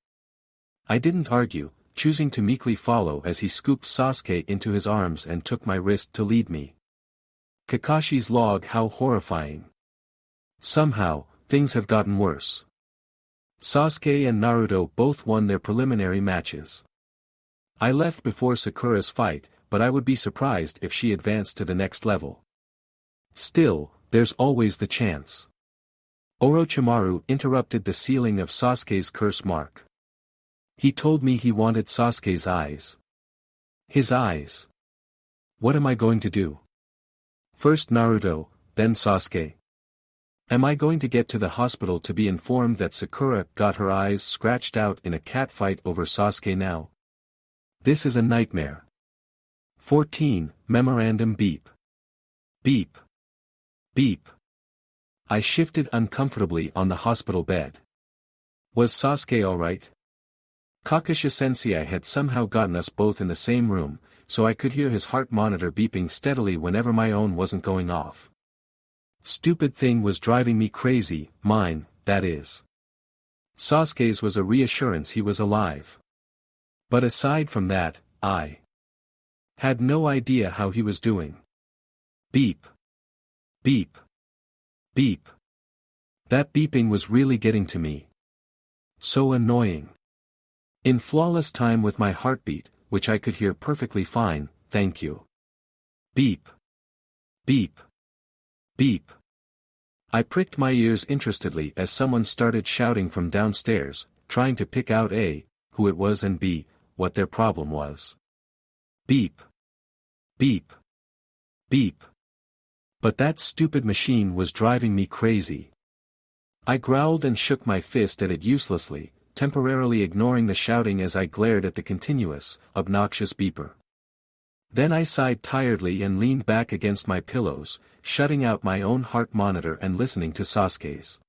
I didn't argue, choosing to meekly follow as he scooped Sasuke into his arms and took my wrist to lead me. Kakashi's log, how horrifying. Somehow, things have gotten worse. Sasuke and Naruto both won their preliminary matches. I left before Sakura's fight, but I would be surprised if she advanced to the next level. Still, there's always the chance. Orochimaru interrupted the sealing of Sasuke's curse mark. He told me he wanted Sasuke's eyes. His eyes. What am I going to do? First Naruto, then Sasuke. Am I going to get to the hospital to be informed that Sakura got her eyes scratched out in a catfight over Sasuke now? This is a nightmare. 14, Memorandum beep. Beep. Beep. I shifted uncomfortably on the hospital bed. Was Sasuke alright? Kakashi Sensei had somehow gotten us both in the same room, so I could hear his heart monitor beeping steadily whenever my own wasn't going off. Stupid thing was driving me crazy, mine, that is. Sasuke's was a reassurance he was alive. But aside from that, I had no idea how he was doing. Beep. Beep. Beep. That beeping was really getting to me. So annoying. In flawless time with my heartbeat, which I could hear perfectly fine, thank you. Beep. Beep. Beep. I pricked my ears interestedly as someone started shouting from downstairs, trying to pick out A, who it was, and B, what their problem was. Beep. Beep. Beep. But that stupid machine was driving me crazy. I growled and shook my fist at it uselessly, temporarily ignoring the shouting as I glared at the continuous, obnoxious beeper. Then I sighed tiredly and leaned back against my pillows, shutting out my own heart monitor and listening to Sasuke's.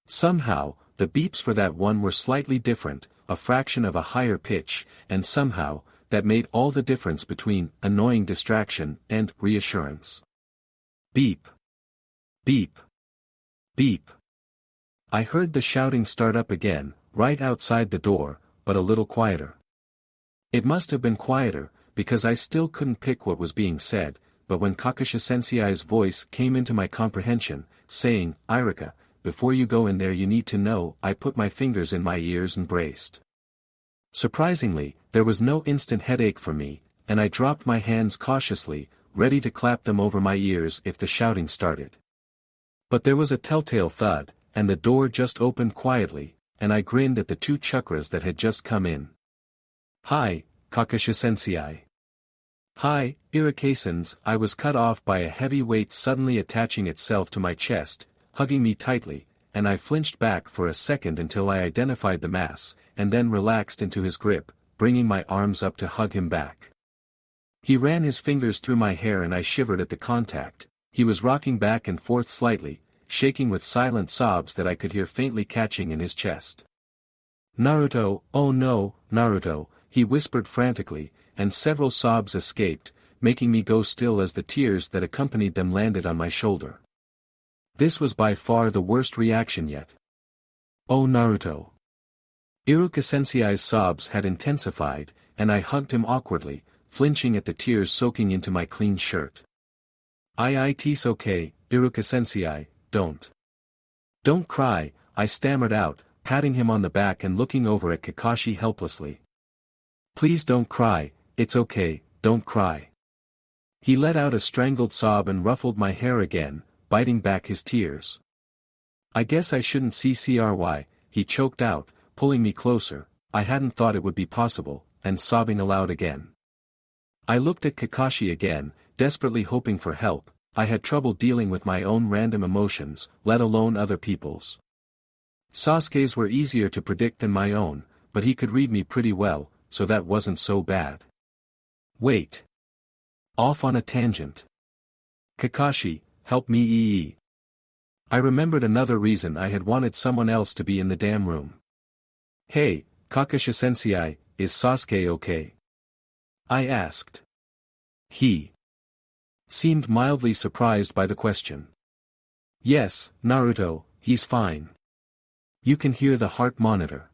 Somehow, the beeps for that one were slightly different, a fraction of a higher pitch, and somehow, that made all the difference between annoying distraction and reassurance. Beep. Beep. Beep. I heard the shouting start up again, right outside the door, but a little quieter. It must have been quieter, because I still couldn't pick what was being said, but when Kakashi-sensei's voice came into my comprehension, saying, "Irika, before you go in there you need to know," I put my fingers in my ears and braced. Surprisingly, there was no instant headache for me, and I dropped my hands cautiously, ready to clap them over my ears if the shouting started. But there was a telltale thud, and the door just opened quietly, and I grinned at the two chakras that had just come in. "Hi, Kakashi-sensei." "Hi, Irika-sans." I was cut off by a heavy weight suddenly attaching itself to my chest, hugging me tightly, and I flinched back for a second until I identified the mass, and then relaxed into his grip, bringing my arms up to hug him back. He ran his fingers through my hair and I shivered at the contact. He was rocking back and forth slightly, shaking with silent sobs that I could hear faintly catching in his chest. "Naruto, oh no, Naruto," he whispered frantically, and several sobs escaped, making me go still as the tears that accompanied them landed on my shoulder. This was by far the worst reaction yet. "Oh Naruto." Iruka-sensei's sobs had intensified, and I hugged him awkwardly, flinching at the tears soaking into my clean shirt. "It's okay, Iruka-sensei, don't cry," I stammered out, patting him on the back and looking over at Kakashi helplessly. "Please don't cry, it's okay, don't cry." He let out a strangled sob and ruffled my hair again, biting back his tears. "I guess I shouldn't CCRY, he choked out, pulling me closer. I hadn't thought it would be possible, and sobbing aloud again. I looked at Kakashi again, desperately hoping for help. I had trouble dealing with my own random emotions, let alone other people's. Sasuke's were easier to predict than my own, but he could read me pretty well, so that wasn't so bad. Wait. Off on a tangent. Kakashi, help me. I remembered another reason I had wanted someone else to be in the damn room. "Hey, Kakashi-sensei, is Sasuke okay?" I asked. He seemed mildly surprised by the question. "Yes, Naruto, he's fine. You can hear the heart monitor."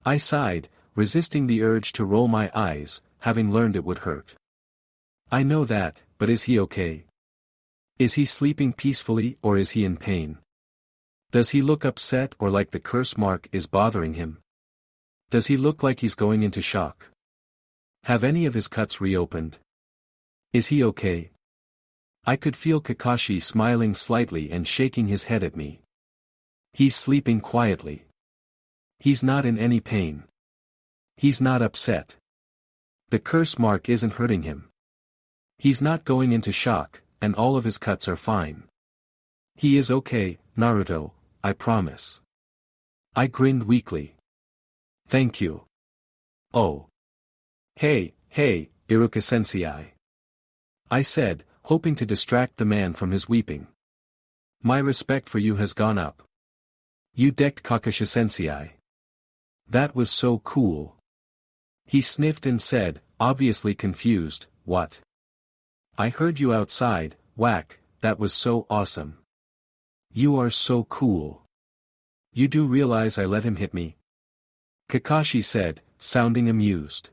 I sighed, resisting the urge to roll my eyes, having learned it would hurt. "I know that, but is he okay? Is he sleeping peacefully or is he in pain? Does he look upset or like the curse mark is bothering him? Does he look like he's going into shock? Have any of his cuts reopened? Is he okay?" I could feel Kakashi smiling slightly and shaking his head at me. "He's sleeping quietly. He's not in any pain. He's not upset. The curse mark isn't hurting him. He's not going into shock, and all of his cuts are fine. He is okay, Naruto, I promise." I grinned weakly. "Thank you." "Oh. Hey, Iruka-sensei," I said, hoping to distract the man from his weeping. "My respect for you has gone up. You decked Kakashi-sensei. That was so cool." He sniffed and said, obviously confused, "What?" "I heard you outside, whack, that was so awesome. You are so cool. You do realize I let him hit me?" Kakashi said, sounding amused.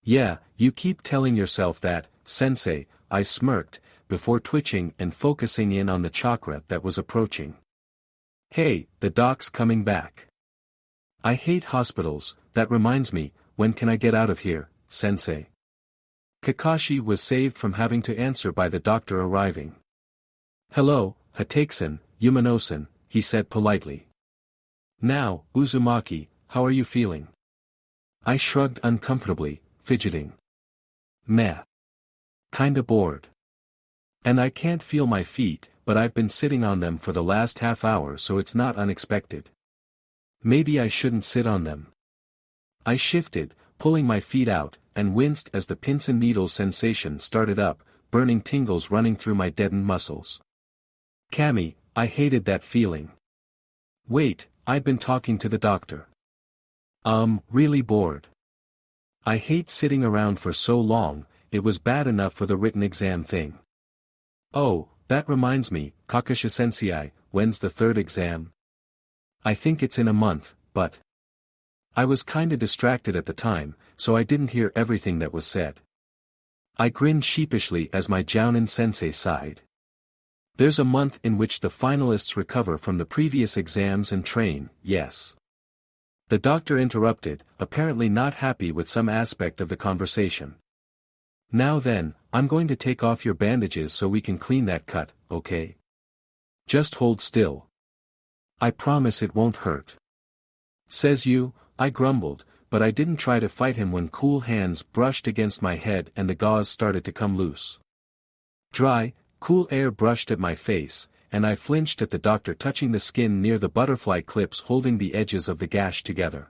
"Yeah, you keep telling yourself that, sensei," I smirked, before twitching and focusing in on the chakra that was approaching. "Hey, the doc's coming back. I hate hospitals, that reminds me, when can I get out of here, sensei?" Kakashi was saved from having to answer by the doctor arriving. "Hello, Hatakesan, Yumano-san," he said politely. "Now, Uzumaki, how are you feeling?" I shrugged uncomfortably, fidgeting. "Meh. Kinda bored." And I can't feel my feet, but I've been sitting on them for the last half hour, so it's not unexpected. Maybe I shouldn't sit on them. I shifted, pulling my feet out, and winced as the pins and needles sensation started up, burning tingles running through my deadened muscles. Cammy, I hated that feeling. Wait, I'd been talking to the doctor. Really bored. I hate sitting around for so long, it was bad enough for the written exam thing. Oh, that reminds me, Kakashi-sensei, when's the third exam? I think it's in a month, but... I was kinda distracted at the time, so I didn't hear everything that was said. I grinned sheepishly as my Jounin-sensei sighed. There's a month in which the finalists recover from the previous exams and train, yes. The doctor interrupted, apparently not happy with some aspect of the conversation. Now then, I'm going to take off your bandages so we can clean that cut, okay? Just hold still. I promise it won't hurt. Says you, I grumbled, but I didn't try to fight him when cool hands brushed against my head and the gauze started to come loose. Dry, cool air brushed at my face, and I flinched at the doctor touching the skin near the butterfly clips holding the edges of the gash together.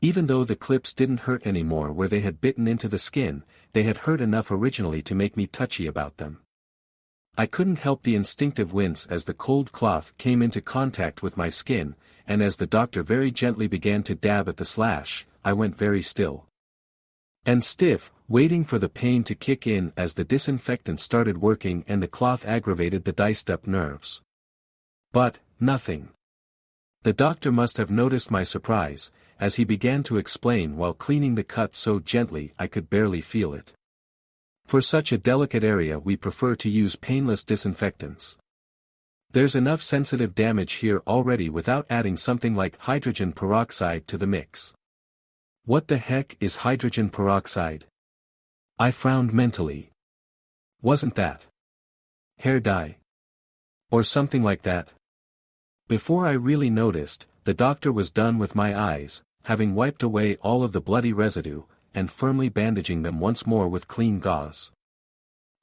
Even though the clips didn't hurt anymore where they had bitten into the skin, they had hurt enough originally to make me touchy about them. I couldn't help the instinctive wince as the cold cloth came into contact with my skin, and as the doctor very gently began to dab at the slash, I went very still and stiff, waiting for the pain to kick in as the disinfectant started working and the cloth aggravated the diced-up nerves. But, nothing. The doctor must have noticed my surprise, as he began to explain while cleaning the cut so gently I could barely feel it. For such a delicate area we prefer to use painless disinfectants. There's enough sensitive damage here already without adding something like hydrogen peroxide to the mix. What the heck is hydrogen peroxide? I frowned mentally. Wasn't that hair dye? Or something like that? Before I really noticed, the doctor was done with my eyes, having wiped away all of the bloody residue, and firmly bandaging them once more with clean gauze.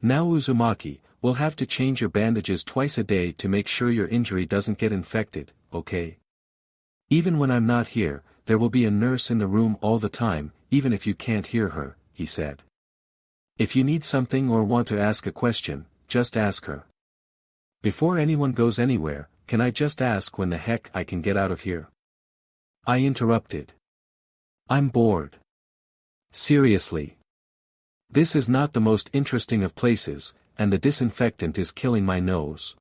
Now Uzumaki, we'll have to change your bandages twice a day to make sure your injury doesn't get infected, okay? Even when I'm not here, there will be a nurse in the room all the time, even if you can't hear her, he said. If you need something or want to ask a question, just ask her. Before anyone goes anywhere, can I just ask when the heck I can get out of here? I interrupted. I'm bored. Seriously. This is not the most interesting of places, and the disinfectant is killing my nose.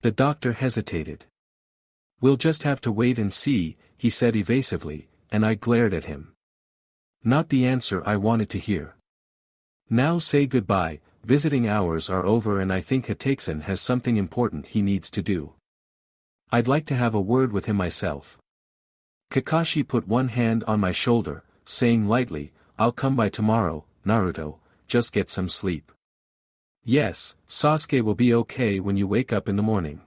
The doctor hesitated. We'll just have to wait and see, he said evasively, and I glared at him. Not the answer I wanted to hear. Now say goodbye, visiting hours are over and I think Hitakesan has something important he needs to do. I'd like to have a word with him myself. Kakashi put one hand on my shoulder, saying lightly, I'll come by tomorrow, Naruto, just get some sleep. Yes, Sasuke will be okay when you wake up in the morning.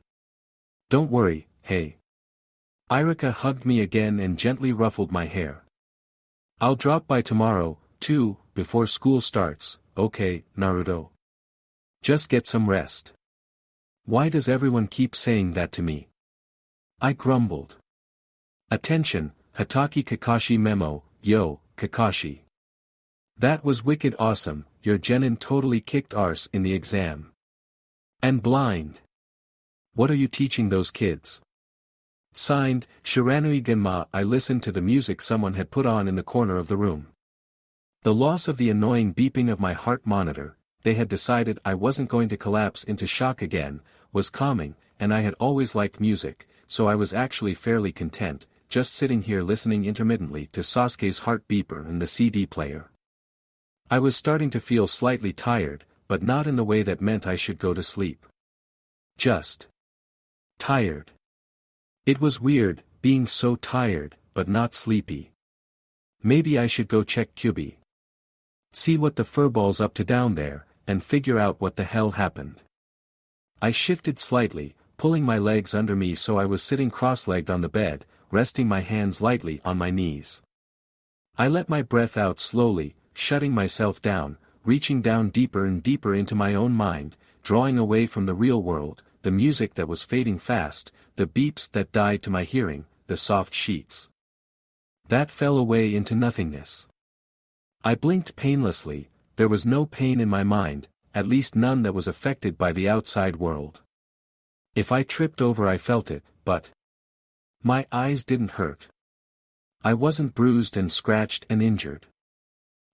Don't worry, hey. Irika hugged me again and gently ruffled my hair. I'll drop by tomorrow, too, before school starts, okay, Naruto. Just get some rest. Why does everyone keep saying that to me? I grumbled. Attention, Hatake Kakashi memo, yo, Kakashi. That was wicked awesome, your genin totally kicked arse in the exam. And blind. What are you teaching those kids? Signed, Shiranui Genma. I listened to the music someone had put on in the corner of the room. The loss of the annoying beeping of my heart monitor, they had decided I wasn't going to collapse into shock again, was calming, and I had always liked music, so I was actually fairly content, just sitting here listening intermittently to Sasuke's heart beeper and the CD player. I was starting to feel slightly tired, but not in the way that meant I should go to sleep. Just tired. It was weird, being so tired, but not sleepy. Maybe I should go check Kyubi. See what the furball's up to down there, and figure out what the hell happened. I shifted slightly, pulling my legs under me so I was sitting cross-legged on the bed, resting my hands lightly on my knees. I let my breath out slowly, shutting myself down, reaching down deeper and deeper into my own mind, drawing away from the real world, the music that was fading fast, the beeps that died to my hearing, the soft sheets that fell away into nothingness. I blinked painlessly. There was no pain in my mind, at least none that was affected by the outside world. If I tripped over I felt it, but my eyes didn't hurt. I wasn't bruised and scratched and injured.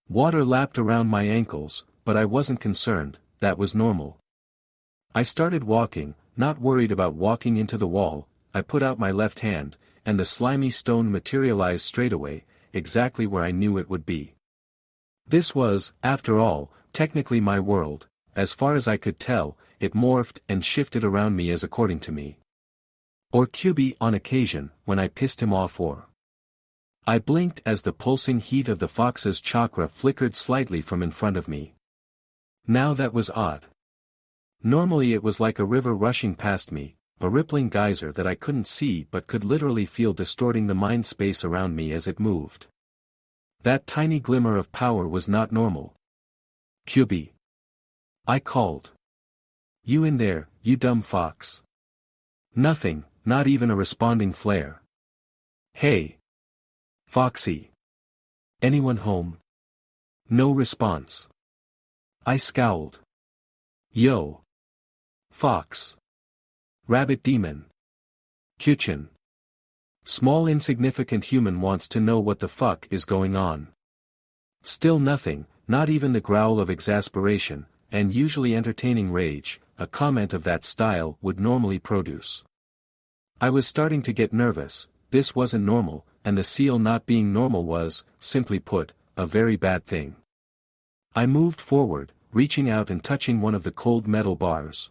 Water lapped around my ankles, but I wasn't concerned, that was normal. I started walking, not worried about walking into the wall. I put out my left hand, and the slimy stone materialized straightaway, exactly where I knew it would be. This was, after all, technically my world. As far as I could tell, it morphed and shifted around me as according to me. Or QB on occasion, when I pissed him off or. I blinked as the pulsing heat of the fox's chakra flickered slightly from in front of me. Now that was odd. Normally it was like a river rushing past me, a rippling geyser that I couldn't see but could literally feel distorting the mind space around me as it moved. That tiny glimmer of power was not normal. QB. I called. You in there, you dumb fox. Nothing, not even a responding flare. Hey. Foxy. Anyone home? No response. I scowled. Yo. Fox. Rabbit demon. Kitchen. Small insignificant human wants to know what the fuck is going on. Still nothing, not even the growl of exasperation, and usually entertaining rage, a comment of that style would normally produce. I was starting to get nervous. This wasn't normal, and the seal not being normal was, simply put, a very bad thing. I moved forward, reaching out and touching one of the cold metal bars.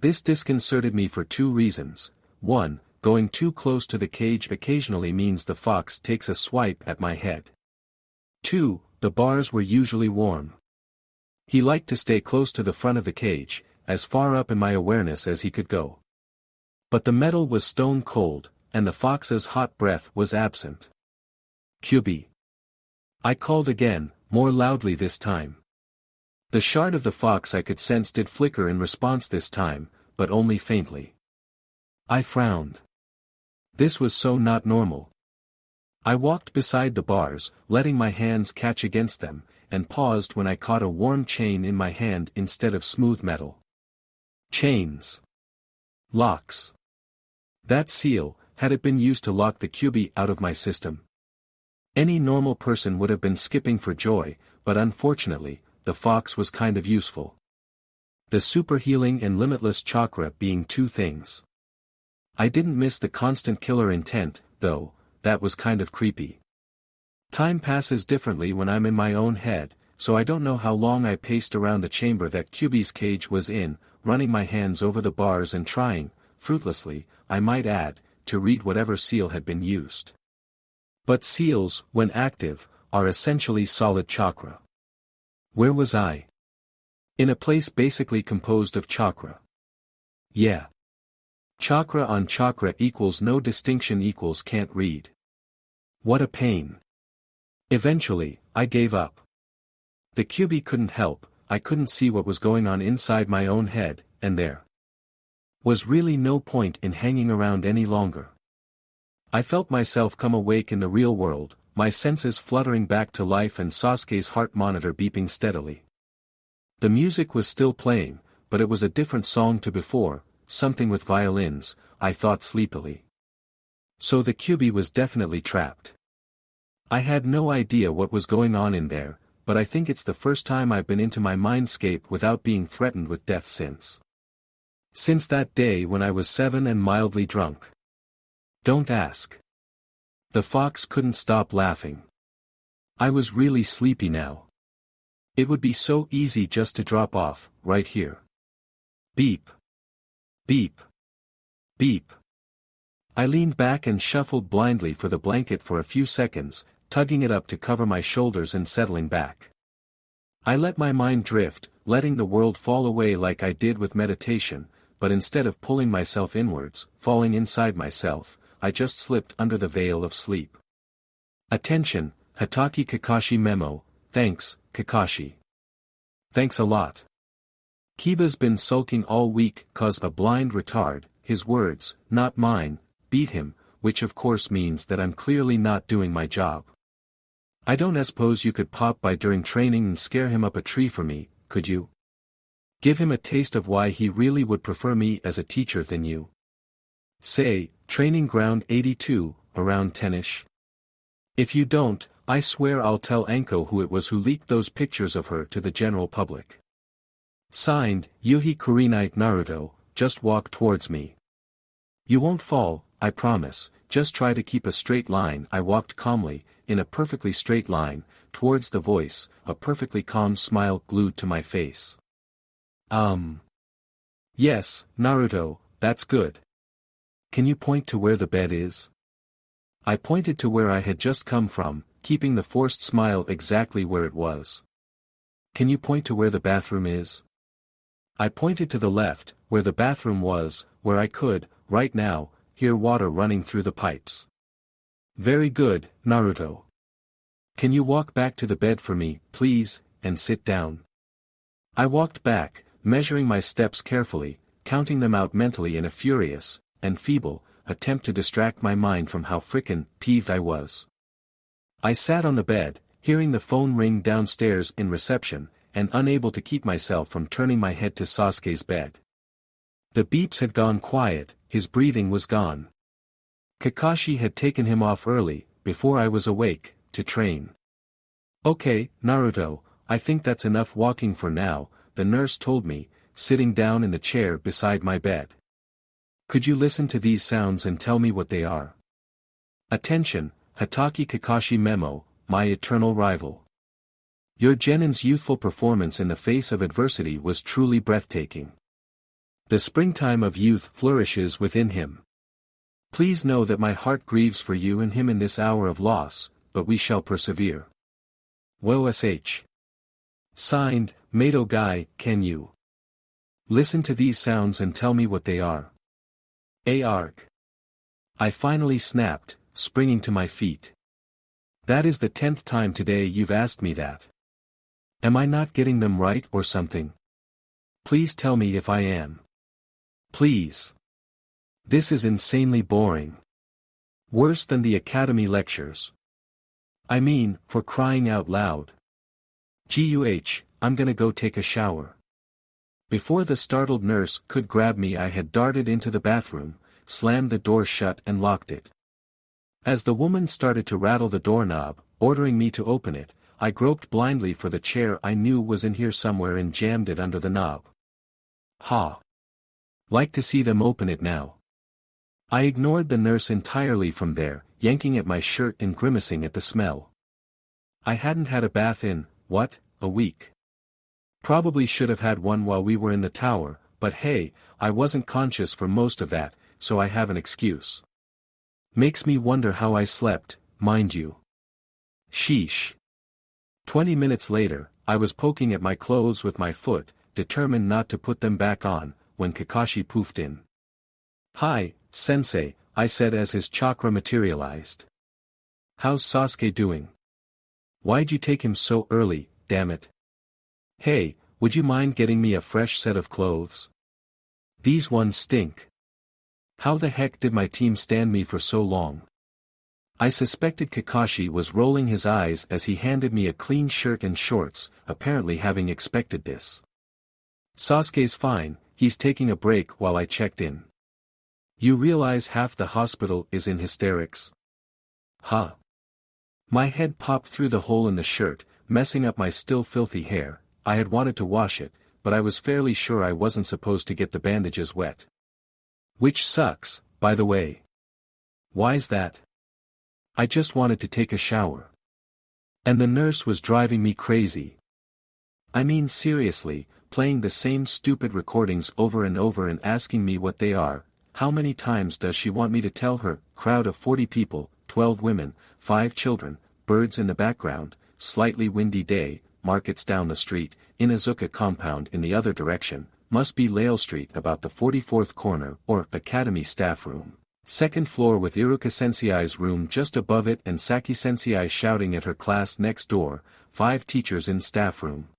This disconcerted me for two reasons. One, going too close to the cage occasionally means the fox takes a swipe at my head. 2, the bars were usually warm. He liked to stay close to the front of the cage, as far up in my awareness as he could go. But the metal was stone cold, and the fox's hot breath was absent. QB. I called again, more loudly this time. The shard of the fox I could sense did flicker in response this time, but only faintly. I frowned. This was so not normal. I walked beside the bars, letting my hands catch against them, and paused when I caught a warm chain in my hand instead of smooth metal. Chains. Locks. That seal, had it been used to lock the QB out of my system. Any normal person would have been skipping for joy, but unfortunately, the fox was kind of useful. The super healing and limitless chakra being two things. I didn't miss the constant killer intent, though, that was kind of creepy. Time passes differently when I'm in my own head, so I don't know how long I paced around the chamber that QB's cage was in, running my hands over the bars and trying, fruitlessly, I might add, to read whatever seal had been used. But seals, when active, are essentially solid chakra. Where was I? In a place basically composed of chakra. Yeah. Chakra on chakra equals no distinction equals can't read. What a pain. Eventually, I gave up. The QB couldn't help, I couldn't see what was going on inside my own head, and there was really no point in hanging around any longer. I felt myself come awake in the real world, my senses fluttering back to life and Sasuke's heart monitor beeping steadily. The music was still playing, but it was a different song to before, something with violins, I thought sleepily. So the QB was definitely trapped. I had no idea what was going on in there, but I think it's the first time I've been into my mindscape without being threatened with death since. Since that day when I was 7 and mildly drunk. Don't ask. The fox couldn't stop laughing. I was really sleepy now. It would be so easy just to drop off, right here. Beep. Beep. Beep. I leaned back and shuffled blindly for the blanket for a few seconds, tugging it up to cover my shoulders and settling back. I let my mind drift, letting the world fall away like I did with meditation, but instead of pulling myself inwards, falling inside myself, I just slipped under the veil of sleep. Attention, Hataki Kakashi memo, thanks, Kakashi. Thanks a lot. Kiba's been sulking all week 'cause a blind retard, his words, not mine, beat him, which of course means that I'm clearly not doing my job. I don't suppose you could pop by during training and scare him up a tree for me, could you? Give him a taste of why he really would prefer me as a teacher than you. Say, training ground 82, around 10ish. If you don't, I swear I'll tell Anko who it was who leaked those pictures of her to the general public. Signed, Yuhi Kurinite Naruto, just walk towards me. You won't fall, I promise, just try to keep a straight line. I walked calmly, in a perfectly straight line, towards the voice, a perfectly calm smile glued to my face. Yes, Naruto, that's good. Can you point to where the bed is? I pointed to where I had just come from, keeping the forced smile exactly where it was. Can you point to where the bathroom is? I pointed to the left, where the bathroom was, where I could, right now, hear water running through the pipes. Very good, Naruto. Can you walk back to the bed for me, please, and sit down? I walked back, measuring my steps carefully, counting them out mentally in a furious, and feeble, attempt to distract my mind from how frickin' peeved I was. I sat on the bed, hearing the phone ring downstairs in reception, and unable to keep myself from turning my head to Sasuke's bed. The beeps had gone quiet, his breathing was gone. Kakashi had taken him off early, before I was awake, to train. Okay, Naruto, I think that's enough walking for now, the nurse told me, sitting down in the chair beside my bed. Could you listen to these sounds and tell me what they are? Attention, Hatake Kakashi Memo, my eternal rival. Your Genin's youthful performance in the face of adversity was truly breathtaking. The springtime of youth flourishes within him. Please know that my heart grieves for you and him in this hour of loss, but we shall persevere. Wosh. Signed, Mato Guy, can you listen to these sounds and tell me what they are? Arg. I finally snapped, springing to my feet. That is the 10th time today you've asked me that. Am I not getting them right or something? Please tell me if I am. Please. This is insanely boring. Worse than the academy lectures. I mean, for crying out loud. Guh, I'm gonna go take a shower. Before the startled nurse could grab me, I had darted into the bathroom, slammed the door shut and locked it. As the woman started to rattle the doorknob, ordering me to open it, I groped blindly for the chair I knew was in here somewhere and jammed it under the knob. Ha! Like to see them open it now. I ignored the nurse entirely from there, yanking at my shirt and grimacing at the smell. I hadn't had a bath in, what, a week. Probably should have had one while we were in the tower, but hey, I wasn't conscious for most of that, so I have an excuse. Makes me wonder how I slept, mind you. Sheesh. 20 minutes later, I was poking at my clothes with my foot, determined not to put them back on, when Kakashi poofed in. Hi, sensei, I said as his chakra materialized. How's Sasuke doing? Why'd you take him so early, damn it? Hey, would you mind getting me a fresh set of clothes? These ones stink. How the heck did my team stand me for so long? I suspected Kakashi was rolling his eyes as he handed me a clean shirt and shorts, apparently having expected this. Sasuke's fine, he's taking a break while I checked in. You realize half the hospital is in hysterics? Huh. My head popped through the hole in the shirt, messing up my still filthy hair. I had wanted to wash it, but I was fairly sure I wasn't supposed to get the bandages wet. Which sucks, by the way. Why's that? I just wanted to take a shower. And the nurse was driving me crazy. I mean seriously, playing the same stupid recordings over and over and asking me what they are. How many times does she want me to tell her? Crowd of 40 people, 12 women, 5 children, birds in the background, slightly windy day, markets down the street, Inazuka compound in the other direction, must be Lale Street about the 44th corner, or Academy staff room. Second floor with Iruka Sensei's room just above it and Saki Sensei shouting at her class next door, 5 teachers in staff room.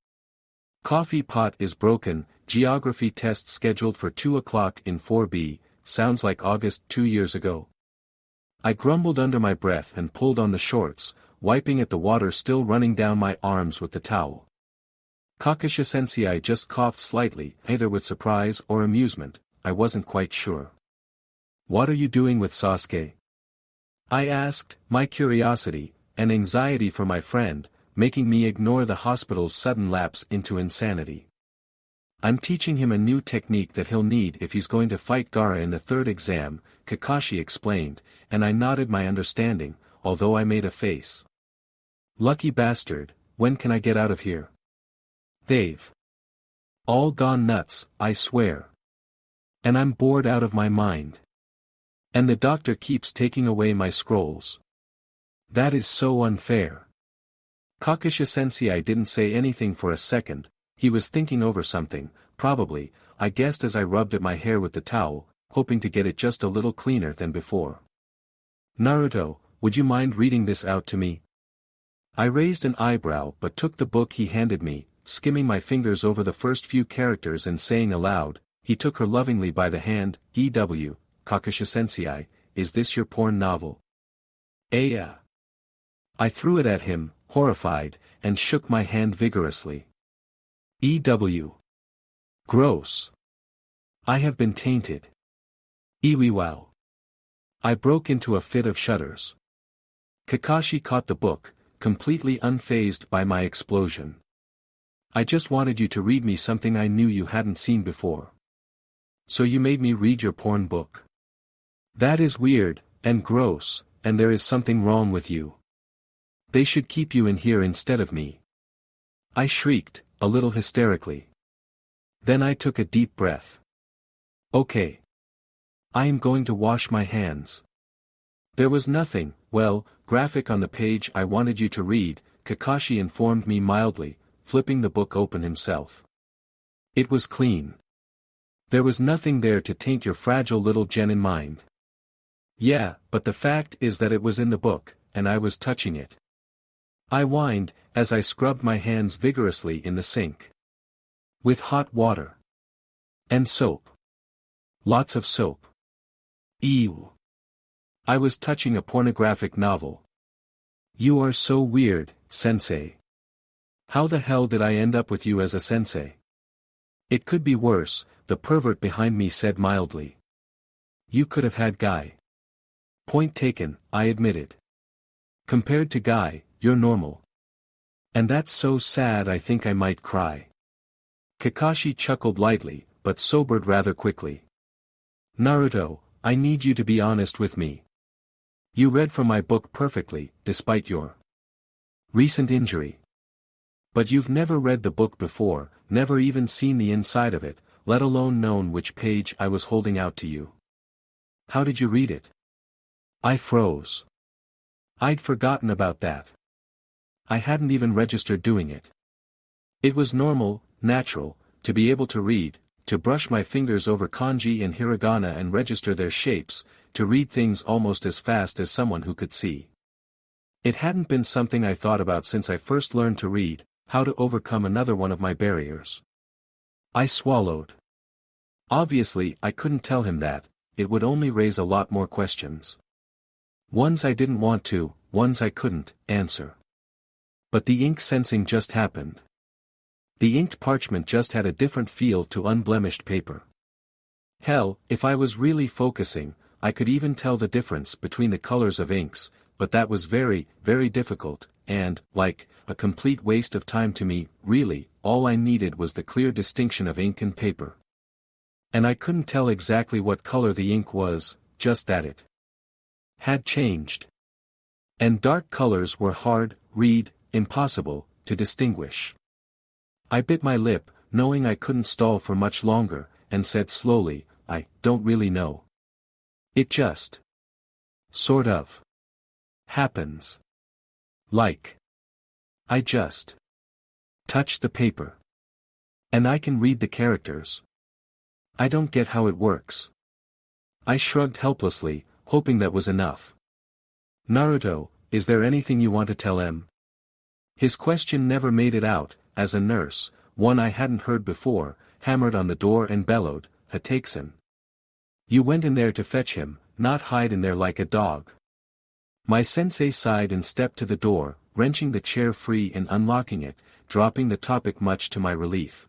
Coffee pot is broken, geography test scheduled for 2 o'clock in 4B, sounds like August 2 years ago. I grumbled under my breath and pulled on the shorts, wiping at the water still running down my arms with the towel. Kakashi-sensei just coughed slightly, either with surprise or amusement, I wasn't quite sure. What are you doing with Sasuke? I asked, my curiosity, and anxiety for my friend, making me ignore the hospital's sudden lapse into insanity. I'm teaching him a new technique that he'll need if he's going to fight Gaara in the third exam, Kakashi explained, and I nodded my understanding, although I made a face. Lucky bastard, when can I get out of here? They've all gone nuts, I swear. And I'm bored out of my mind. And the doctor keeps taking away my scrolls. That is so unfair. Kakashi-sensei didn't say anything for a second, he was thinking over something, probably, I guessed as I rubbed at my hair with the towel, hoping to get it just a little cleaner than before. Naruto, would you mind reading this out to me? I raised an eyebrow but took the book he handed me, skimming my fingers over the first few characters and saying aloud, he took her lovingly by the hand, E.W., Kakashi-sensei, is this your porn novel? Yeah. I threw it at him, horrified, and shook my hand vigorously. E.W. Gross. I have been tainted. Ewiwow. I broke into a fit of shudders. Kakashi caught the book, completely unfazed by my explosion. I just wanted you to read me something I knew you hadn't seen before. So you made me read your porn book. That is weird, and gross, and there is something wrong with you. They should keep you in here instead of me. I shrieked, a little hysterically. Then I took a deep breath. Okay. I am going to wash my hands. There was nothing, well, graphic on the page I wanted you to read, Kakashi informed me mildly, flipping the book open himself. It was clean. There was nothing there to taint your fragile little genin mind. Yeah, but the fact is that it was in the book, and I was touching it. I whined, as I scrubbed my hands vigorously in the sink. With hot water. And soap. Lots of soap. Ew. I was touching a pornographic novel. You are so weird, sensei. How the hell did I end up with you as a sensei? It could be worse, the pervert behind me said mildly. You could have had Guy. Point taken, I admitted. Compared to Guy, you're normal. And that's so sad I think I might cry. Kakashi chuckled lightly, but sobered rather quickly. Naruto, I need you to be honest with me. You read from my book perfectly, despite your recent injury. But you've never read the book before, never even seen the inside of it, let alone known which page I was holding out to you. How did you read it? I froze. I'd forgotten about that. I hadn't even registered doing it. It was normal, natural, to be able to read, to brush my fingers over kanji and hiragana and register their shapes, to read things almost as fast as someone who could see. It hadn't been something I thought about since I first learned to read, how to overcome another one of my barriers. I swallowed. Obviously I couldn't tell him that, it would only raise a lot more questions. Ones I didn't want to, ones I couldn't, answer. But the ink sensing just happened. The inked parchment just had a different feel to unblemished paper. Hell, if I was really focusing, I could even tell the difference between the colors of inks, but that was very, very difficult, and, like, a complete waste of time to me, really, all I needed was the clear distinction of ink and paper. And I couldn't tell exactly what color the ink was, just that it had changed. And dark colors were hard, impossible, to distinguish. I bit my lip, knowing I couldn't stall for much longer, and said slowly, I don't really know. It just sort of happens. Like I just touch the paper. And I can read the characters. I don't get how it works. I shrugged helplessly, hoping that was enough. Naruto, is there anything you want to tell em? His question never made it out, as a nurse, one I hadn't heard before, hammered on the door and bellowed, "Hatakesan. You went in there to fetch him, not hide in there like a dog." My sensei sighed and stepped to the door, wrenching the chair free and unlocking it, dropping the topic much to my relief.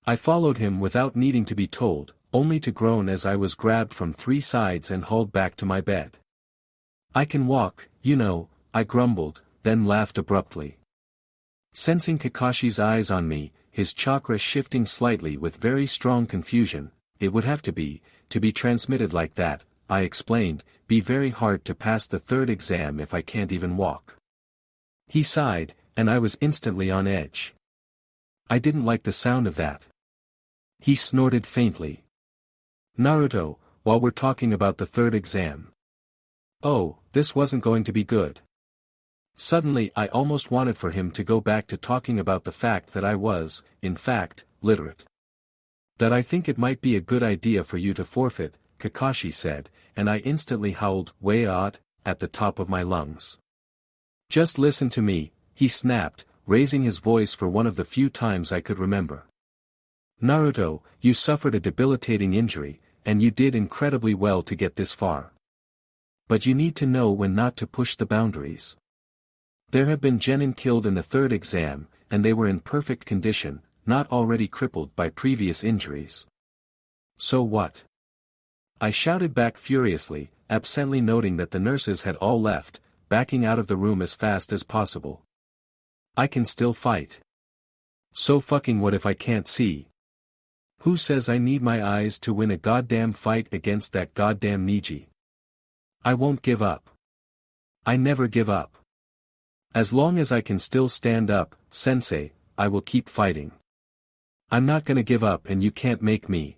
I followed him without needing to be told, only to groan as I was grabbed from 3 sides and hauled back to my bed. "I can walk, you know," I grumbled, then laughed abruptly. Sensing Kakashi's eyes on me, his chakra shifting slightly with very strong confusion, "It would have to be transmitted like that," I explained, "be very hard to pass the 3rd exam if I can't even walk." He sighed, and I was instantly on edge. I didn't like the sound of that. He snorted faintly. "Naruto, while we're talking about the 3rd exam." Oh, this wasn't going to be good. Suddenly I almost wanted for him to go back to talking about the fact that I was, in fact, literate. "That I think it might be a good idea for you to forfeit," Kakashi said, and I instantly howled, "Way out," at the top of my lungs. "Just listen to me," he snapped, raising his voice for one of the few times I could remember. "Naruto, you suffered a debilitating injury, and you did incredibly well to get this far. But you need to know when not to push the boundaries. There have been genin killed in the 3rd exam, and they were in perfect condition, not already crippled by previous injuries. So what?" I shouted back furiously, absently noting that the nurses had all left, backing out of the room as fast as possible. "I can still fight. So fucking what if I can't see? Who says I need my eyes to win a goddamn fight against that goddamn Niji? I won't give up. I never give up. As long as I can still stand up, sensei, I will keep fighting. I'm not gonna give up and you can't make me."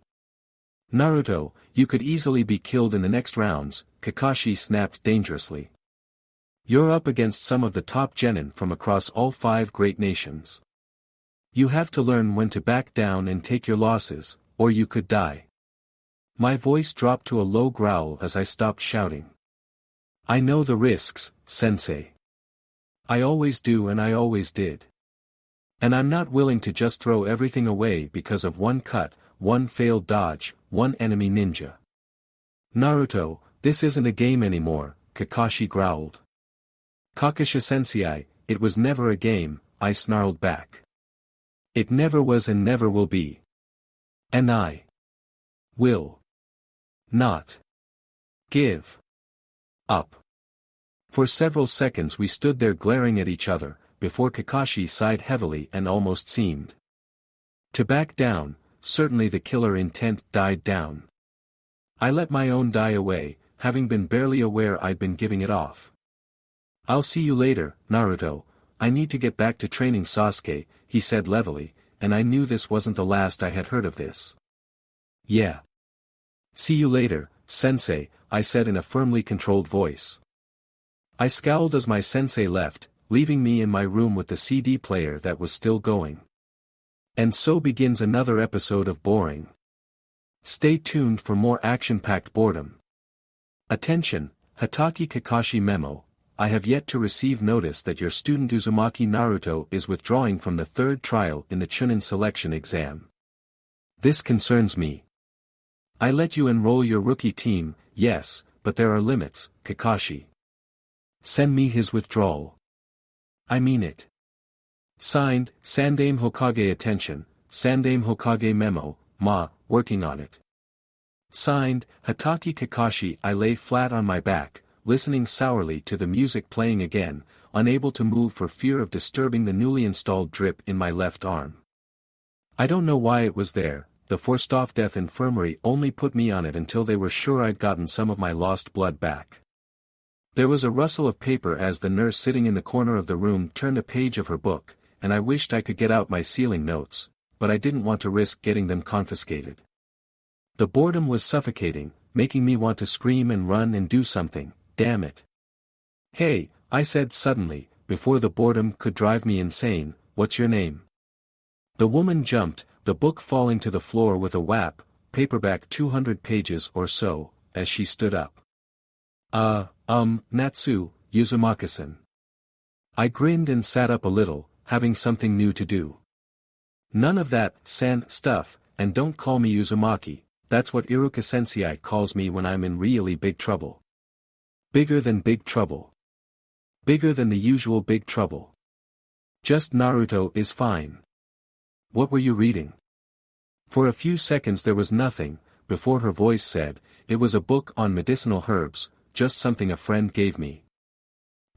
"Naruto, you could easily be killed in the next rounds," Kakashi snapped dangerously. "You're up against some of the top genin from across all 5 great nations. You have to learn when to back down and take your losses, or you could die." My voice dropped to a low growl as I stopped shouting. "I know the risks, sensei. I always do and I always did. And I'm not willing to just throw everything away because of one cut, one failed dodge, one enemy ninja." "Naruto, this isn't a game anymore," Kakashi growled. "Kakashi-sensei, it was never a game," I snarled back. "It never was and never will be. And I will not give up." For several seconds we stood there glaring at each other, before Kakashi sighed heavily and almost seemed to back down. Certainly the killer intent died down. I let my own die away, having been barely aware I'd been giving it off. "I'll see you later, Naruto, I need to get back to training Sasuke," he said levelly, and I knew this wasn't the last I had heard of this. "Yeah. See you later, sensei," I said in a firmly controlled voice. I scowled as my sensei left, leaving me in my room with the CD player that was still going. And so begins another episode of Boring. Stay tuned for more action-packed boredom. Attention, Hatake Kakashi memo. I have yet to receive notice that your student Uzumaki Naruto is withdrawing from the 3rd trial in the Chunin selection exam. This concerns me. I let you enroll your rookie team, yes, but there are limits, Kakashi. Send me his withdrawal. I mean it. Signed, Sandaime Hokage. Attention, Sandaime Hokage memo, working on it. Signed, Hatake Kakashi. I lay flat on my back, listening sourly to the music playing again, unable to move for fear of disturbing the newly installed drip in my left arm. I don't know why it was there, the Forsthoff Death Infirmary only put me on it until they were sure I'd gotten some of my lost blood back. There was a rustle of paper as the nurse sitting in the corner of the room turned a page of her book, and I wished I could get out my sealing notes, but I didn't want to risk getting them confiscated. The boredom was suffocating, making me want to scream and run and do something, damn it. "Hey," I said suddenly, before the boredom could drive me insane, "what's your name?" The woman jumped, the book falling to the floor with a whap, paperback 200 pages or so, as she stood up. Natsu, Uzumaki-san." I grinned and sat up a little, having something new to do. None of that, stuff, and don't call me Uzumaki, that's what Iruka Sensei calls me when I'm in really big trouble. Bigger than big trouble. Bigger than the usual big trouble. Just Naruto is fine. What were you reading? For a few seconds there was nothing, before her voice said, it was a book on medicinal herbs, just something a friend gave me.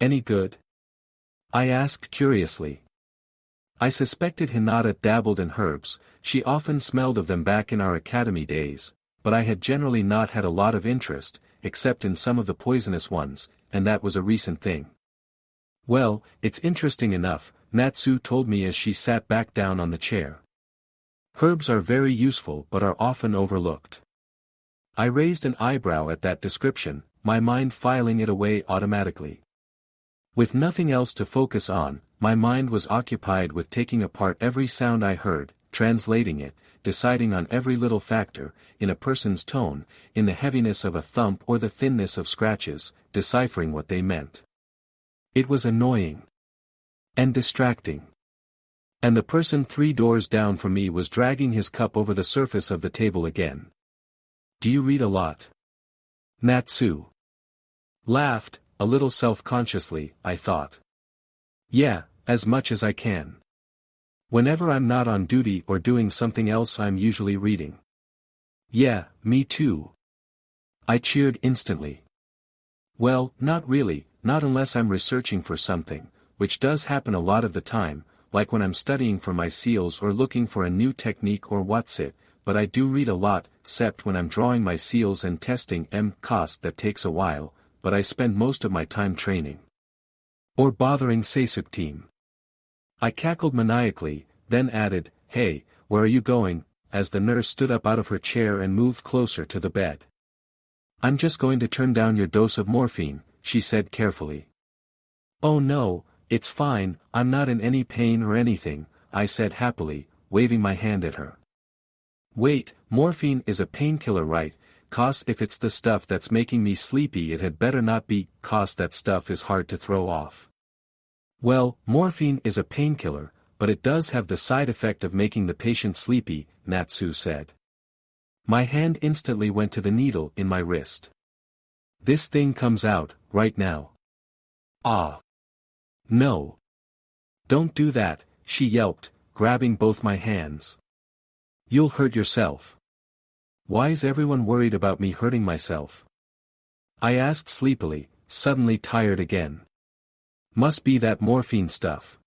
Any good? I asked curiously. I suspected Hinata dabbled in herbs, she often smelled of them back in our academy days, but I had generally not had a lot of interest, except in some of the poisonous ones, and that was a recent thing. Well, it's interesting enough, Natsu told me as she sat back down on the chair. Herbs are very useful but are often overlooked. I raised an eyebrow at that description, my mind filing it away automatically. With nothing else to focus on, my mind was occupied with taking apart every sound I heard, translating it, deciding on every little factor, in a person's tone, in the heaviness of a thump or the thinness of scratches, deciphering what they meant. It was annoying. And distracting. And the person 3 doors down from me was dragging his cup over the surface of the table again. Do you read a lot? Natsu laughed, a little self-consciously, I thought. Yeah, as much as I can. Whenever I'm not on duty or doing something else I'm usually reading. Yeah, me too. I cheered instantly. Well, not really, not unless I'm researching for something, which does happen a lot of the time, like when I'm studying for my seals or looking for a new technique or what's it, but I do read a lot, except when I'm drawing my seals and testing cost that takes a while, but I spend most of my time training. Or bothering Seisuk team. I cackled maniacally, then added, hey, where are you going, as the nurse stood up out of her chair and moved closer to the bed. I'm just going to turn down your dose of morphine, she said carefully. Oh no, it's fine, I'm not in any pain or anything, I said happily, waving my hand at her. Wait, morphine is a painkiller, right? 'Cause if it's the stuff that's making me sleepy it had better not be, 'cause that stuff is hard to throw off. Well, morphine is a painkiller, but it does have the side effect of making the patient sleepy, Natsu said. My hand instantly went to the needle in my wrist. This thing comes out, right now. Ah. No. Don't do that, she yelped, grabbing both my hands. You'll hurt yourself. Why's everyone worried about me hurting myself? I asked sleepily, suddenly tired again. Must be that morphine stuff.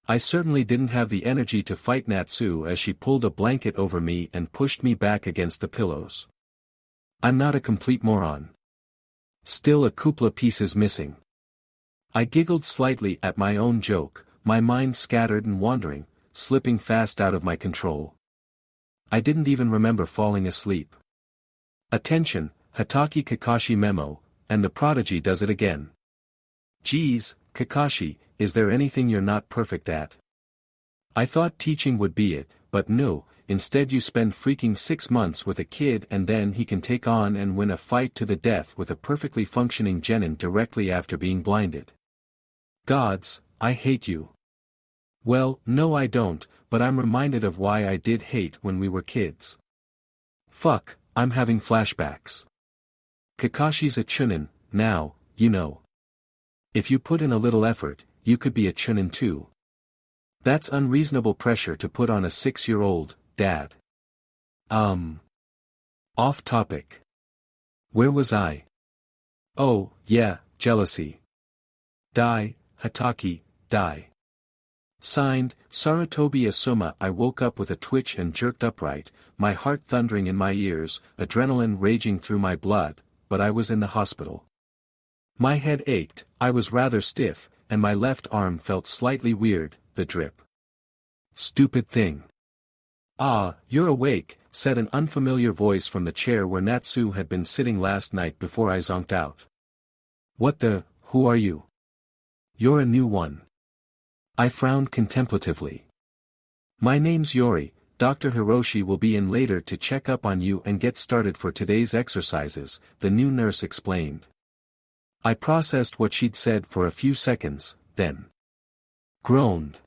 I certainly didn't have the energy to fight Natsu as she pulled a blanket over me and pushed me back against the pillows. I'm not a complete moron. Still a couple of pieces missing. I giggled slightly at my own joke, my mind scattered and wandering, slipping fast out of my control. I didn't even remember falling asleep. Attention, Hatake Kakashi memo, and the prodigy does it again. Geez, Kakashi, is there anything you're not perfect at? I thought teaching would be it, but no, instead you spend freaking 6 months with a kid and then he can take on and win a fight to the death with a perfectly functioning genin directly after being blinded. Gods, I hate you. Well, no I don't, but I'm reminded of why I did hate when we were kids. Fuck, I'm having flashbacks. Kakashi's a chunin, now, you know. If you put in a little effort, you could be a chunin too. That's unreasonable pressure to put on a 6-year-old, Dad. Off topic. Where was I? Oh, yeah, jealousy. Die, Hatake, die. Signed, Saratobi Asuma. I woke up with a twitch and jerked upright, my heart thundering in my ears, adrenaline raging through my blood, but I was in the hospital. My head ached, I was rather stiff, and my left arm felt slightly weird, the drip. Stupid thing. Ah, you're awake, said an unfamiliar voice from the chair where Natsu had been sitting last night before I zonked out. What the, who are you? You're a new one. I frowned contemplatively. My name's Yori, Dr. Hiroshi will be in later to check up on you and get started for today's exercises, the new nurse explained. I processed what she'd said for a few seconds, then groaned.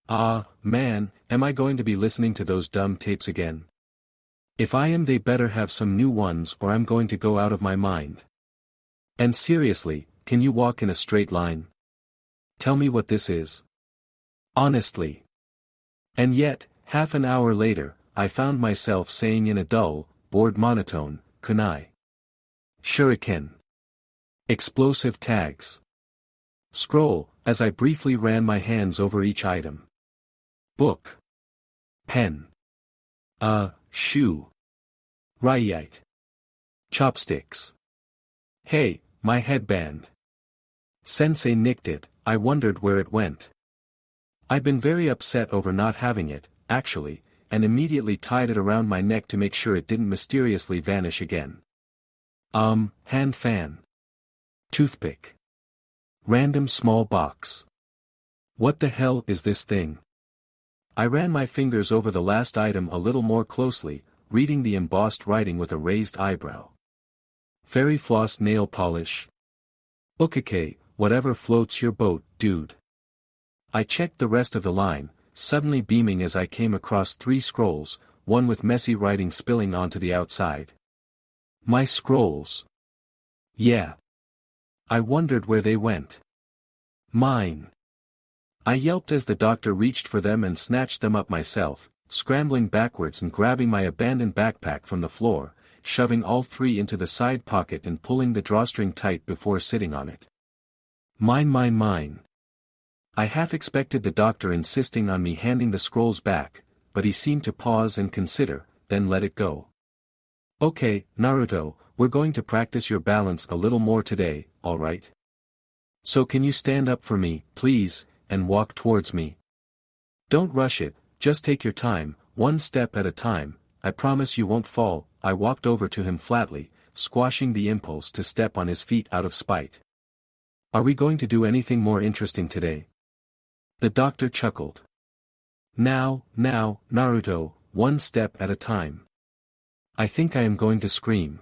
Ah, man, am I going to be listening to those dumb tapes again? If I am, they better have some new ones or I'm going to go out of my mind. And seriously, can you walk in a straight line? Tell me what this is. Honestly. And yet, half an hour later, I found myself saying in a dull, bored monotone, kunai. Shuriken. Explosive tags. Scroll, as I briefly ran my hands over each item. Book. Pen. Shoe. Ryite. Chopsticks. Hey, my headband. Sensei nicked it, I wondered where it went. I'd been very upset over not having it, actually, and immediately tied it around my neck to make sure it didn't mysteriously vanish again. Hand fan. Toothpick. Random small box. What the hell is this thing? I ran my fingers over the last item a little more closely, reading the embossed writing with a raised eyebrow. Fairy floss nail polish. Ukake, whatever floats your boat, dude. I checked the rest of the line, suddenly beaming as I came across 3 scrolls, one with messy writing spilling onto the outside. My scrolls. Yeah. I wondered where they went. Mine. I yelped as the doctor reached for them and snatched them up myself, scrambling backwards and grabbing my abandoned backpack from the floor, shoving all 3 into the side pocket and pulling the drawstring tight before sitting on it. Mine, mine, mine. I half expected the doctor insisting on me handing the scrolls back, but he seemed to pause and consider, then let it go. Okay, Naruto, we're going to practice your balance a little more today, alright? So can you stand up for me, please, and walk towards me? Don't rush it, just take your time, one step at a time, I promise you won't fall. I walked over to him flatly, squashing the impulse to step on his feet out of spite. Are we going to do anything more interesting today? The doctor chuckled. Now, Naruto, one step at a time. I think I am going to scream.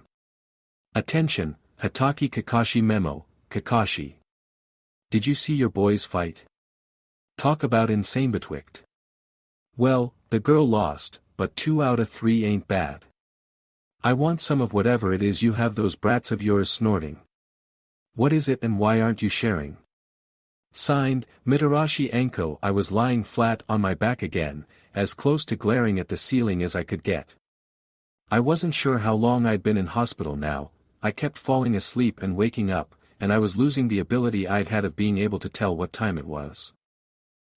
Attention, Hataki Kakashi memo, Kakashi. Did you see your boys fight? Talk about insane betwixt. Well, the girl lost, but 2 out of 3 ain't bad. I want some of whatever it is you have those brats of yours snorting. What is it and why aren't you sharing? Signed, Mitarashi Enko. I was lying flat on my back again, as close to glaring at the ceiling as I could get. I wasn't sure how long I'd been in hospital now, I kept falling asleep and waking up, and I was losing the ability I'd had of being able to tell what time it was.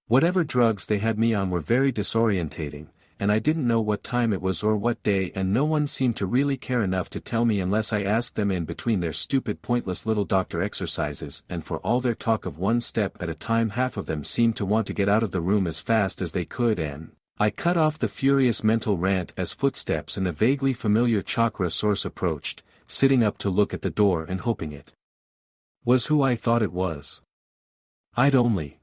Whatever drugs they had me on were very disorientating, and I didn't know what time it was or what day, and no one seemed to really care enough to tell me unless I asked them in between their stupid pointless little doctor exercises, and for all their talk of one step at a time, half of them seemed to want to get out of the room as fast as they could, and I cut off the furious mental rant as footsteps and a vaguely familiar chakra source approached, sitting up to look at the door and hoping it was who I thought it was. I'd only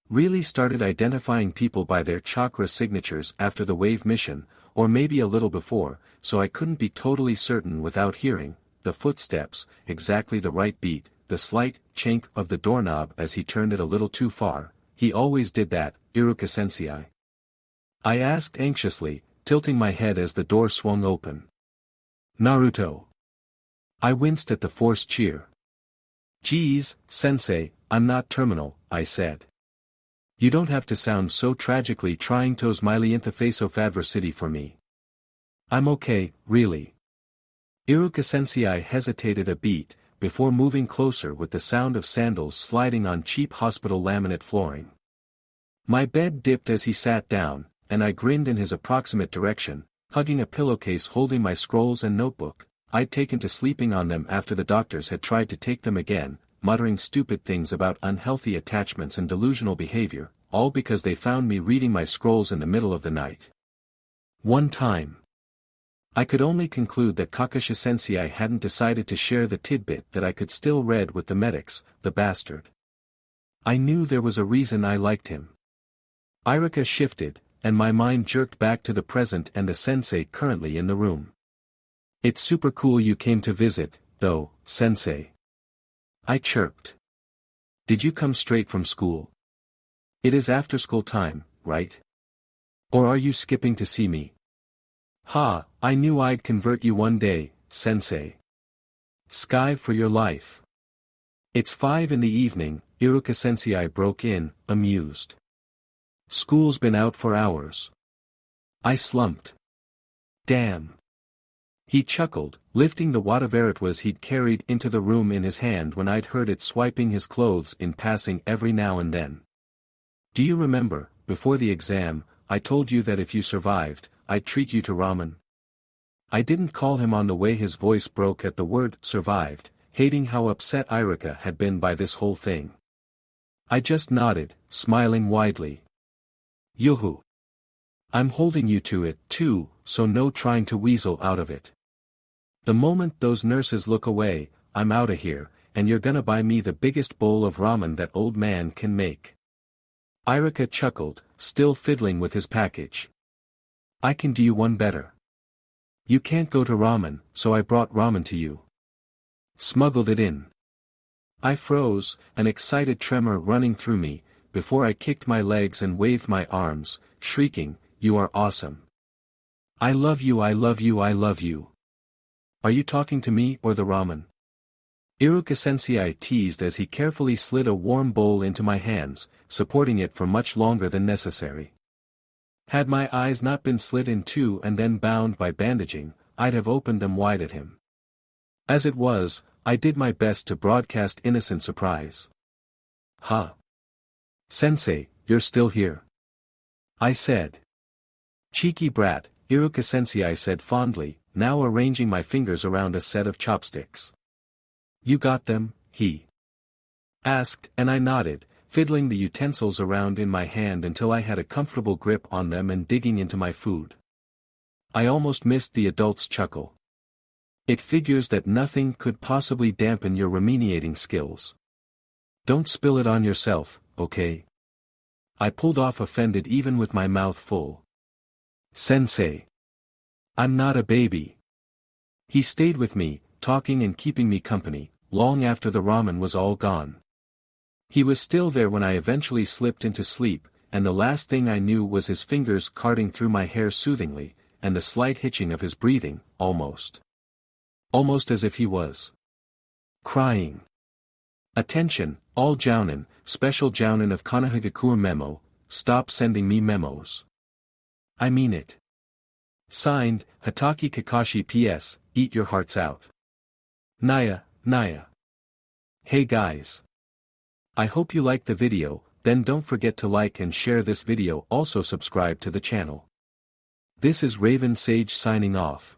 really started identifying people by their chakra signatures after the wave mission, or maybe a little before, so I couldn't be totally certain without hearing the footsteps, exactly the right beat, the slight chink of the doorknob as he turned it a little too far. He always did that, Iruka-sensei. I asked anxiously, tilting my head as the door swung open. Naruto. I winced at the forced cheer. Geez, sensei, I'm not terminal, I said. You don't have to sound so tragically trying to smiley interface of adversity for me. I'm okay, really. Iruka-sensei hesitated a beat, before moving closer with the sound of sandals sliding on cheap hospital laminate flooring. My bed dipped as he sat down, and I grinned in his approximate direction, hugging a pillowcase holding my scrolls and notebook. I'd taken to sleeping on them after the doctors had tried to take them again, muttering stupid things about unhealthy attachments and delusional behavior, all because they found me reading my scrolls in the middle of the night. One time. I could only conclude that Kakashi-sensei hadn't decided to share the tidbit that I could still read with the medics, the bastard. I knew there was a reason I liked him. Iruka shifted, and my mind jerked back to the present and the sensei currently in the room. It's super cool you came to visit, though, sensei. I chirped. Did you come straight from school? It is after school time, right? Or are you skipping to see me? Ha, I knew I'd convert you one day, sensei. Skive for your life. It's 5 in the evening, Iruka sensei broke in, amused. School's been out for hours. I slumped. Damn. He chuckled, lifting the whatever he'd carried into the room in his hand when I'd heard it swiping his clothes in passing every now and then. Do you remember, before the exam, I told you that if you survived, I'd treat you to ramen? I didn't call him on the way his voice broke at the word survived, hating how upset Iruka had been by this whole thing. I just nodded, smiling widely. Yoo-hoo. I'm holding you to it, too, so no trying to weasel out of it. The moment those nurses look away, I'm outta here, and you're gonna buy me the biggest bowl of ramen that old man can make. Iruka chuckled, still fiddling with his package. I can do you one better. You can't go to ramen, so I brought ramen to you. Smuggled it in. I froze, an excited tremor running through me, before I kicked my legs and waved my arms, shrieking, "You are awesome. I love you, I love you, I love you." Are you talking to me or the ramen? Iruka sensei teased as he carefully slid a warm bowl into my hands, supporting it for much longer than necessary. Had my eyes not been slit in two and then bound by bandaging, I'd have opened them wide at him. As it was, I did my best to broadcast innocent surprise. "Huh. Sensei, you're still here?" I said. "Cheeky brat," Iruka sensei said fondly, now arranging my fingers around a set of chopsticks. "You got them?" he asked, and I nodded, fiddling the utensils around in my hand until I had a comfortable grip on them and digging into my food. I almost missed the adult's chuckle. "It figures that nothing could possibly dampen your remediating skills. Don't spill it on yourself, okay?" I pulled off offended even with my mouth full. "Sensei. I'm not a baby." He stayed with me, talking and keeping me company, long after the ramen was all gone. He was still there when I eventually slipped into sleep, and the last thing I knew was his fingers carding through my hair soothingly, and the slight hitching of his breathing, almost as if he was crying. "Attention, all jounin, special jounin of Kanahagakur memo, stop sending me memos. I mean it. Signed, Hataki Kakashi PS, eat your hearts out. Naya, Naya." Hey guys. I hope you liked the video, then don't forget to like and share this video, also subscribe to the channel. This is Raven Sage signing off.